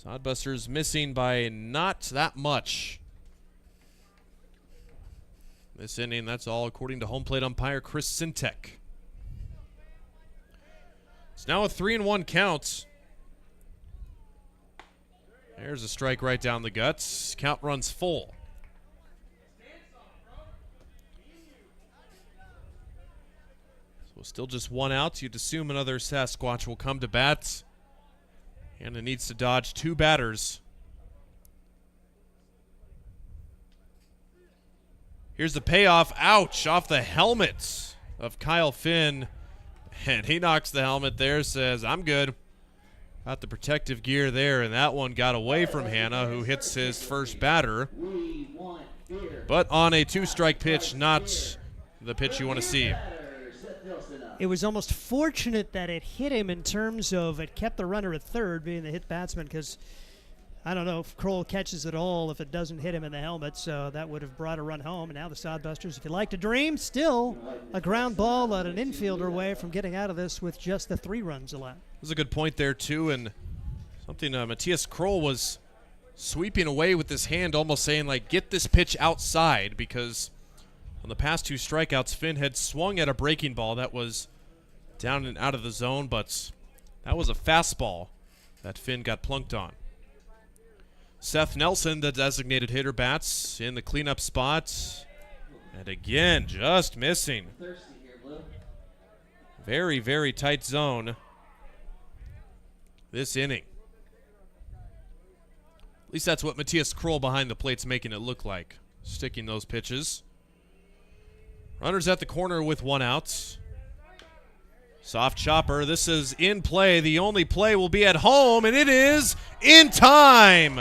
Sodbusters missing by not that much this inning. That's all according to home plate umpire Chris Sintek. It's now a 3-1 count. There's a strike right down the guts. Count runs full. So still just 1 out. You'd assume another Sasquatch will come to bat. And it needs to dodge 2 batters. Here's the payoff. Ouch! Off the helmet of Kyle Finn. And he knocks the helmet there, says, I'm good. Got the protective gear there, and that one got away from Hannah, who hits his first batter. But on a 2-strike pitch, not the pitch you want to see. It was almost fortunate that it hit him in terms of it kept the runner at third, being the hit batsman, because I don't know if Kroll catches it all if it doesn't hit him in the helmet, so that would have brought a run home. And now the Sodbusters, if you like to dream, still a ground ball at an infielder away from getting out of this with just the 3 runs allowed. That's a good point there, too, and something Matthias Kroll was sweeping away with his hand, almost saying, like, get this pitch outside, because on the past 2 strikeouts, Finn had swung at a breaking ball that was down and out of the zone, but that was a fastball that Finn got plunked on. Seth Nelson, the designated hitter, bats in the cleanup spot. And again, just missing. Very, very tight zone this inning. At least that's what Matthias Kroll behind the plate's making it look like. Sticking those pitches. Runners at the corner with 1 out. Soft chopper. This is in play. The only play will be at home, and it is in time.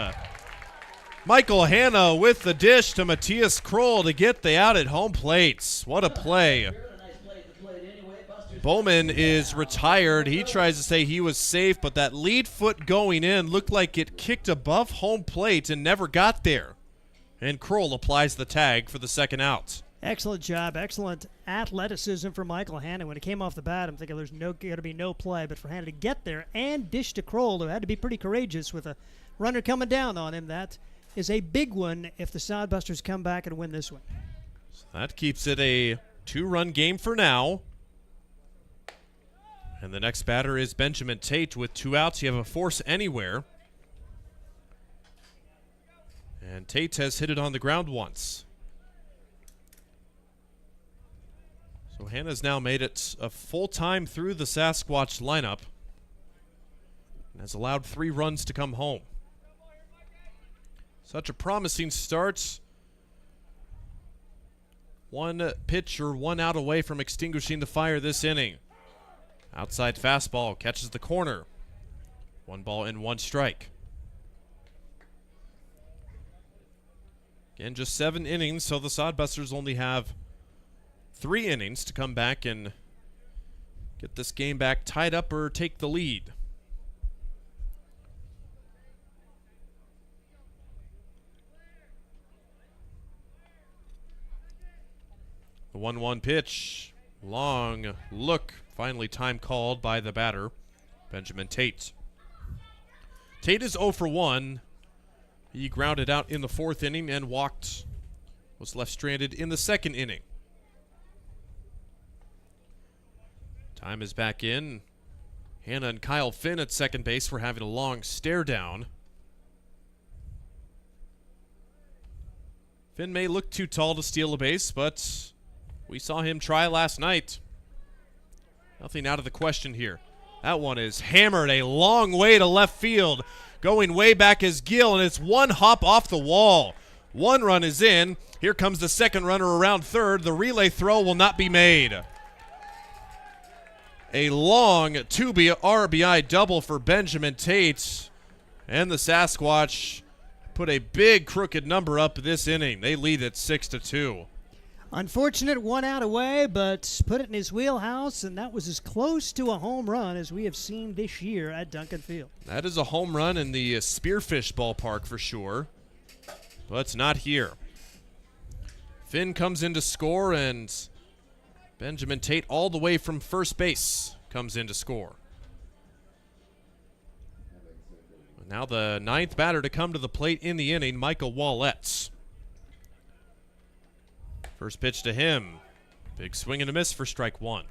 Michael Hanna with the dish to Matthias Kroll to get the out at home plate. What a play. Bowman is retired. He tries to say he was safe, but that lead foot going in looked like it kicked above home plate and never got there. And Kroll applies the tag for the 2nd out. Excellent job. Excellent athleticism for Michael Hanna. When it came off the bat, I'm thinking there's going to be no play. But for Hanna to get there and dish to Kroll, who had to be pretty courageous with a runner coming down on him, that is a big one if the Sodbusters come back and win this one. So that keeps it a 2-run game for now. And the next batter is Benjamin Tate with 2 outs. You have a force anywhere. And Tate has hit it on the ground once. So Hannah's now made it a full time through the Sasquatch lineup and has allowed 3 runs to come home. Such a promising start. 1 pitch or 1 out away from extinguishing the fire this inning. Outside fastball catches the corner. 1 ball and 1 strike. Again, just 7 innings, so the Sodbusters only have 3 innings to come back and get this game back tied up or take the lead. The 1-1 pitch. Long look. Finally time called by the batter, Benjamin Tate. Tate is 0 for 1. He grounded out in the 4th inning and walked. Was left stranded in the 2nd inning. Time is back in. Hannah and Kyle Finn at second base for having a long stare down. Finn may look too tall to steal a base, but we saw him try last night. Nothing out of the question here. That one is hammered a long way to left field. Going way back is Gill, and it's 1 hop off the wall. 1 run is in. Here comes the 2nd runner around 3rd. The relay throw will not be made. A long 2 RBI double for Benjamin Tate. And the Sasquatch put a big crooked number up this inning. They lead at 6-2. Unfortunate, 1 out away, but put it in his wheelhouse, and that was as close to a home run as we have seen this year at Duncan Field. That is a home run in the Spearfish ballpark for sure, but it's not here. Finn comes in to score, and Benjamin Tate all the way from first base comes in to score. Now the 9th batter to come to the plate in the inning, Michael Wallets. First pitch to him. Big swing and a miss for strike 1.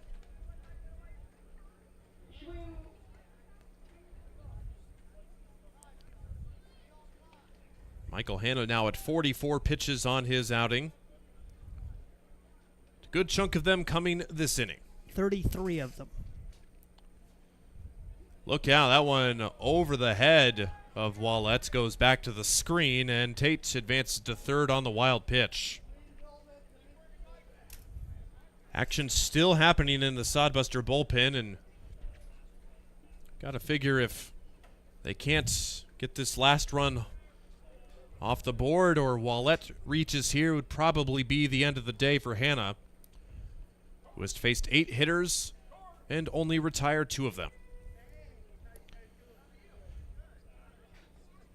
Michael Hanna now at 44 pitches on his outing. A good chunk of them coming this inning. 33 of them. Look out, that one over the head of Wallets goes back to the screen, and Tate advances to third on the wild pitch. Action still happening in the Sodbuster bullpen, and got to figure if they can't get this last run off the board or Wallet reaches here, would probably be the end of the day for Hanna, who has faced 8 hitters and only retired 2 of them.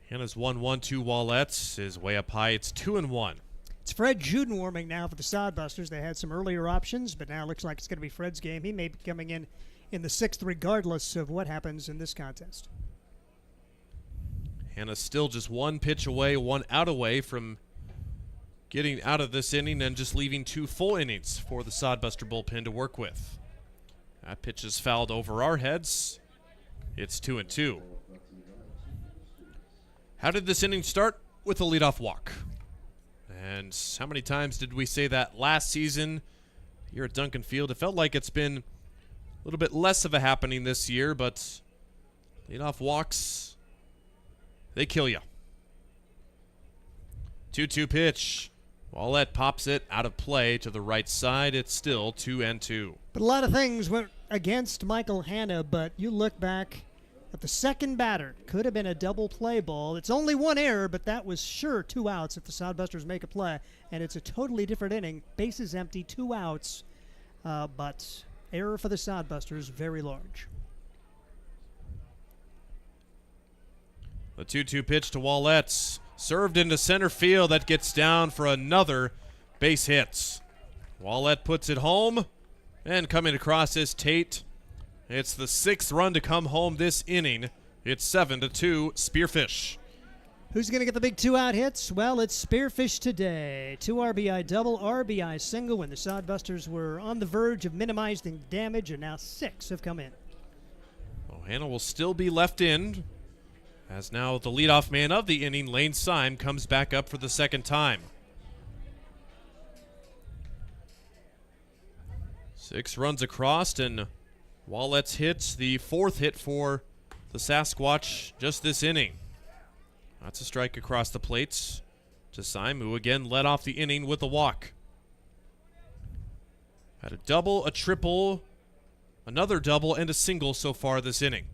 Hanna's 1-1-2 Wallets is way up high. It's 2-1. It's Fred Juden warming now for the Sodbusters. They had some earlier options, but now it looks like it's going to be Fred's game. He may be coming in the 6th regardless of what happens in this contest. Hanna's still just 1 pitch away, 1 out away from getting out of this inning and just leaving 2 full innings for the Sodbuster bullpen to work with. That pitch is fouled over our heads. It's 2-2. How did this inning start? With a leadoff walk. And how many times did we say that last season here at Duncan Field? It felt like it's been a little bit less of a happening this year, but leadoff walks, they kill you. 2-2 pitch. Wallet pops it out of play to the right side. It's still 2-2. But a lot of things went against Michael Hanna, but you look back at the second batter. Could have been a double play ball. It's only 1 error, but that was sure 2 outs if the Sodbusters make a play. And it's a totally different inning. Bases empty, 2 outs. But error for the Sodbusters, very large. The 2-2 pitch to Wallets. Served into center field. That gets down for another base hit. Wallet puts it home. And coming across is Tate. It's the 6th run to come home this inning. It's 7-2 Spearfish. Who's going to get the big 2-out hits? Well, it's Spearfish today. 2 RBI double, RBI single when the Sodbusters were on the verge of minimizing damage, and now 6 have come in. Well, Hanna will still be left in, as now the leadoff man of the inning, Lane Syme, comes back up for the 2nd time. 6 runs across, and Wallets hits the 4th hit for the Sasquatch just this inning. That's a strike across the plates to Syme, who again led off the inning with a walk. Had a double, a triple, another double, and a single so far this inning.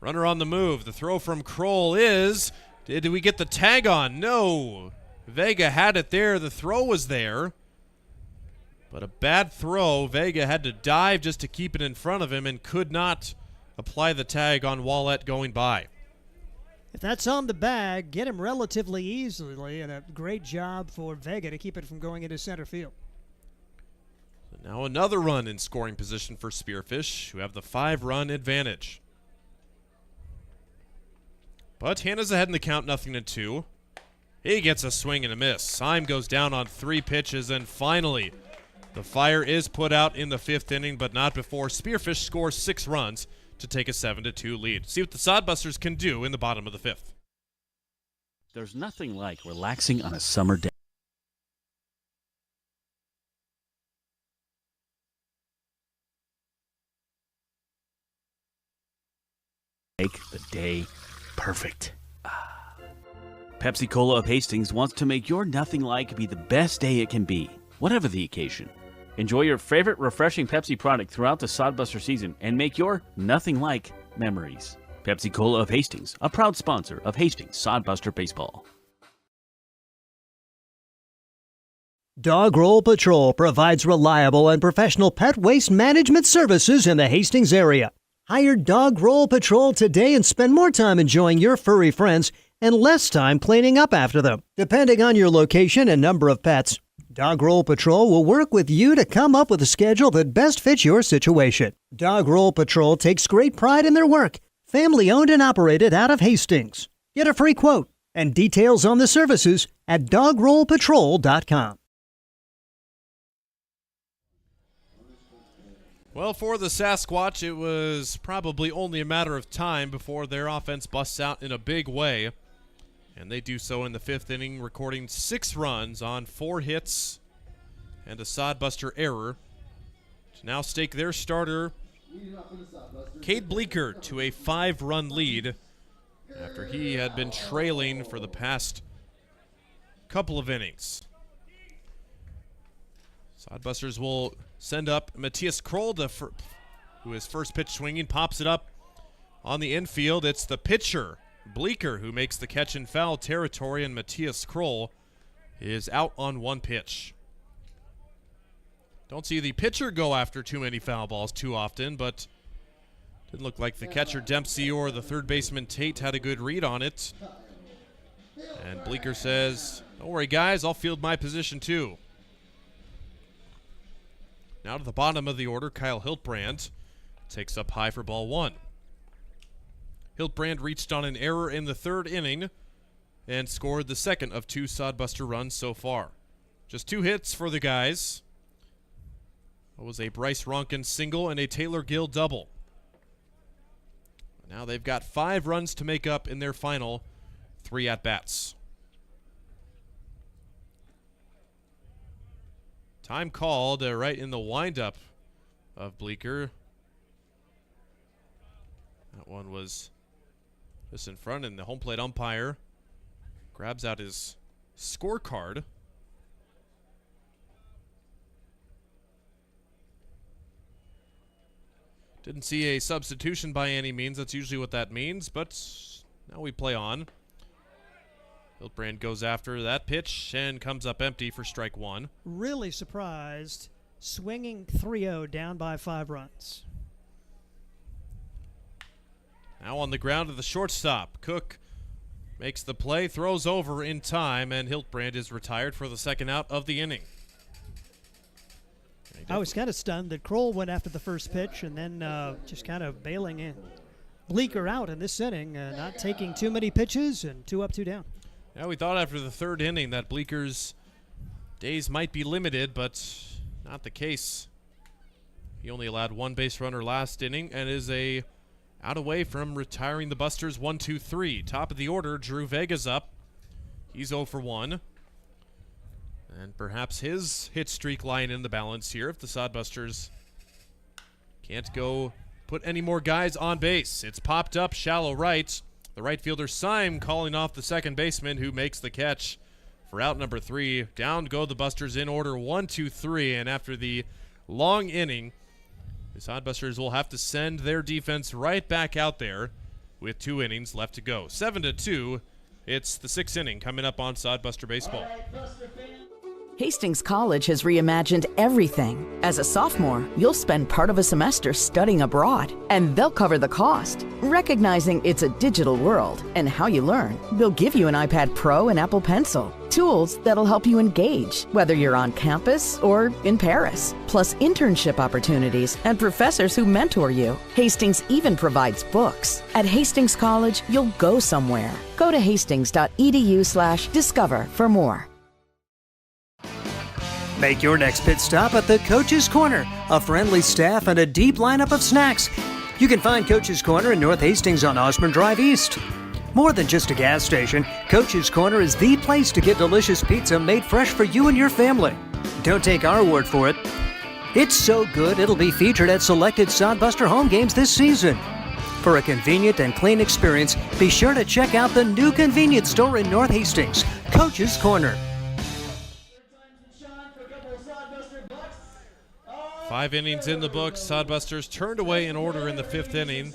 Runner on the move. The throw from Kroll is... Did we get the tag on? No. Vega had it there. The throw was there. But a bad throw. Vega had to dive just to keep it in front of him and could not apply the tag on Wallet going by. If that's on the bag, get him relatively easily, and a great job for Vega to keep it from going into center field. So now another run in scoring position for Spearfish, who have the 5-run advantage. But Hanna's ahead in the count, 0-2. He gets a swing and a miss. Syme goes down on 3 pitches, and finally, the fire is put out in the 5th inning, but not before Spearfish scores 6 runs to take a 7-2 lead. See what the Sodbusters can do in the bottom of the 5th. There's nothing like relaxing on a summer day. Make the day perfect. Pepsi Cola of Hastings wants to make your nothing like be the best day it can be, whatever the occasion. Enjoy your favorite refreshing Pepsi product throughout the Sodbuster season and make your nothing like memories. Pepsi Cola of Hastings, a proud sponsor of Hastings Sodbuster Baseball. Dog Roll Patrol provides reliable and professional pet waste management services in the Hastings area. Hire Dog Roll Patrol today and spend more time enjoying your furry friends and less time cleaning up after them. Depending on your location and number of pets, Dog Roll Patrol will work with you to come up with a schedule that best fits your situation. Dog Roll Patrol takes great pride in their work. Family owned and operated out of Hastings. Get a free quote and details on the services at dogrollpatrol.com. Well, for the Sasquatch, it was probably only a matter of time before their offense busts out in a big way. And they do so in the 5th inning, recording 6 runs on 4 hits and a sodbuster error to now stake their starter, Cade Bleeker, to a 5-run lead after he had been trailing for the past couple of innings. Sodbusters will send up Matthias Kroll, who is first pitch swinging, pops it up on the infield. It's the pitcher, Bleeker, who makes the catch in foul territory, and Matthias Kroll is out on 1 pitch. Don't see the pitcher go after too many foul balls too often, but didn't look like the catcher Dempsey or the third baseman Tate had a good read on it. And Bleeker says, "Don't worry, guys, I'll field my position too." Now to the bottom of the order, Kyle Hiltbrand takes up high for ball 1. Hiltbrand reached on an error in the 3rd inning and scored the second of 2 sodbuster runs so far. Just 2 hits for the guys. It was a Bryce Ronkin single and a Taylor Gill double. Now they've got 5 runs to make up in their final 3 at-bats. Time called right in the windup of Bleeker. That one was just in front, and the home plate umpire grabs out his scorecard. Didn't see a substitution by any means. That's usually what that means, but now we play on. Hiltbrand goes after that pitch and comes up empty for strike 1. Really surprised, swinging 3-0 down by 5 runs. Now on the ground to the shortstop. Cook makes the play, throws over in time, and Hiltbrand is retired for the second out of the inning. I was kind of stunned that Kroll went after the first pitch and then just kind of bailing in. Bleeker out in this inning, not taking too many pitches, and 2 up, 2 down. Yeah, we thought after the 3rd inning that Bleeker's days might be limited, but not the case. He only allowed 1 base runner last inning and is out away from retiring the Busters 1-2-3. Top of the order, Drew Vega's up. He's 0 for 1. And perhaps his hit streak lying in the balance here if the Sodbusters can't go put any more guys on base. It's popped up shallow right. The right fielder Syme calling off the second baseman, who makes the catch for out number 3. Down go the Busters in order 1-2-3, and after the long inning, the Sodbusters will have to send their defense right back out there with 2 innings left to go. 7-2. It's the 6th inning coming up on Sodbuster Baseball. Hastings College has reimagined everything. As a sophomore, you'll spend part of a semester studying abroad, and they'll cover the cost. Recognizing it's a digital world and how you learn, they'll give you an iPad Pro and Apple Pencil, tools that'll help you engage, whether you're on campus or in Paris, plus internship opportunities and professors who mentor you. Hastings even provides books. At Hastings College, you'll go somewhere. Go to hastings.edu/discover for more. Make your next pit stop at the Coach's Corner, a friendly staff and a deep lineup of snacks. You can find Coach's Corner in North Hastings on Osborne Drive East. More than just a gas station, Coach's Corner is the place to get delicious pizza made fresh for you and your family. Don't take our word for it. It's so good it'll be featured at selected Sodbuster home games this season. For a convenient and clean experience, be sure to check out the new convenience store in North Hastings, Coach's Corner. 5 innings in the books. Sodbusters turned away in order in the 5th inning.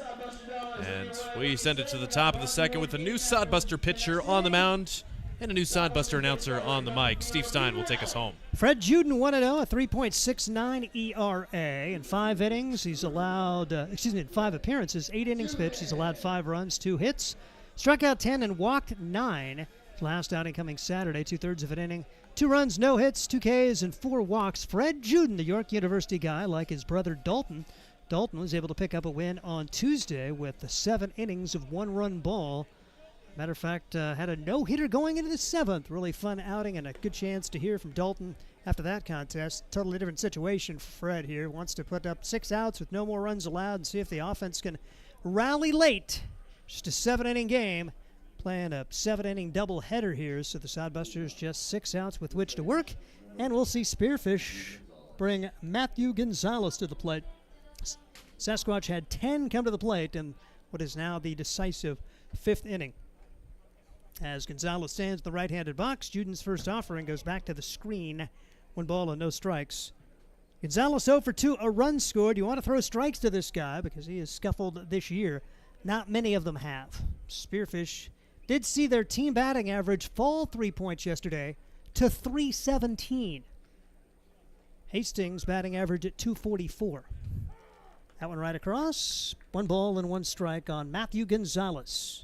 And we send it to the top of the 2nd with a new Sodbuster pitcher on the mound. And a new Sodbuster announcer on the mic. Steve Stein will take us home. Fred Juden 1-0, a 3.69 ERA. In 5 innings, he's allowed, in 5 appearances, 8 innings pitched. He's allowed 5 runs, 2 hits, struck out 10 and walked 9. Last outing coming Saturday, 2/3 of an inning. 2 runs, no hits, 2 Ks, and 4 walks. Fred Juden, the York University guy, like his brother Dalton. Dalton was able to pick up a win on Tuesday with the 7 innings of 1-run ball. Matter of fact, had a no-hitter going into the 7th. Really fun outing and a good chance to hear from Dalton after that contest. Totally different situation for Fred here. Wants to put up 6 outs with no more runs allowed and see if the offense can rally late. Just a 7-inning game. Playing a 7-inning doubleheader here, so the Sodbusters just 6 outs with which to work. And we'll see Spearfish bring Matthew Gonzalez to the plate. Sasquatch had 10 come to the plate in what is now the decisive 5th inning. As Gonzalez stands in the right-handed box, Juden's first offering goes back to the screen. 1 ball and no strikes. Gonzalez 0 for 2, a run scored. You want to throw strikes to this guy because he has scuffled this year. Not many of them have. Spearfish did see their team batting average fall 3 points yesterday to 317. Hastings batting average at 244. That one right across. 1 ball and 1 strike on Matthew Gonzalez.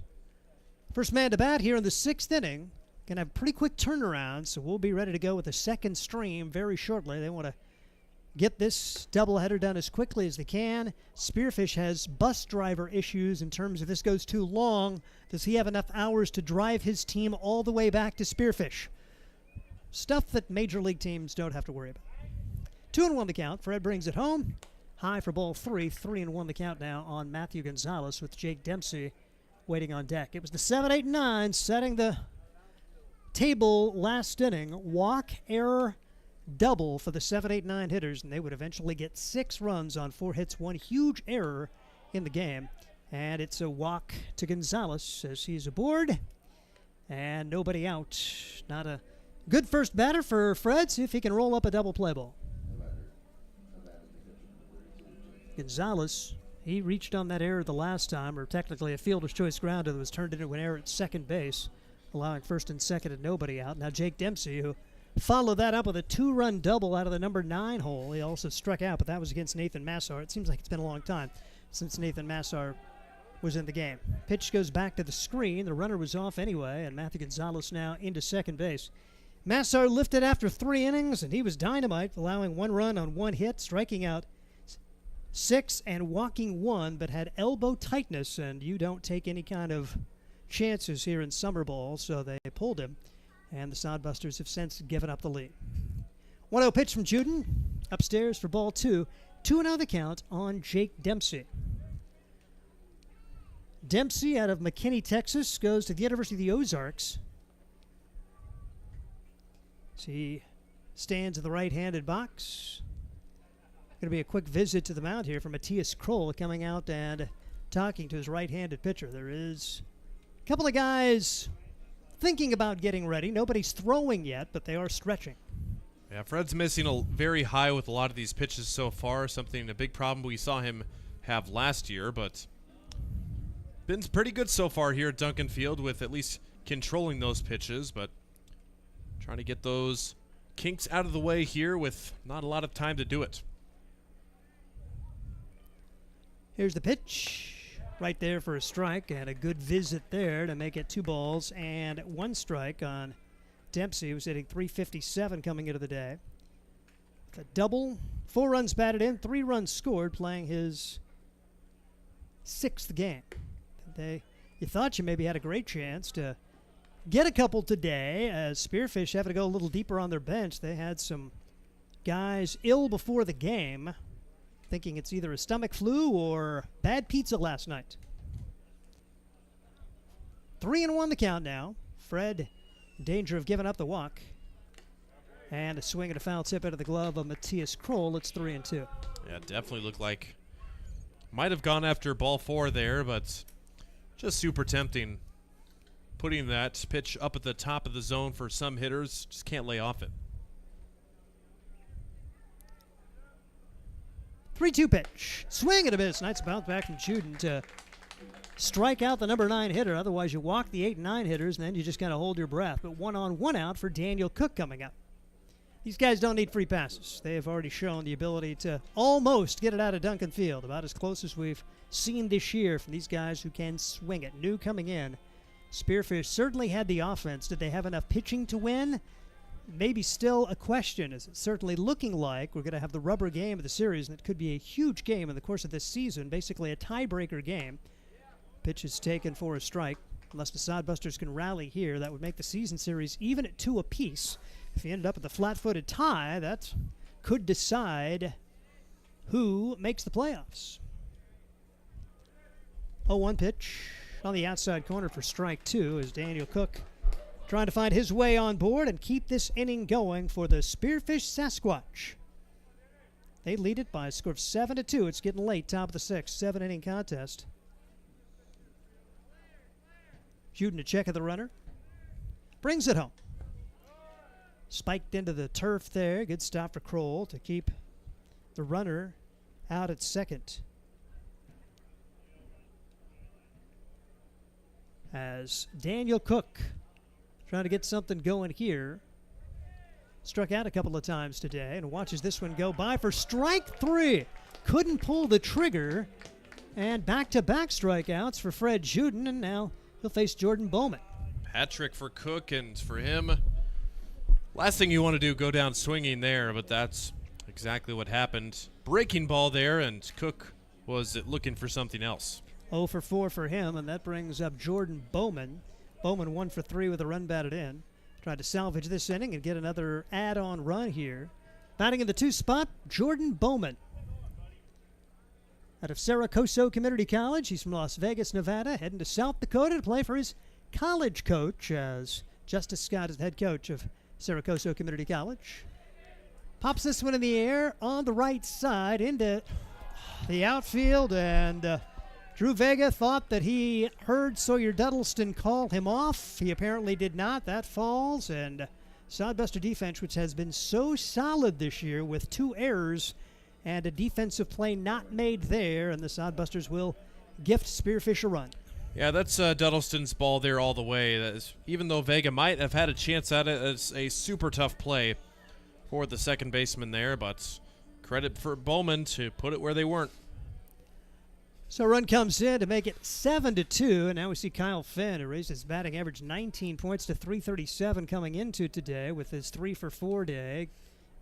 First man to bat here in the 6th inning. Going to have a pretty quick turnaround, so we'll be ready to go with the second stream very shortly. They want to get this doubleheader done as quickly as they can. Spearfish has bus driver issues in terms of this goes too long. Does he have enough hours to drive his team all the way back to Spearfish? Stuff that major league teams don't have to worry about. 2-1 the count. Fred brings it home. High for ball 3. 3-1 the count now on Matthew Gonzalez with Jake Dempsey waiting on deck. It was the 7, 8, 9 setting the table last inning. Walk, error, double for the 7, 8, 9 hitters, and they would eventually get 6 runs on 4 hits, 1 huge error in the game. And it's a walk to Gonzalez as he's aboard, and nobody out. Not a good first batter for Fred. See if he can roll up a double play ball. Gonzalez, he reached on that error the last time, or technically a fielder's choice grounder that was turned into an error at second base, allowing first and second and nobody out. Now Jake Dempsey, who followed that up with a 2-run double out of the number 9 hole. He also struck out, but that was against Nathan Massar. It seems like it's been a long time since Nathan Massar was in the game. Pitch goes back to the screen. The runner was off anyway, and Matthew Gonzalez now into second base. Massar lifted after 3 innings, and he was dynamite, allowing 1 run on 1 hit, striking out 6 and walking 1, but had elbow tightness, and you don't take any kind of chances here in summer ball, so they pulled him, and the Sodbusters have since given up the lead. 1-0 pitch from Juden, upstairs for ball 2. 2-0 the count on Jake Dempsey. Dempsey out of McKinney, Texas, goes to the University of the Ozarks. So he stands in the right-handed box. Going to be a quick visit to the mound here for Matthias Kroll coming out and talking to his right-handed pitcher. There is a couple of guys thinking about getting ready. Nobody's throwing yet, but they are stretching. Yeah, Fred's missing a very high with a lot of these pitches so far. A big problem we saw him have last year, but been pretty good so far here at Duncan Field with at least controlling those pitches, but trying to get those kinks out of the way here with not a lot of time to do it. Here's the pitch right there for a strike, and a good visit there to make it 2 balls and 1 strike on Dempsey, who's hitting .357 coming into the day. A double, 4 runs batted in, 3 runs scored, playing his 6th game. You thought you maybe had a great chance to get a couple today, as Spearfish having to go a little deeper on their bench. They had some guys ill before the game, thinking it's either a stomach flu or bad pizza last night. 3-1 the count now. Fred in danger of giving up the walk. And a swing and a foul tip out of the glove of Matthias Kroll. It's 3-2. Yeah, definitely looked like might have gone after ball 4 there, but just super tempting. Putting that pitch up at the top of the zone for some hitters, just can't lay off it. 3-2 pitch. Swing and a miss. Nice bounce back from Juden to strike out the number 9 hitter. Otherwise, you walk the 8 and 9 hitters, and then you just kind of hold your breath. But 1-on-1 out for Daniel Cook coming up. These guys don't need free passes. They have already shown the ability to almost get it out of Duncan Field, about as close as we've seen this year from these guys who can swing it. New coming in. Spearfish certainly had the offense. Did they have enough pitching to win? Maybe still a question. Is it certainly looking like we're going to have the rubber game of the series, and it could be a huge game in the course of this season, basically a tiebreaker game. Pitch is taken for a strike. Unless the Sodbusters can rally here, that would make the season series even at 2 apiece. If you ended up with a flat-footed tie, that could decide who makes the playoffs. 0-1 pitch on the outside corner for strike 2 as Daniel Cook trying to find his way on board and keep this inning going for the Spearfish Sasquatch. They lead it by a score of 7-2. It's getting late, top of the 6th, 7-inning contest. Shooting a check of the runner. Brings it home. Spiked into the turf there. Good stop for Kroll to keep the runner out at second. As Daniel Cook trying to get something going here. Struck out a couple of times today and watches this one go by for strike 3. Couldn't pull the trigger. And back-to-back strikeouts for Fred Juden, and now he'll face Jordan Bowman. Hat trick for Cook, and for him, last thing you want to do, go down swinging there, but that's exactly what happened. Breaking ball there, and Cook was looking for something else. 0 for 4 for him, and that brings up Jordan Bowman. Bowman 1 for 3 with a run batted in. Tried to salvage this inning and get another add-on run here. Batting in the 2 spot, Jordan Bowman. Out of Saracoso Community College, he's from Las Vegas, Nevada, heading to South Dakota to play for his college coach, as Justice Scott is the head coach of Saracoso Community College. Pops this one in the air on the right side into the outfield, and Drew Vega thought that he heard Sawyer Duddleston call him off. He apparently did not. That falls, and Sodbuster defense, which has been so solid this year with 2 errors and a defensive play not made there, and the Sodbusters will gift Spearfish a run. Yeah, that's Duddleston's ball there all the way. That is, even though Vega might have had a chance at it, it's a super tough play for the second baseman there, but credit for Bowman to put it where they weren't. So a run comes in to make it 7-2, and now we see Kyle Finn, who raised his batting average 19 points to 337 coming into today with his 3 for 4 day.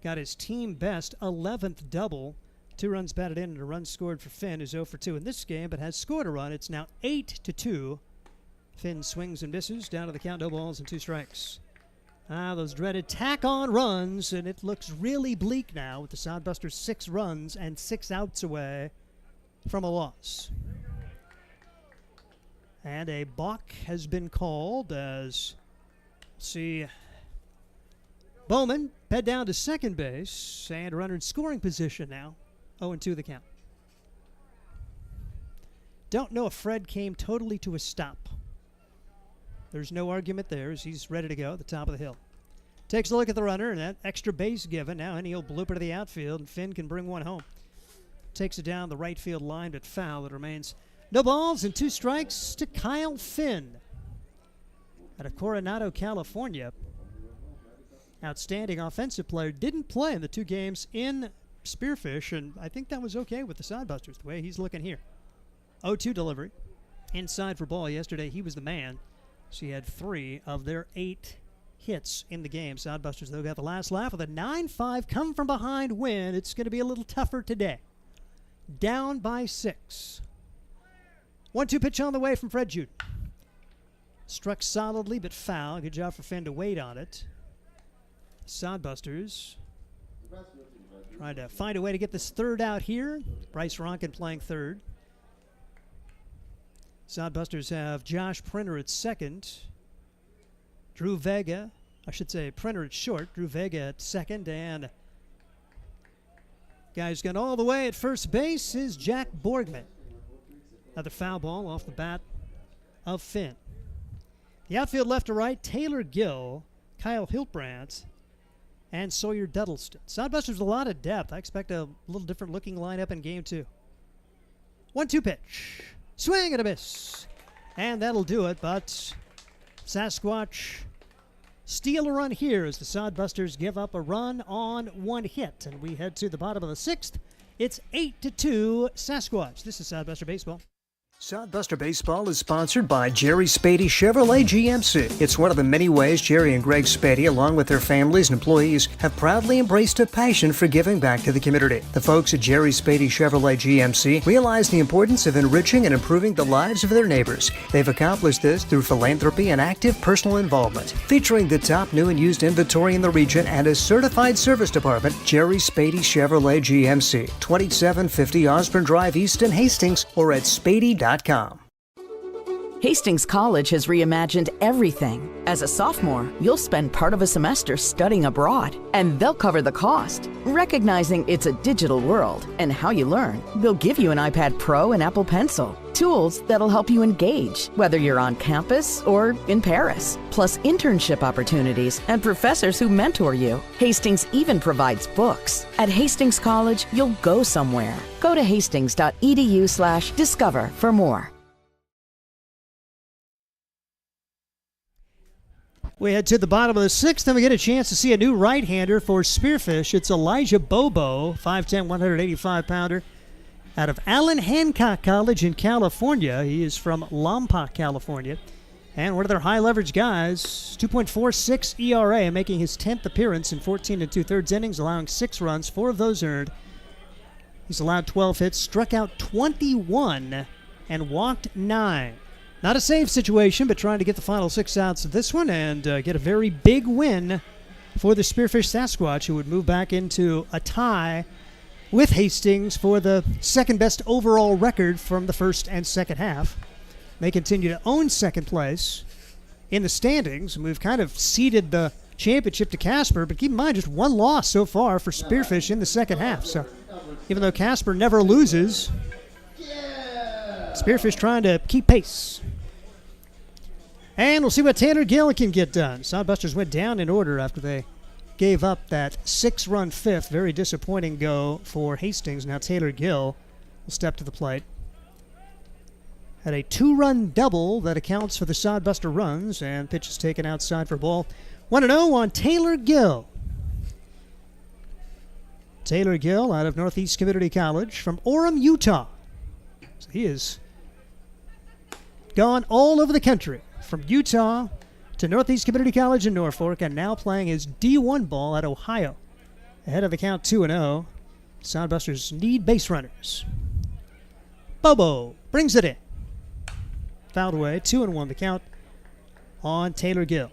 Got his team best 11th double. 2 runs batted in and a run scored for Finn, who's 0 for 2 in this game, but has scored a run. It's now 8-2. Finn swings and misses, down to the count, no balls and 2 strikes. Those dreaded tack-on runs, and it looks really bleak now with the Sodbusters 6 runs and 6 outs away from a loss. And a balk has been called as, see, Bowman head down to second base, and a runner in scoring position now. 0-2 the count. Don't know if Fred came totally to a stop. There's no argument there as he's ready to go at the top of the hill. Takes a look at the runner, and that extra base given. Now any old blooper to the outfield, and Finn can bring one home. Takes it down the right field line, but foul. It remains no balls and 2 strikes to Kyle Finn out of Coronado, California. Outstanding offensive player. Didn't play in the 2 games in Spearfish, and I think that was okay with the Sodbusters, the way he's looking here. 0-2 delivery. Inside for ball yesterday. He was the man. So he had 3 of their 8 hits in the game. Sodbusters, though, got the last laugh with a 9-5 come from behind win. It's going to be a little tougher today. Down by 6. 1-2 pitch on the way from Fred Juden. Struck solidly, but foul. Good job for Finn to wait on it. Sodbusters trying to find a way to get this 3rd out here. Bryce Ronkin playing 3rd. Sodbusters have Josh Printer at 2nd. Drew Vega, I should say Printer at short. Drew Vega at 2nd, and guy's gone all the way at first base is Jack Borgman. Another foul ball off the bat of Finn. The outfield left to right, Taylor Gill, Kyle Hiltbrandt, and Sawyer Duddleston. Sodbusters with a lot of depth. I expect a little different looking lineup in game 2. 1-2 pitch. Swing and a miss. And that'll do it, but Sasquatch steal a run here as the Sodbusters give up a run on one hit. And we head to the bottom of the sixth. It's 8-2 Sasquatch. This is Sodbuster Baseball. Sodbuster Baseball is sponsored by Jerry Spady Chevrolet GMC. It's one of the many ways Jerry and Greg Spady, along with their families and employees, have proudly embraced a passion for giving back to the community. The folks at Jerry Spady Chevrolet GMC realize the importance of enriching and improving the lives of their neighbors. They've accomplished this through philanthropy and active personal involvement. Featuring the top new and used inventory in the region and a certified service department, Jerry Spady Chevrolet GMC, 2750 Osborne Drive East in Hastings, or at spady.com. Hastings College has reimagined everything. As a sophomore, you'll spend part of a semester studying abroad, and they'll cover the cost. Recognizing it's a digital world and how you learn, they'll give you an iPad Pro and Apple Pencil, tools that'll help you engage, whether you're on campus or in Paris, plus internship opportunities and professors who mentor you. Hastings even provides books. At Hastings College, you'll go somewhere. Go to hastings.edu/discover for more. We head to the bottom of the sixth, and we get a chance to see a new right-hander for Spearfish. It's Elijah Bobo, 5'10", 185-pounder, out of Allen Hancock College in California. He is from Lompoc, California. And one of their high-leverage guys, 2.46 ERA, making his 10th appearance in 14 2/3 innings, allowing 6 runs, 4 of those earned. He's allowed 12 hits, struck out 21, and walked 9. Not a save situation, but trying to get the final 6 outs of this one and get a very big win for the Spearfish Sasquatch, who would move back into a tie with Hastings for the second-best overall record from the first and second half. They continue to own second place in the standings, and we've kind of ceded the championship to Casper, but keep in mind, just one loss so far for Spearfish in the second half. So even though Casper never loses, Spearfish trying to keep pace. And we'll see what Taylor Gill can get done. Sodbusters went down in order after they gave up that 6-run fifth. Very disappointing go for Hastings. Now Taylor Gill will step to the plate. Had a 2-run double that accounts for the Sodbuster runs, and pitch is taken outside for ball. 1-0 on Taylor Gill. Taylor Gill out of Northeast Community College from Orem, Utah. So he is gone all over the country, from Utah to Northeast Community College in Norfolk, and now playing his D1 ball at Ohio. Ahead of the count 2-0. Sodbusters need base runners. Bobo brings it in. Fouled away, 2-1 the count on Taylor Gill.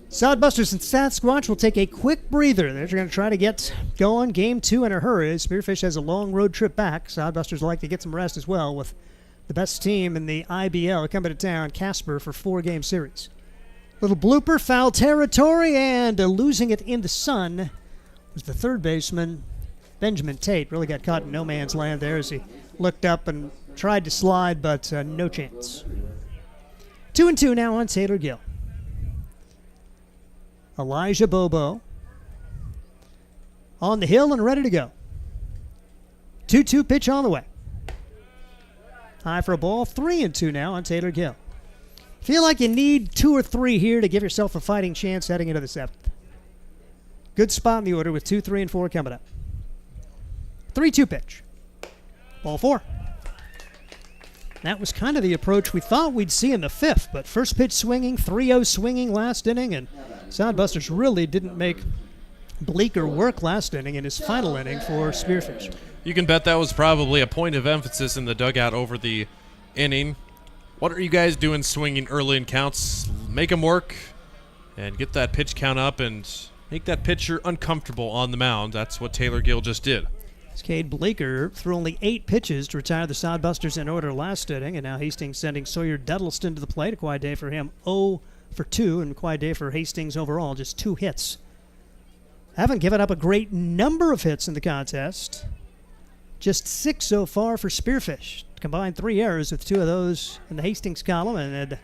Sodbusters and Sasquatch will take a quick breather. They're going to try to get going game 2 in a hurry. Spearfish has a long road trip back. Sodbusters like to get some rest as well, with the best team in the IBL coming to town, Casper, for 4-game series. Little blooper, foul territory, and losing it in the sun was the third baseman, Benjamin Tate. Really got caught in no man's land there as he looked up and tried to slide, but no chance. 2-2 now on Taylor Gill. Elijah Bobo on the hill and ready to go. 2-2 pitch on the way. High for a ball. 3-2 now on Taylor Gill. Feel like you need 2 or 3 here to give yourself a fighting chance heading into the 7th. Good spot in the order with 2, 3, and 4 coming up. 3-2 pitch. Ball 4. That was kind of the approach we thought we'd see in the 5th, but first pitch swinging, 3-0 swinging last inning, and Sodbusters really didn't make Bleeker work last inning in his final inning for Spearfish. You can bet that was probably a point of emphasis in the dugout over the inning. What are you guys doing swinging early in counts? Make them work and get that pitch count up and make that pitcher uncomfortable on the mound. That's what Taylor Gill just did. Cade Bleeker threw only 8 pitches to retire the Sodbusters in order last inning, and now Hastings sending Sawyer Duddleston to the plate. A quiet day for him, 0 for 2, and a quiet day for Hastings overall, just 2 hits. Haven't given up a great number of hits in the contest. Just 6 so far for Spearfish. Combined 3 errors with 2 of those in the Hastings column, and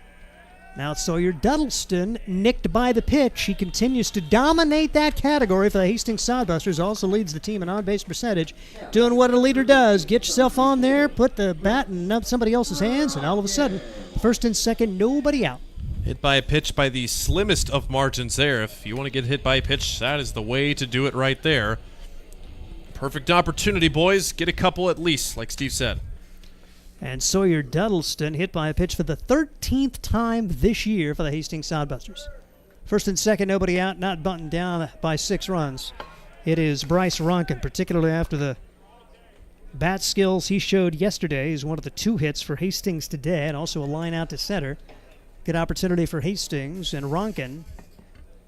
Now Sawyer Duddleston nicked by the pitch. He continues to dominate that category for the Hastings Sodbusters. Also leads the team in on-base percentage. Doing what a leader does. Get yourself on there, put the bat in somebody else's hands, and all of a sudden, first and second, nobody out. Hit by a pitch by the slimmest of margins there. If you want to get hit by a pitch, that is the way to do it right there. Perfect opportunity, boys. Get a couple at least, like Steve said. And Sawyer Duddleston hit by a pitch for the 13th time this year for the Hastings Sodbusters. First and second, nobody out, not bunting down by 6 runs. It is Bryce Ronkin, particularly after the bat skills he showed yesterday. He's one of the 2 hits for Hastings today, and also a line out to center. Good opportunity for Hastings, and Ronkin,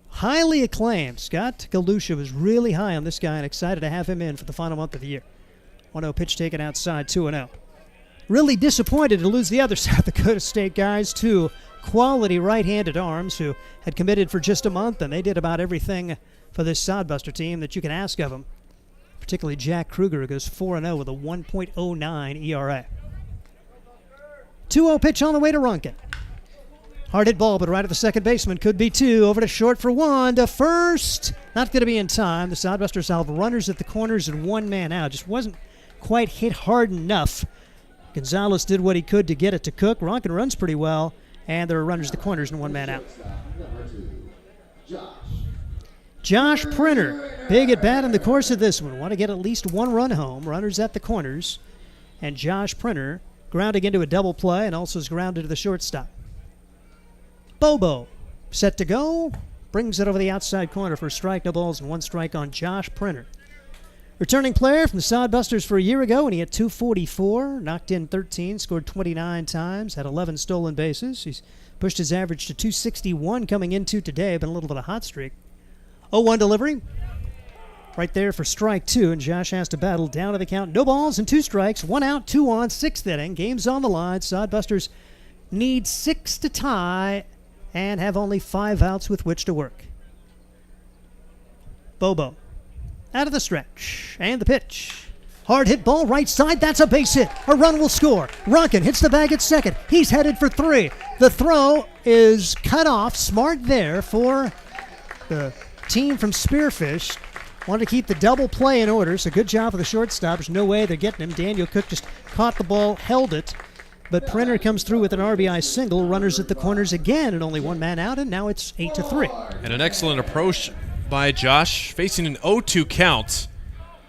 highly acclaimed. Scott Galusha was really high on this guy and excited to have him in for the final month of the year. 1-0 pitch taken outside, 2-0. Really disappointed to lose the other South Dakota State guys, 2 quality right-handed arms who had committed for just a month, and they did about everything for this Sodbuster team that you can ask of them. Particularly Jack Kruger, who goes 4-0 with a 1.09 ERA. 2-0 pitch on the way to Ronkin. Hard hit ball, but right at the second baseman. Could be 2. Over to short for 1. To first. Not going to be in time. The Sodbusters have runners at the corners and 1 man out. Just wasn't quite hit hard enough. Gonzalez did what he could to get it to Cook. Ronkin runs pretty well, and there are runners at the corners and 1 man out. Josh Printer, big at bat in the course of this one. Want to get at least 1 run home. Runners at the corners, and Josh Printer grounding into a double play and also is grounded to the shortstop. Bobo set to go, brings it over the outside corner for a strike, no balls, and 1 strike on Josh Printer. Returning player from the Sodbusters for a year ago, and he had 244, knocked in 13, scored 29 times, had 11 stolen bases. He's pushed his average to 261 coming into today, been a little bit of a hot streak. 0-1 delivery. Right there for strike 2, and Josh has to battle down to the count. No balls and 2 strikes, 1 out, 2 on, 6th inning. Game's on the line. Sodbusters need 6 to tie and have only 5 outs with which to work. Bobo. Out of the stretch, and the pitch. Hard hit ball right side, that's a base hit. A run will score. Ronkin hits the bag at second. He's headed for 3. The throw is cut off. Smart there for the team from Spearfish. Wanted to keep the double play in order, so good job for the shortstop. There's no way they're getting him. Daniel Cook just caught the ball, held it, but Printer comes through with an RBI single. Runners at the corners again, and only 1 man out, and now it's 8-3. And an excellent approach by Josh, facing an 0-2 count.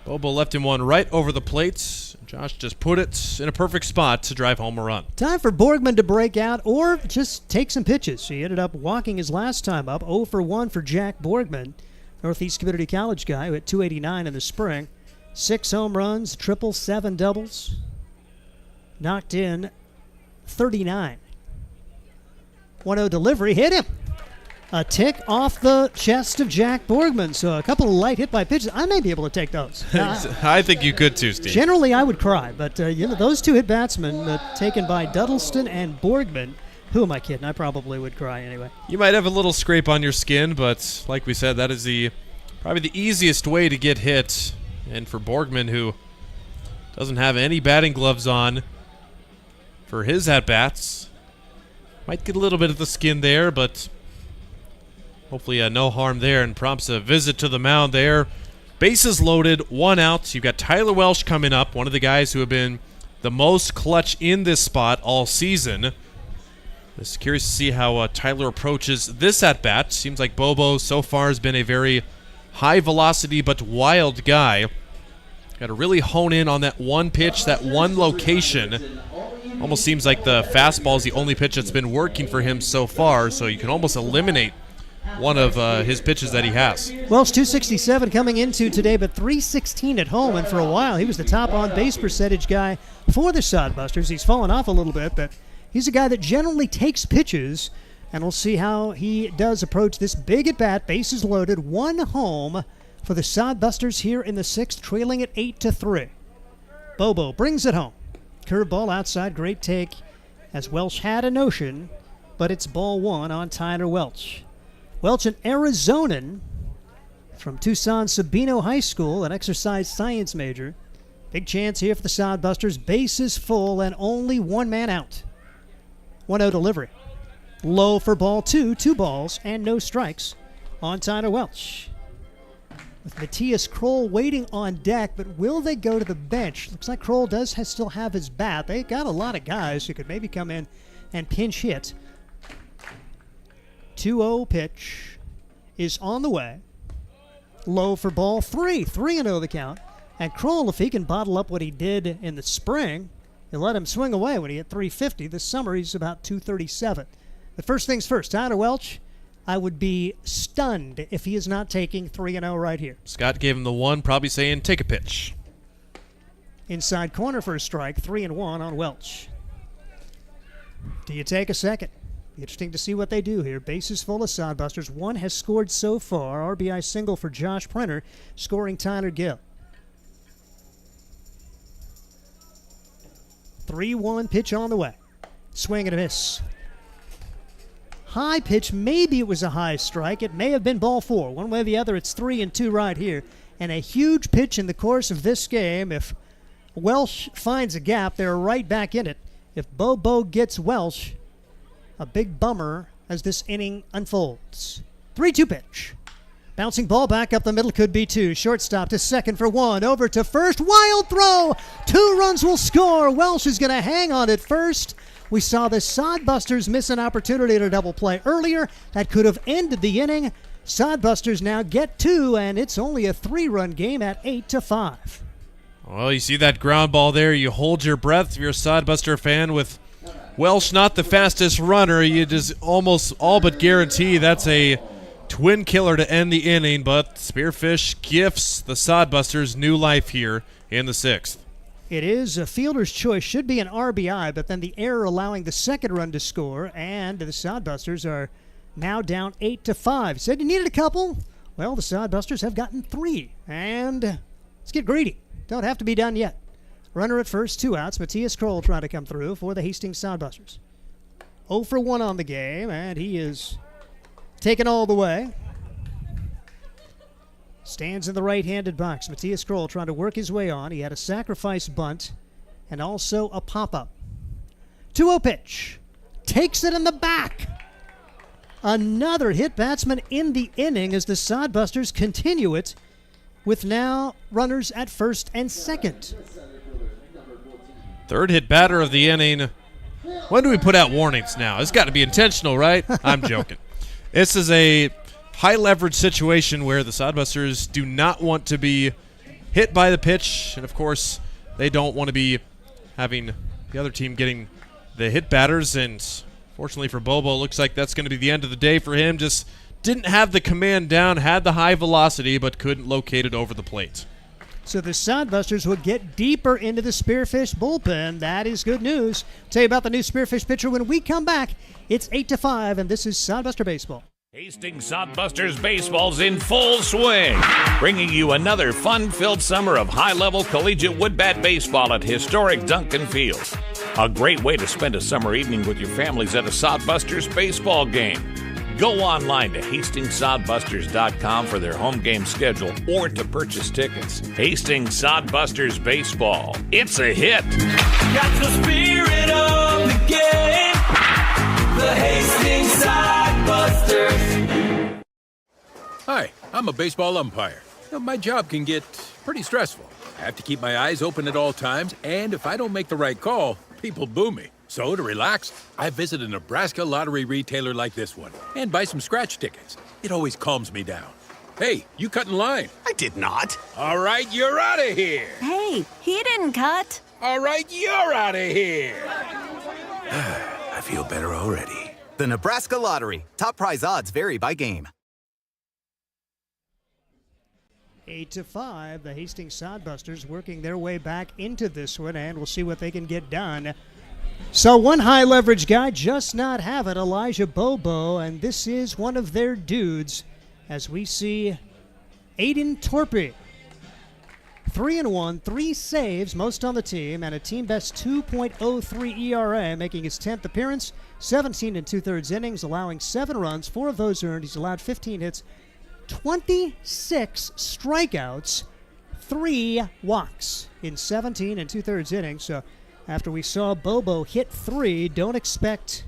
Bobo left him 1 right over the plate. Josh just put it in a perfect spot to drive home a run. Time for Borgman to break out or just take some pitches. He ended up walking his last time up. 0 for 1 for Jack Borgman, Northeast Community College guy who had 289 in the spring. 6 home runs, triple, 7 doubles. Knocked in 39. 1-0 delivery, hit him. A tick off the chest of Jack Borgman, so a couple of light hit by pitches. I may be able to take those. I think you could too, Steve. Generally, I would cry, but those 2 hit batsmen taken by Duddleston and Borgman, who am I kidding? I probably would cry anyway. You might have a little scrape on your skin, but like we said, that is probably the easiest way to get hit. And for Borgman, who doesn't have any batting gloves on for his at-bats, might get a little bit of the skin there, but hopefully no harm there, and prompts a visit to the mound there. Bases loaded, 1 out. You've got Tyler Welsh coming up, one of the guys who have been the most clutch in this spot all season. Just curious to see how Tyler approaches this at-bat. Seems like Bobo so far has been a very high-velocity but wild guy. Got to really hone in on that 1 pitch, that 1 location. Almost seems like the fastball is the only pitch that's been working for him so far, so you can almost eliminate one of his pitches that he has. Welsh 267 coming into today, but 316 at home, and for a while he was the top on-base percentage guy for the Sodbusters. He's fallen off a little bit, but he's a guy that generally takes pitches, and we'll see how he does approach this big at-bat. Bases loaded, 1 home for the Sodbusters here in the 6th, trailing at 8-3. Bobo brings it home. Curveball outside, great take, as Welsh had a notion, but it's ball 1 on Tyler Welch. Welch, an Arizonan from Tucson Sabino High School, an exercise science major. Big chance here for the Sodbusters. Bases full and only 1 man out. 1-0 delivery. Low for ball 2, 2 balls, and no strikes on Tyler Welch. With Matthias Kroll waiting on deck, but will they go to the bench? Looks like Kroll still have his bat. They got a lot of guys who could maybe come in and pinch hit. 2-0 pitch is on the way. Low for ball 3, 3-0 the count. And Kroll, if he can bottle up what he did in the spring, he'll let him swing away when he hit 350. This summer he's about 237. But first things first, Tyler Welch, I would be stunned if he is not taking 3-0 right here. Scott gave him the 1, probably saying, take a pitch. Inside corner for a strike, 3-1 on Welch. Do you take a second? Interesting to see what they do here. Bases full of Sodbusters. One has scored so far. RBI single for Josh Printer, scoring Tyler Gill. 3-1 pitch on the way. Swing and a miss. High pitch, maybe it was a high strike. It may have been ball 4. One way or the other, it's 3-2 right here. And a huge pitch in the course of this game. If Welsh finds a gap, they're right back in it. If Bobo gets Welsh, a big bummer as this inning unfolds. 3-2 pitch. Bouncing ball back up the middle, could be 2. Shortstop to second for 1. Over to first. Wild throw. 2 runs will score. Welsh is going to hang on at first. We saw the Sodbusters miss an opportunity to double play earlier. That could have ended the inning. Sodbusters now get 2, and it's only a 3-run game at 8-5. Well, you see that ground ball there. You hold your breath if you're a Sodbuster fan. With Welsh not the fastest runner, you just almost all but guarantee that's a twin killer to end the inning. But Spearfish gifts the Sodbusters new life here in the 6th. It is a fielder's choice, should be an RBI, but then the error allowing the second run to score, and the Sodbusters are now down 8-5. Said you needed a couple? Well, the Sodbusters have gotten 3, and let's get greedy. Don't have to be done yet. Runner at first, 2 outs. Matthias Kroll trying to come through for the Hastings Sodbusters. 0 for 1 on the game, and he is taken all the way. Stands in the right-handed box. Matthias Kroll trying to work his way on. He had a sacrifice bunt and also a pop-up. 2-0 pitch. Takes it in the back. Another hit batsman in the inning as the Sodbusters continue it with now runners at first and second. 3rd hit batter of the inning. When do we put out warnings now? It's got to be intentional, right? I'm joking. This is a high leverage situation where the Sodbusters do not want to be hit by the pitch, and of course they don't want to be having the other team getting the hit batters, and fortunately for Bobo, it looks like that's going to be the end of the day for him. Just didn't have the command down, had the high velocity, but couldn't locate it over the plate. So the Sodbusters will get deeper into the Spearfish bullpen. That is good news. Tell you about the new Spearfish pitcher when we come back. It's 8-5, and this is Sodbuster Baseball. Hastings Sodbusters baseball's in full swing, bringing you another fun-filled summer of high-level collegiate woodbat baseball at historic Duncan Field. A great way to spend a summer evening with your families at a Sodbusters baseball game. Go online to HastingsSodbusters.com for their home game schedule or to purchase tickets. Hastings Sodbusters baseball. It's a hit. Got the spirit of the game. The Hastings Sodbusters. Hi, I'm a baseball umpire. My job can get pretty stressful. I have to keep my eyes open at all times, and if I don't make the right call, people boo me. So to relax, I visit a Nebraska lottery retailer like this one and buy some scratch tickets. It always calms me down. Hey, you cut in line. I did not. All right, you're out of here. Hey, he didn't cut. All right, you're out of here. I feel better already. The Nebraska Lottery. Top prize odds vary by game. 8-5, the Hastings Sodbusters working their way back into this one, and we'll see what they can get done. So one high leverage guy just not have it, Elijah Bobo, and this is one of their dudes as we see Aiden Torpy. 3-1, 3 saves, most on the team, and a team best 2.03 ERA, making his 10th appearance, 17 2/3 innings, allowing 7 runs, 4 of those earned. He's allowed 15 hits, 26 strikeouts, 3 walks in 17 2/3 innings. So after we saw Bobo hit 3, don't expect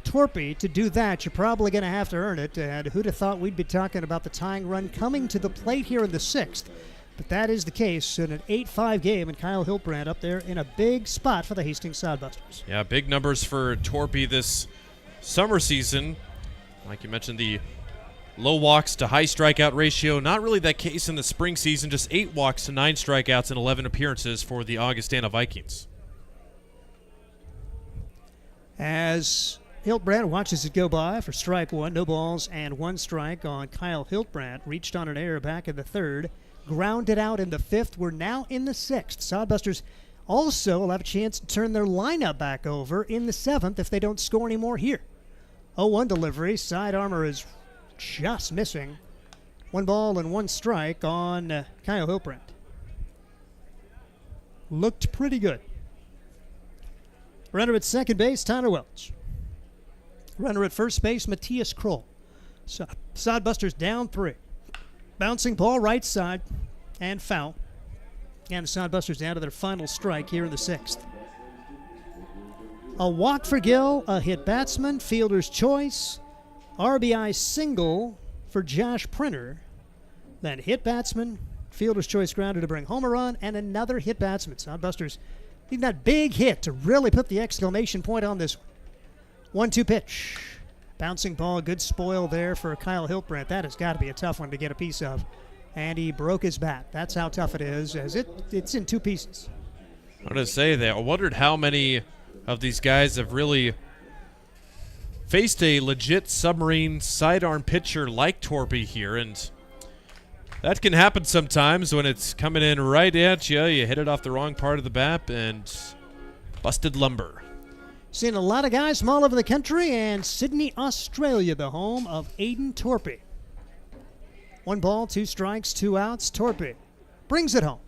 Torpy, to do that, you're probably going to have to earn it. And who'd have thought we'd be talking about the tying run coming to the plate here in the 6th? But that is the case in an 8-5 game, and Kyle Hiltbrand up there in a big spot for the Hastings Sodbusters. Yeah, big numbers for Torpy this summer season. Like you mentioned, the low walks to high strikeout ratio. Not really that case in the spring season, just 8 walks to 9 strikeouts in 11 appearances for the Augustana Vikings. As Hiltbrand watches it go by for strike one, no balls and 1 strike on Kyle Hiltbrand. Reached on an error back in the 3rd. Grounded out in the 5th. We're now in the 6th. Sodbusters also will have a chance to turn their lineup back over in the 7th if they don't score any more here. 0-1 delivery. Side armor is just missing. 1 ball and 1 strike on Kyle Hiltbrand. Looked pretty good. Runner at second base, Tyler Welch. Runner at first base, Matthias Kroll. Sodbusters down 3. Bouncing ball right side and foul. And the Sodbusters down to their final strike here in the 6th. A walk for Gill, a hit batsman, fielder's choice, RBI single for Josh Printer, then hit batsman, fielder's choice grounder to bring home a run, and another hit batsman. Sodbusters need that big hit to really put the exclamation point on this 1-2 pitch. Bouncing ball, good spoil there for Kyle Hiltbrand. That has got to be a tough one to get a piece of. And he broke his bat. That's how tough it is, as it's in 2 pieces. I want to say that I wondered how many of these guys have really faced a legit submarine sidearm pitcher like Torpy here, and that can happen sometimes when it's coming in right at you. You hit it off the wrong part of the bat and busted lumber. Seen a lot of guys from all over the country, and Sydney, Australia, the home of Aiden Torpy. 1 ball, 2 strikes, 2 outs. Torpy brings it home.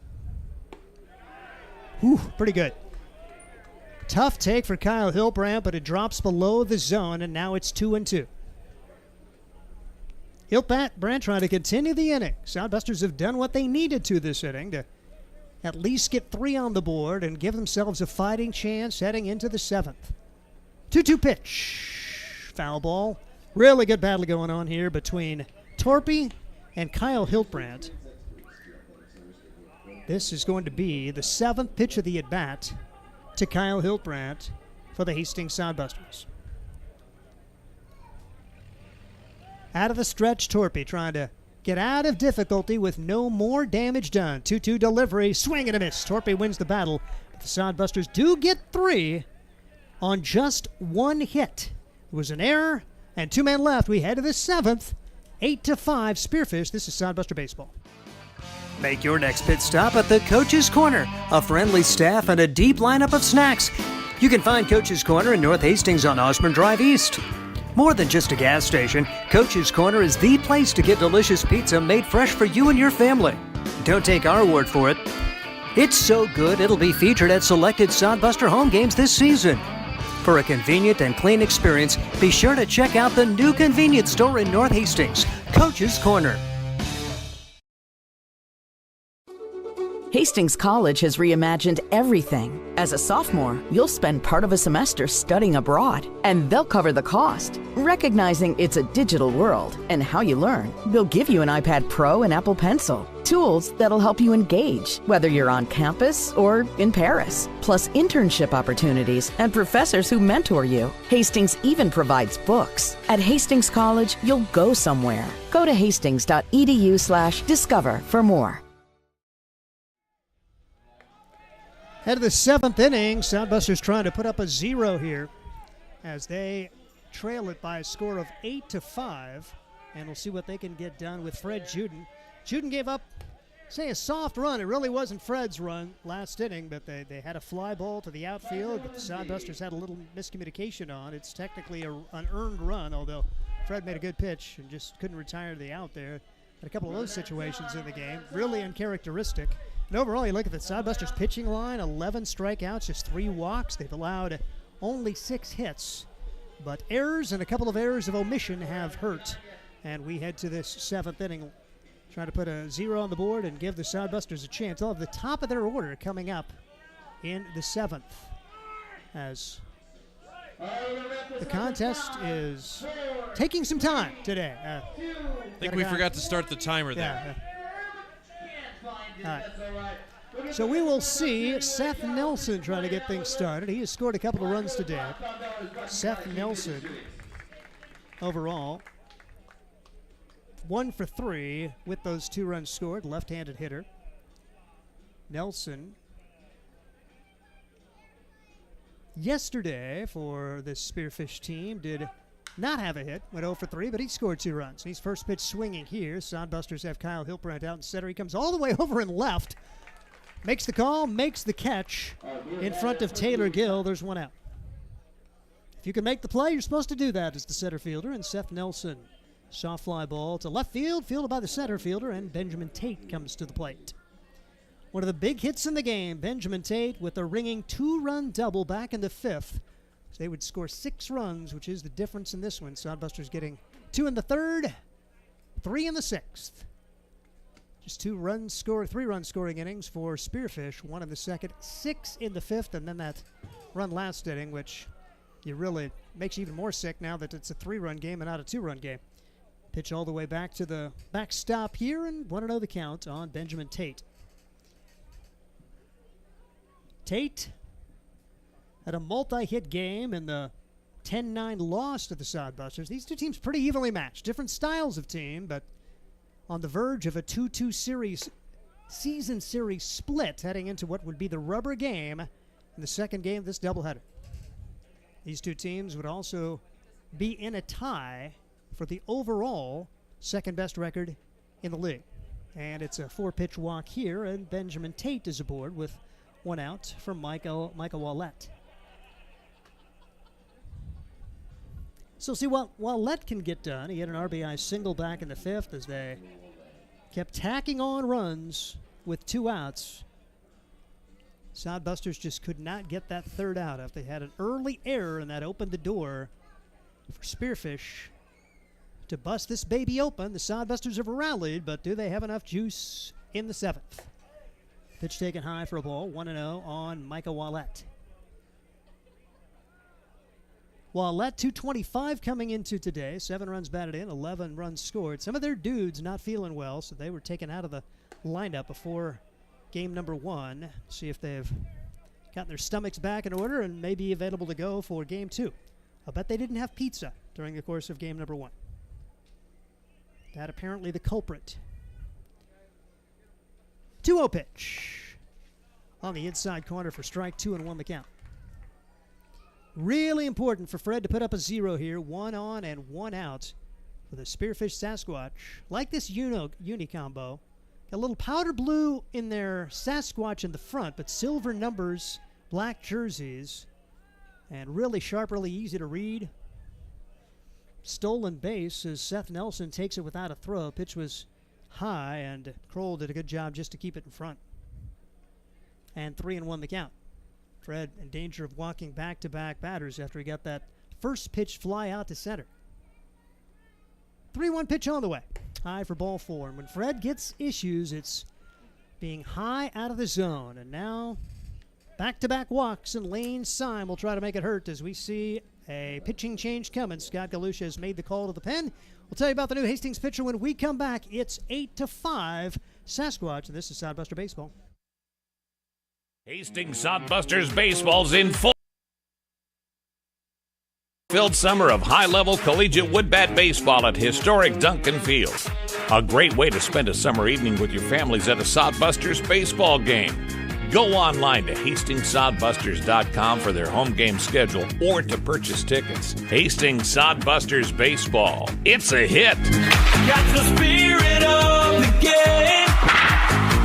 Whew, pretty good. Tough take for Kyle Hiltbrand, but it drops below the zone, and now it's 2-2. Hiltbrand trying to continue the inning. Sodbusters have done what they needed to this inning to at least get 3 on the board and give themselves a fighting chance heading into the 7th. 2-2 pitch. Foul ball. Really good battle going on here between Torpy and Kyle Hiltbrand. This is going to be the 7th pitch of the at-bat to Kyle Hiltbrand for the Hastings Sodbusters. Out of the stretch, Torpy trying to get out of difficulty with no more damage done. 2-2 delivery, swing and a miss. Torpy wins the battle. But the Sodbusters do get 3 on just 1 hit. It was an error, and 2 men left. We head to the 7th, 8-5 Spearfish. This is Sodbuster Baseball. Make your next pit stop at the Coach's Corner, a friendly staff and a deep lineup of snacks. You can find Coach's Corner in North Hastings on Osborne Drive East. More than just a gas station, Coach's Corner is the place to get delicious pizza made fresh for you and your family. Don't take our word for it. It's so good it'll be featured at selected Sodbuster home games this season. For a convenient and clean experience, be sure to check out the new convenience store in North Hastings, Coach's Corner. Hastings College has reimagined everything. As a sophomore, you'll spend part of a semester studying abroad, and they'll cover the cost. Recognizing it's a digital world and how you learn, they'll give you an iPad Pro and Apple Pencil, tools that'll help you engage, whether you're on campus or in Paris, plus internship opportunities and professors who mentor you. Hastings even provides books. At Hastings College, you'll go somewhere. Go to hastings.edu/discover for more. Head of the 7th inning, Sodbusters trying to put up a 0 here as they trail it by a score of 8-5, and we'll see what they can get done with Fred Juden. Juden gave up, say, a soft run. It really wasn't Fred's run last inning, but they had a fly ball to the outfield that the Sodbusters had a little miscommunication on. It's technically an earned run, although Fred made a good pitch and just couldn't retire to the out there. Had a couple of those situations in the game, really uncharacteristic. And overall, you look at the Sodbusters pitching line, 11 strikeouts, just 3 walks. They've allowed only 6 hits. But errors and a couple of errors of omission have hurt. And we head to this 7th inning, trying to put a 0 on the board and give the Sodbusters a chance. They'll have the top of their order coming up in the 7th. As The contest is taking some time today. I think we forgot to start the timer there. All right. So we will see Seth Nelson trying to get things started. He has scored a couple of runs today. Seth Nelson, overall, 1 for 3 with those 2 runs scored, left-handed hitter. Nelson, yesterday for this Spearfish team, did not have a hit, went 0 for 3, but he scored 2 runs. He's first pitch swinging here. Sodbusters have Kyle Hilprant out in center. He comes all the way over and left. Makes the call, makes the catch in front of Taylor Gill. There's 1 out. If you can make the play, you're supposed to do that as the center fielder. And Seth Nelson, soft fly ball to left field, fielded by the center fielder, and Benjamin Tate comes to the plate. One of the big hits in the game, Benjamin Tate with a ringing 2-run double back in the 5th. So they would score 6 runs, which is the difference in this one. Sodbusters getting 2 in the 3rd, 3 in the 6th. Just 3-run scoring innings for Spearfish, 1 in the 2nd, 6 in the 5th, and then that run last inning, which you really makes you even more sick now that it's a 3-run game and not a 2-run game. Pitch all the way back to the backstop here, and 1-0 the count on Benjamin Tate. Tate had a multi-hit game in the 10-9 loss to the Sodbusters. These 2 teams pretty evenly matched. Different styles of team, but on the verge of a 2-2 season series split heading into what would be the rubber game in the second game of this doubleheader. These 2 teams would also be in a tie for the overall second-best record in the league. And it's a 4-pitch walk here, and Benjamin Tate is aboard with 1 out from Micah Wallette. So see what Wallette can get done. He had an RBI single back in the 5th as they kept tacking on runs with 2 outs. Sodbusters just could not get that 3rd out after they had an early error, and that opened the door for Spearfish to bust this baby open. The Sodbusters have rallied, but do they have enough juice in the 7th? Pitch taken high for a ball, 1-0 on Micah Wallette. Wallette, 225 coming into today, 7 runs batted in, 11 runs scored. Some of their dudes not feeling well, so they were taken out of the lineup before game number 1. See if they've gotten their stomachs back in order and may be available to go for game 2. I'll bet they didn't have pizza during the course of game number 1. That apparently the culprit. 2-0 pitch on the inside corner for strike 2 and 1 the count. Really important for Fred to put up a 0 here. 1 on and 1 out for the Spearfish Sasquatch. Like this uni combo. Got a little powder blue in their Sasquatch in the front, but silver numbers, black jerseys, and really sharp, really easy to read. Stolen base as Seth Nelson takes it without a throw. Pitch was high, and Kroll did a good job just to keep it in front. And 3 and 1 the count. Fred in danger of walking back-to-back batters after he got that first pitch fly out to center. 3-1 pitch on the way. High for ball 4. And when Fred gets issues, it's being high out of the zone. And now back-to-back walks, and Lane Syme will try to make it hurt as we see a pitching change coming. Scott Galusha has made the call to the pen. We'll tell you about the new Hastings pitcher when we come back. It's 8-5 Sasquatch, and this is Sodbuster Baseball. Hastings Sodbusters Baseball's in full filled summer of high-level collegiate wood bat baseball at historic Duncan Field. A great way to spend a summer evening with your families at a Sodbusters baseball game. Go online to HastingsSodbusters.com for their home game schedule or to purchase tickets. Hastings Sodbusters Baseball. It's a hit. Got the spirit of the game.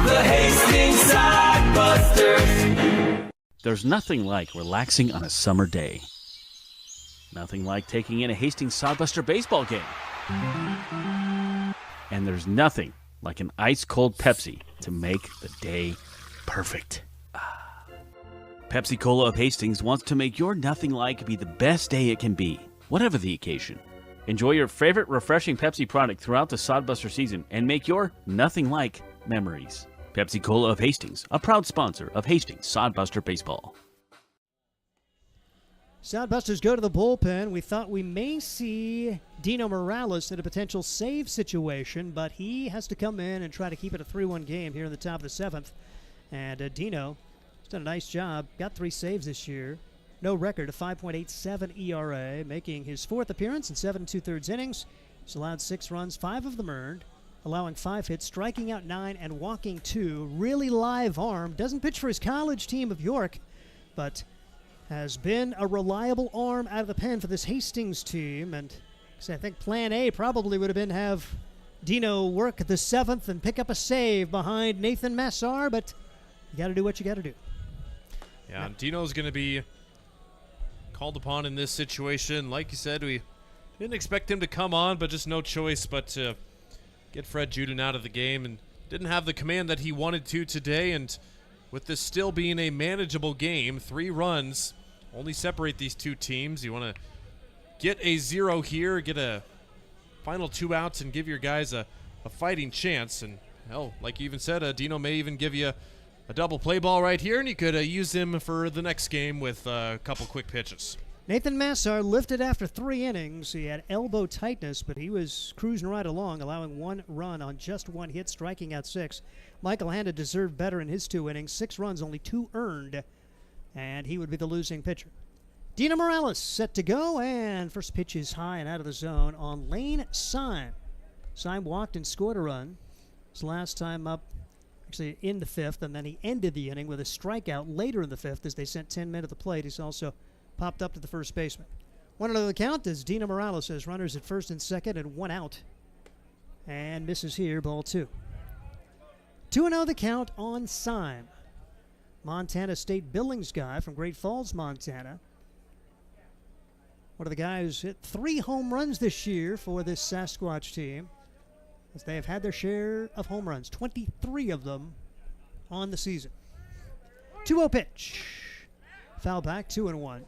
The Hastings Sodbusters. There's nothing like relaxing on a summer day. Nothing like taking in a Hastings Sodbuster baseball game. And there's nothing like an ice-cold Pepsi to make the day perfect. Pepsi Cola of Hastings wants to make your nothing like be the best day it can be, whatever the occasion. Enjoy your favorite refreshing Pepsi product throughout the Sodbuster season and make your nothing like memories. Pepsi Cola of Hastings, a proud sponsor of Hastings Sodbuster Baseball. Soundbusters go to the bullpen. We thought we may see Dino Morales in a potential save situation, but he has to come in and try to keep it a 3-1 game here in the top of the 7th. And Dino has done a nice job. Got 3 saves this year. No record, a 5.87 ERA, making his 4th appearance in 7 2/3 innings. He's allowed 6 runs, 5 of them earned, allowing 5 hits, striking out 9, and walking 2. Really live arm. Doesn't pitch for his college team of York, but has been a reliable arm out of the pen for this Hastings team. And I think plan A probably would have been have Dino work the 7th and pick up a save behind Nathan Massar, but you got to do what you got to do. Yeah, and Dino's going to be called upon in this situation. Like you said, we didn't expect him to come on, but just no choice but to get Fred Juden out of the game, and didn't have the command that he wanted to today. And with this still being a manageable game, 3 runs only separate these two teams. You want to get a 0 here, get a final 2 outs, and give your guys a fighting chance. And hell, like you even said, Dino may even give you a double play ball right here, and you could use him for the next game with a couple quick pitches. Nathan Massar lifted after 3 innings. He had elbow tightness, but he was cruising right along, allowing 1 run on just 1 hit, striking out 6. Michael Handa deserved better in his 2 innings. 6 runs, only 2 earned, and he would be the losing pitcher. Dino Morales set to go, and first pitch is high and out of the zone on Lane Syme. Syme walked and scored a run. His last time up, actually in the 5th, and then he ended the inning with a strikeout later in the 5th as they sent 10 men to the plate. He's also popped up to the first baseman. 1-0 the count as Dino Morales has runners at first and second and 1 out. And misses here, ball 2. 2-0 the count on Syme. Montana State Billings guy from Great Falls, Montana. One of the guys who hit 3 home runs this year for this Sasquatch team, as they have had their share of home runs, 23 of them on the season. 2-0 pitch. Foul back, 2-1.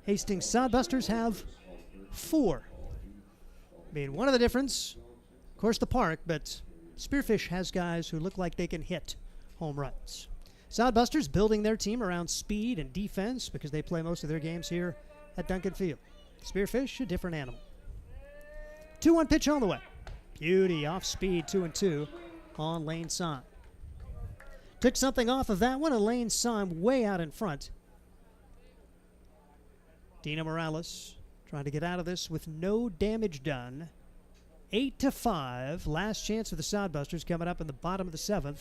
Hastings Sodbusters have 4. I mean, one of the difference, of course, the park, but Spearfish has guys who look like they can hit home runs. Sodbusters building their team around speed and defense because they play most of their games here at Duncan Field. Spearfish, a different animal. 2-1 pitch on the way. Beauty, off speed, 2-2 on Lane Syme. Took something off of that one, and Lane Syme way out in front. Dino Morales trying to get out of this with no damage done. 8-5, last chance for the Sodbusters coming up in the bottom of the 7th.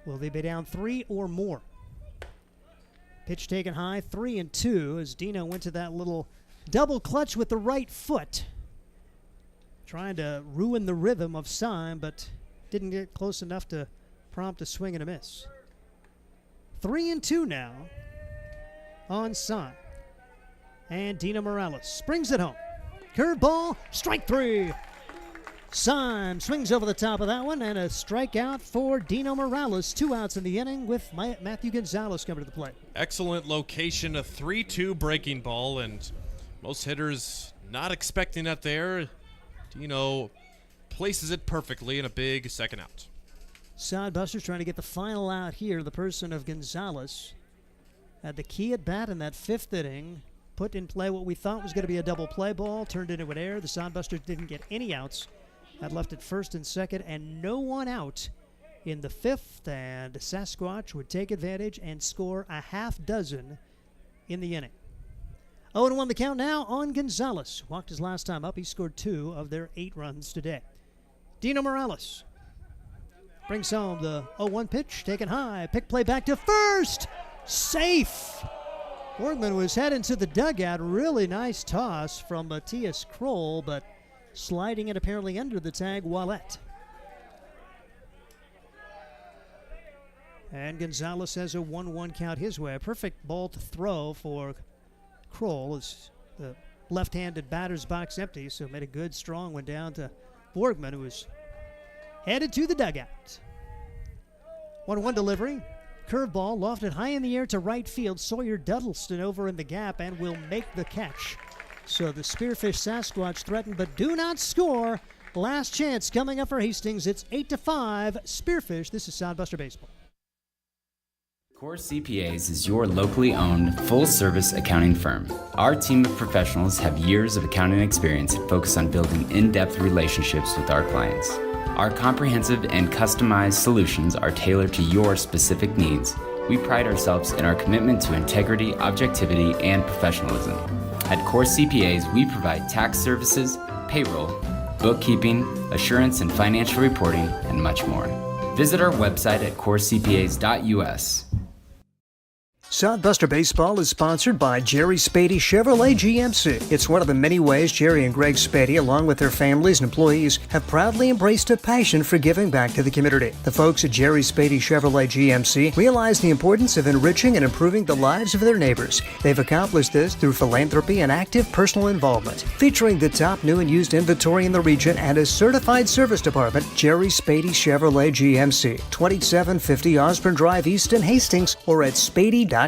Will they be down 3 or more? Pitch taken high, 3-2 as Dino went to that little double clutch with the right foot. Trying to ruin the rhythm of Syme, but didn't get close enough to prompt a swing and a miss. 3-2 now on Syme. And Dino Morales brings it home. Curveball, strike 3. Syme swings over the top of that one, and a strikeout for Dino Morales. 2 outs in the inning with Matthew Gonzalez coming to the plate. Excellent location, a 3-2 breaking ball, and most hitters not expecting that there. Dino places it perfectly in a big second out. Sodbusters trying to get the final out here. The person of Gonzalez had the key at bat in that 5th inning. Put in play what we thought was going to be a double play ball. Turned into an error. The Sodbusters didn't get any outs. Had left at first and second and no one out in the 5th. And Sasquatch would take advantage and score a half dozen in the inning. 0-1 the count now on Gonzalez. Walked his last time up. He scored 2 of their 8 runs today. Dino Morales brings home the 0-1 pitch. Taken high. Pick play back to first. Safe. Borgman was heading to the dugout. Really nice toss from Matthias Kroll, but sliding it apparently under the tag, Wallet. And Gonzalez has a 1-1 count his way. A perfect ball to throw for Kroll as the left-handed batter's box empty, so made a good, strong one down to Borgman, who was headed to the dugout. 1-1 delivery. Curveball lofted high in the air to right field. Sawyer Duddleston over in the gap and will make the catch. So the Spearfish Sasquatch threatened but do not score. Last chance coming up for Hastings. It's 8-5. Spearfish. This is Soundbuster Baseball. Core CPAs is your locally owned, full-service accounting firm. Our team of professionals have years of accounting experience and focus on building in-depth relationships with our clients. Our comprehensive and customized solutions are tailored to your specific needs. We pride ourselves in our commitment to integrity, objectivity, and professionalism. At Core CPAs, we provide tax services, payroll, bookkeeping, assurance and financial reporting, and much more. Visit our website at corecpas.us. Sodbuster Baseball is sponsored by Jerry Spady Chevrolet GMC. It's one of the many ways Jerry and Greg Spady, along with their families and employees, have proudly embraced a passion for giving back to the community. The folks at Jerry Spady Chevrolet GMC realize the importance of enriching and improving the lives of their neighbors. They've accomplished this through philanthropy and active personal involvement. Featuring the top new and used inventory in the region and a certified service department, Jerry Spady Chevrolet GMC, 2750 Osborne Drive East in Hastings, or at spady.com.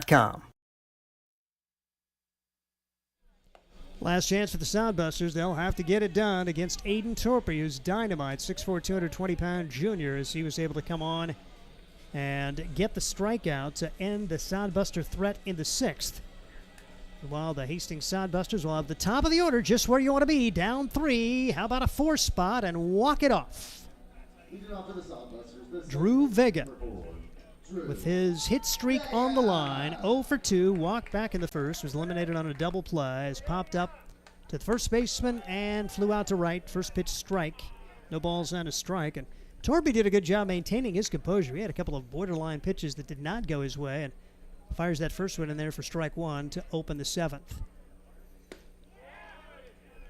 Last chance for the Soundbusters. They'll have to get it done against Aiden Torpy, who's dynamite, 6'4", 220-pound junior, as he was able to come on and get the strikeout to end the Soundbuster threat in the sixth. While the Hastings Soundbusters will have the top of the order just where you want to be, down 3. How about a 4 spot and walk it off? Drew Vega, with his hit streak on the line, 0 for 2, walked back in the first, was eliminated on a double play, has popped up to the first baseman and flew out to right. First pitch strike, no balls and a strike. And Torby did a good job maintaining his composure. He had a couple of borderline pitches that did not go his way, and fires that first one in there for strike 1 to open the seventh.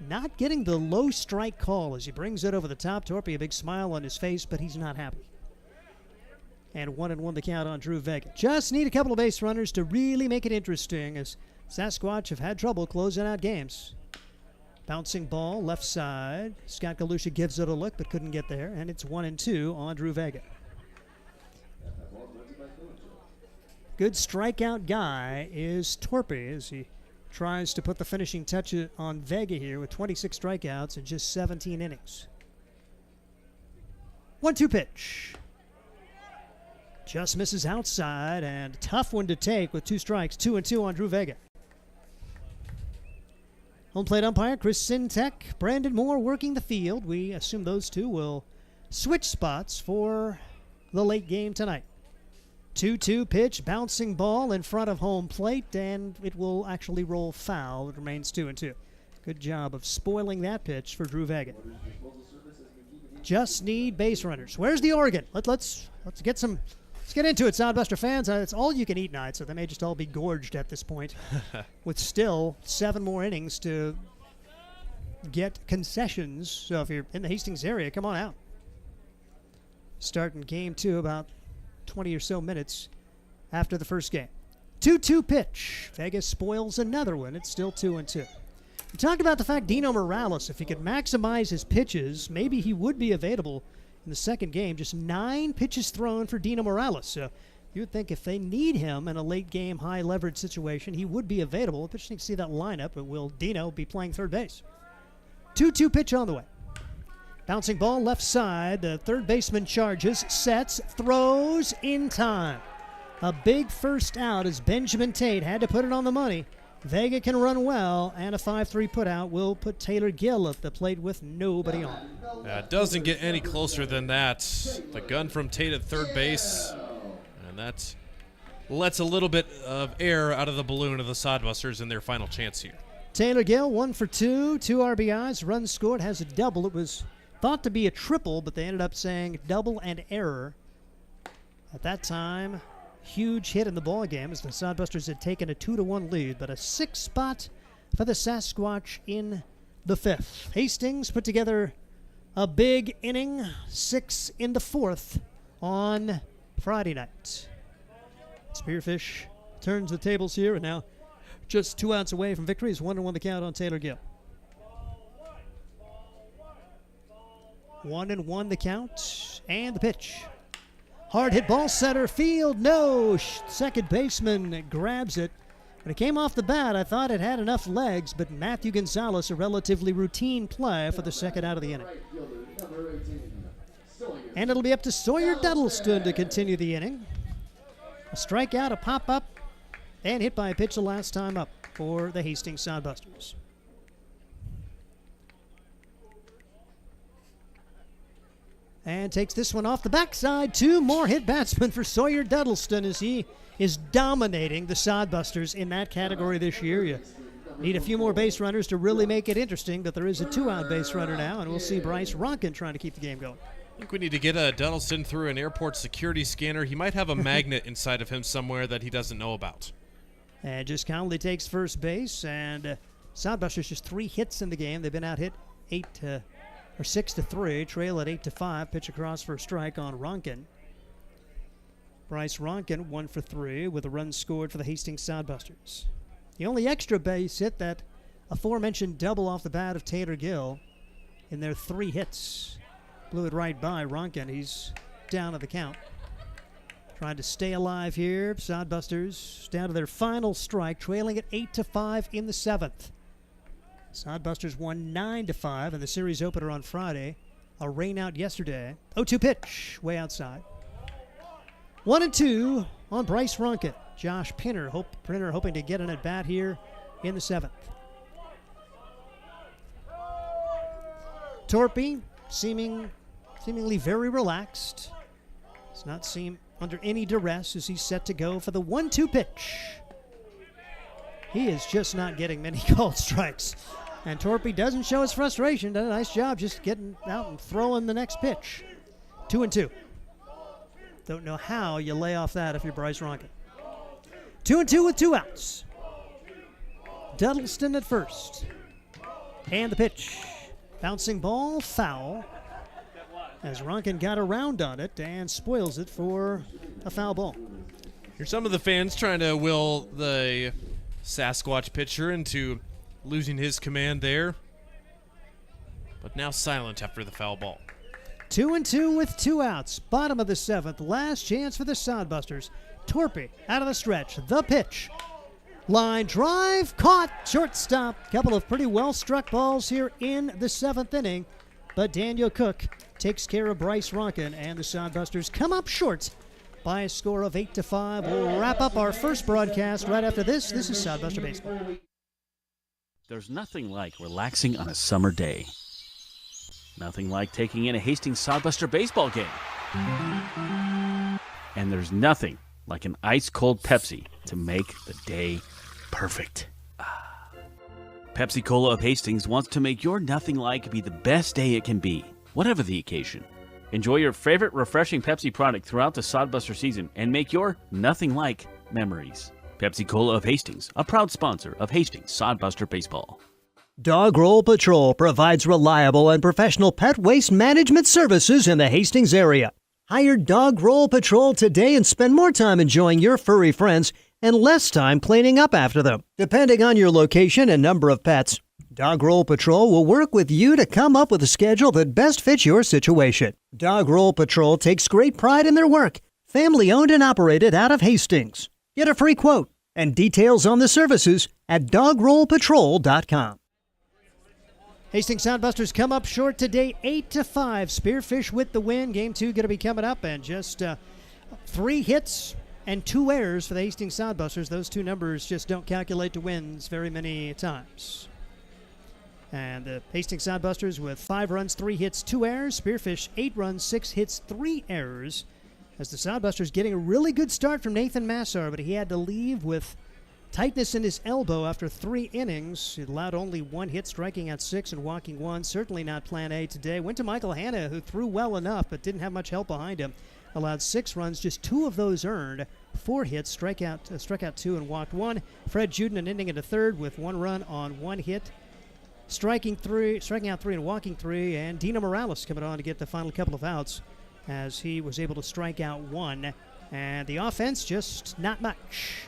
Not getting the low strike call as he brings it over the top. Torpy, a big smile on his face, but he's not happy. And 1-1 the count on Drew Vega. Just need a couple of base runners to really make it interesting, as Sasquatch have had trouble closing out games. Bouncing ball, left side. Scott Galusha gives it a look, but couldn't get there. And it's 1-2 on Drew Vega. Good strikeout guy is Torpy, as he tries to put the finishing touch on Vega here with 26 strikeouts in just 17 innings. 1-2 pitch. Just misses outside, and tough one to take with 2 strikes. 2-2 on Drew Vega. Home plate umpire Chris Sintek, Brandon Moore working the field. We assume those two will switch spots for the late game tonight. 2-2 pitch, bouncing ball in front of home plate, and it will actually roll foul. It remains 2-2. Good job of spoiling that pitch for Drew Vega. Just need base runners. Where's the organ? Let's get some. Let's get into it, Soundbuster fans. It's all you can eat night, so they may just all be gorged at this point, with still 7 more innings to get concessions. So if you're in the Hastings area, come on out. Starting game 2 about 20 or so minutes after the first game. 2-2 pitch. Vegas spoils another one. It's still 2-2. We talked about the fact Dino Morales, if he could maximize his pitches, maybe he would be available in the second game. Just 9 pitches thrown for Dino Morales. So you would think if they need him in a late game, high leverage situation, he would be available. Interesting to see that lineup, but will Dino be playing third base? 2-2 pitch on the way. Bouncing ball left side. The third baseman charges, sets, throws in time. A big first out as Benjamin Tate had to put it on the money. Vega can run well, and a 5-3 putout will put Taylor Gill at the plate with nobody on. It doesn't get any closer than that. The gun from Tate at third base, and that lets a little bit of air out of the balloon of the Sodbusters in their final chance here. Taylor Gill, 1 for 2, 2 RBIs, runs scored, has a double. It was thought to be a triple, but they ended up saying double and error. At that time, huge hit in the ball game as the Sodbusters had taken a 2-1 lead, but a 6 spot for the Sasquatch in the 5th. Hastings put together a big inning, 6 in the 4th on Friday night. Spearfish turns the tables here, and now just 2 outs away from victory. Is 1-1 the count on Taylor Gill. 1-1 the count, and the pitch. Hard hit ball, center field, no. Second baseman grabs it. When it came off the bat, I thought it had enough legs, but Matthew Gonzalez, a relatively routine play for the second out of the inning. And it'll be up to Sawyer Duddleston to continue the inning. A strikeout, a pop-up, and hit by a pitch the last time up for the Hastings Sodbusters. And takes this one off the backside. 2 more hit batsmen for Sawyer Duddleston as he is dominating the Sodbusters in that category this year. You need a few more base runners to really make it interesting, but there is a 2-out base runner now, and we'll see Bryce Ronkin trying to keep the game going. I think we need to get Duddleston through an airport security scanner. He might have a magnet inside of him somewhere that he doesn't know about. And just Conley takes first base, and Sodbusters just 3 hits in the game. They've been out hit 6-3, trail at 8-5, pitch across for a strike on Ronkin. Bryce Ronkin 1 for 3 with a run scored for the Hastings Sodbusters. The only extra base hit, that aforementioned double off the bat of Taylor Gill in their 3 hits. Blew it right by Ronkin. He's down to the count. Trying to stay alive here. Sodbusters down to their final strike, trailing at 8-5 in the 7th. Sodbusters won 9-5 in the series opener on Friday. A rain out yesterday. 0-2 pitch, way outside. 1-2 on Bryce Ronkin. Josh Printer hoping to get an at-bat here in the 7th. Torpy seemingly very relaxed. Does not seem under any duress as he's set to go for the 1-2 pitch. He is just not getting many called strikes. And Torpy doesn't show his frustration. Done a nice job just getting out and throwing the next pitch. 2-2. Don't know how you lay off that if you're Bryce Ronkin. 2-2 with 2 outs. Duddleston at first. And the pitch. Bouncing ball, foul. As Ronkin got around on it and spoils it for a foul ball. Here's some of the fans trying to will the Sasquatch pitcher into losing his command there. But now silent after the foul ball. 2-2 with 2 outs. Bottom of the 7th. Last chance for the Sodbusters. Torpy out of the stretch. The pitch. Line drive. Caught. Shortstop. Couple of pretty well-struck balls here in the 7th inning. But Daniel Cook takes care of Bryce Ronkin, and the Sodbusters come up short by a score of 8-5. We'll wrap up our first broadcast right after this. This is Sodbuster Baseball. There's nothing like relaxing on a summer day. Nothing like taking in a Hastings Sodbuster baseball game. And there's nothing like an ice-cold Pepsi to make the day perfect. Pepsi Cola of Hastings wants to make your nothing like be the best day it can be, whatever the occasion. Enjoy your favorite refreshing Pepsi product throughout the Sodbuster season and make your nothing like memories. Pepsi Cola of Hastings, a proud sponsor of Hastings Sodbuster Baseball. Dog Roll Patrol provides reliable and professional pet waste management services in the Hastings area. Hire Dog Roll Patrol today and spend more time enjoying your furry friends and less time cleaning up after them. Depending on your location and number of pets, Dog Roll Patrol will work with you to come up with a schedule that best fits your situation. Dog Roll Patrol takes great pride in their work. Family owned and operated out of Hastings. Get a free quote and details on the services at dogrollpatrol.com. Hastings Sodbusters come up short today, 8-5. Spearfish with the win. Game 2 going to be coming up, and just 3 hits and 2 errors for the Hastings Sodbusters. Those 2 numbers just don't calculate to wins very many times. And the Hastings Sodbusters with 5 runs, 3 hits, 2 errors. Spearfish 8 runs, 6 hits, 3 errors. As the Sodbusters getting a really good start from Nathan Massar, but he had to leave with tightness in his elbow after 3 innings. It allowed only 1 hit, striking out 6 and walking 1. Certainly not plan A today. Went to Michael Hanna, who threw well enough but didn't have much help behind him. Allowed 6 runs, just 2 of those earned. 4 hits, struck out 2 and walked 1. Fred Juden an inning into third with 1 run on 1 hit. Striking out 3 and walking 3. And Dino Morales coming on to get the final couple of outs as he was able to strike out 1. And the offense, just not much.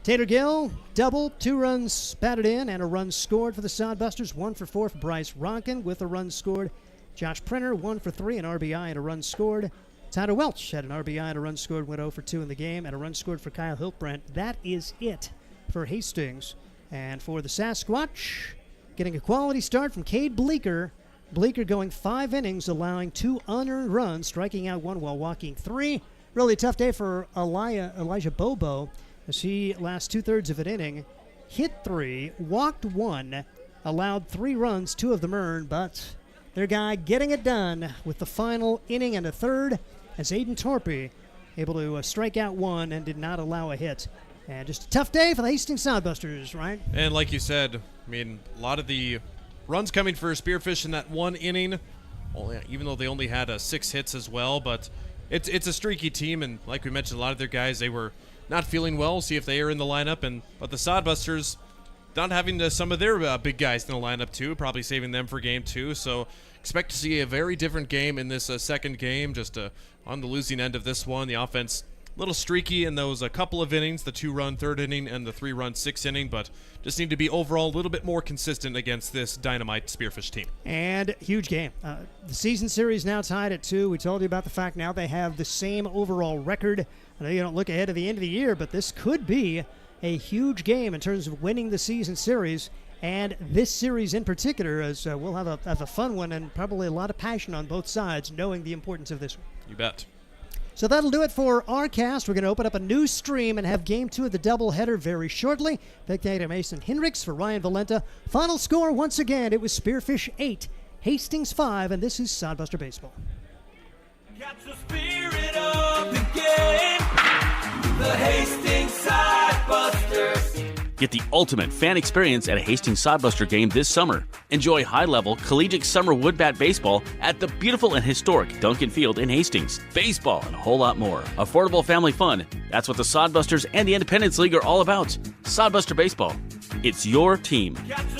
Taylor Gill, double, 2 runs batted in, and a run scored for the Sodbusters. 1 for 4 for Bryce Ronkin with a run scored. Josh Printer, 1 for 3, an RBI and a run scored. Tyler Welch had an RBI and a run scored, went 0 for 2 in the game, and a run scored for Kyle Hiltbrandt. That is it for Hastings. And for the Sasquatch, getting a quality start from Cade Bleeker. Bleeker going 5 innings, allowing 2 unearned runs, striking out 1 while walking 3. Really tough day for Elijah Bobo as he last 2/3 of an inning hit 3, walked 1, allowed 3 runs, 2 of them earned, but their guy getting it done with the final inning and a third as Aiden Torpy able to strike out 1 and did not allow a hit. And just a tough day for the Hastings Sodbusters, right? And like you said, I mean, a lot of the runs coming for Spearfish in that 1 inning, even though they only had 6 hits as well, but it's a streaky team, and like we mentioned, a lot of their guys, they were not feeling well. We'll see if they are in the lineup, but the Sodbusters not having some of their big guys in the lineup too, probably saving them for game 2, so expect to see a very different game in this second game, just on the losing end of this one. The offense a little streaky in those a couple of innings, the 2-run 3rd inning and the 3-run 6th inning, but just need to be overall a little bit more consistent against this dynamite Spearfish team. And huge game. The season series now tied at 2. We told you about the fact now they have the same overall record. I know you don't look ahead to the end of the year, but this could be a huge game in terms of winning the season series. And this series in particular, as we'll have a fun one and probably a lot of passion on both sides, knowing the importance of this one. You bet. So that'll do it for our cast. We're going to open up a new stream and have Game 2 of the doubleheader very shortly. Big day to Mason Hendricks for Ryan Valenta. Final score, once again, it was Spearfish 8, Hastings 5, and this is Sodbuster Baseball. Catch the spirit of the game. The Hastings Sodbusters. Get the ultimate fan experience at a Hastings Sodbuster game this summer. Enjoy high-level collegiate summer woodbat baseball at the beautiful and historic Duncan Field in Hastings. Baseball and a whole lot more. Affordable family fun. That's what the Sodbusters and the Independence League are all about. Sodbuster Baseball. It's your team. Catch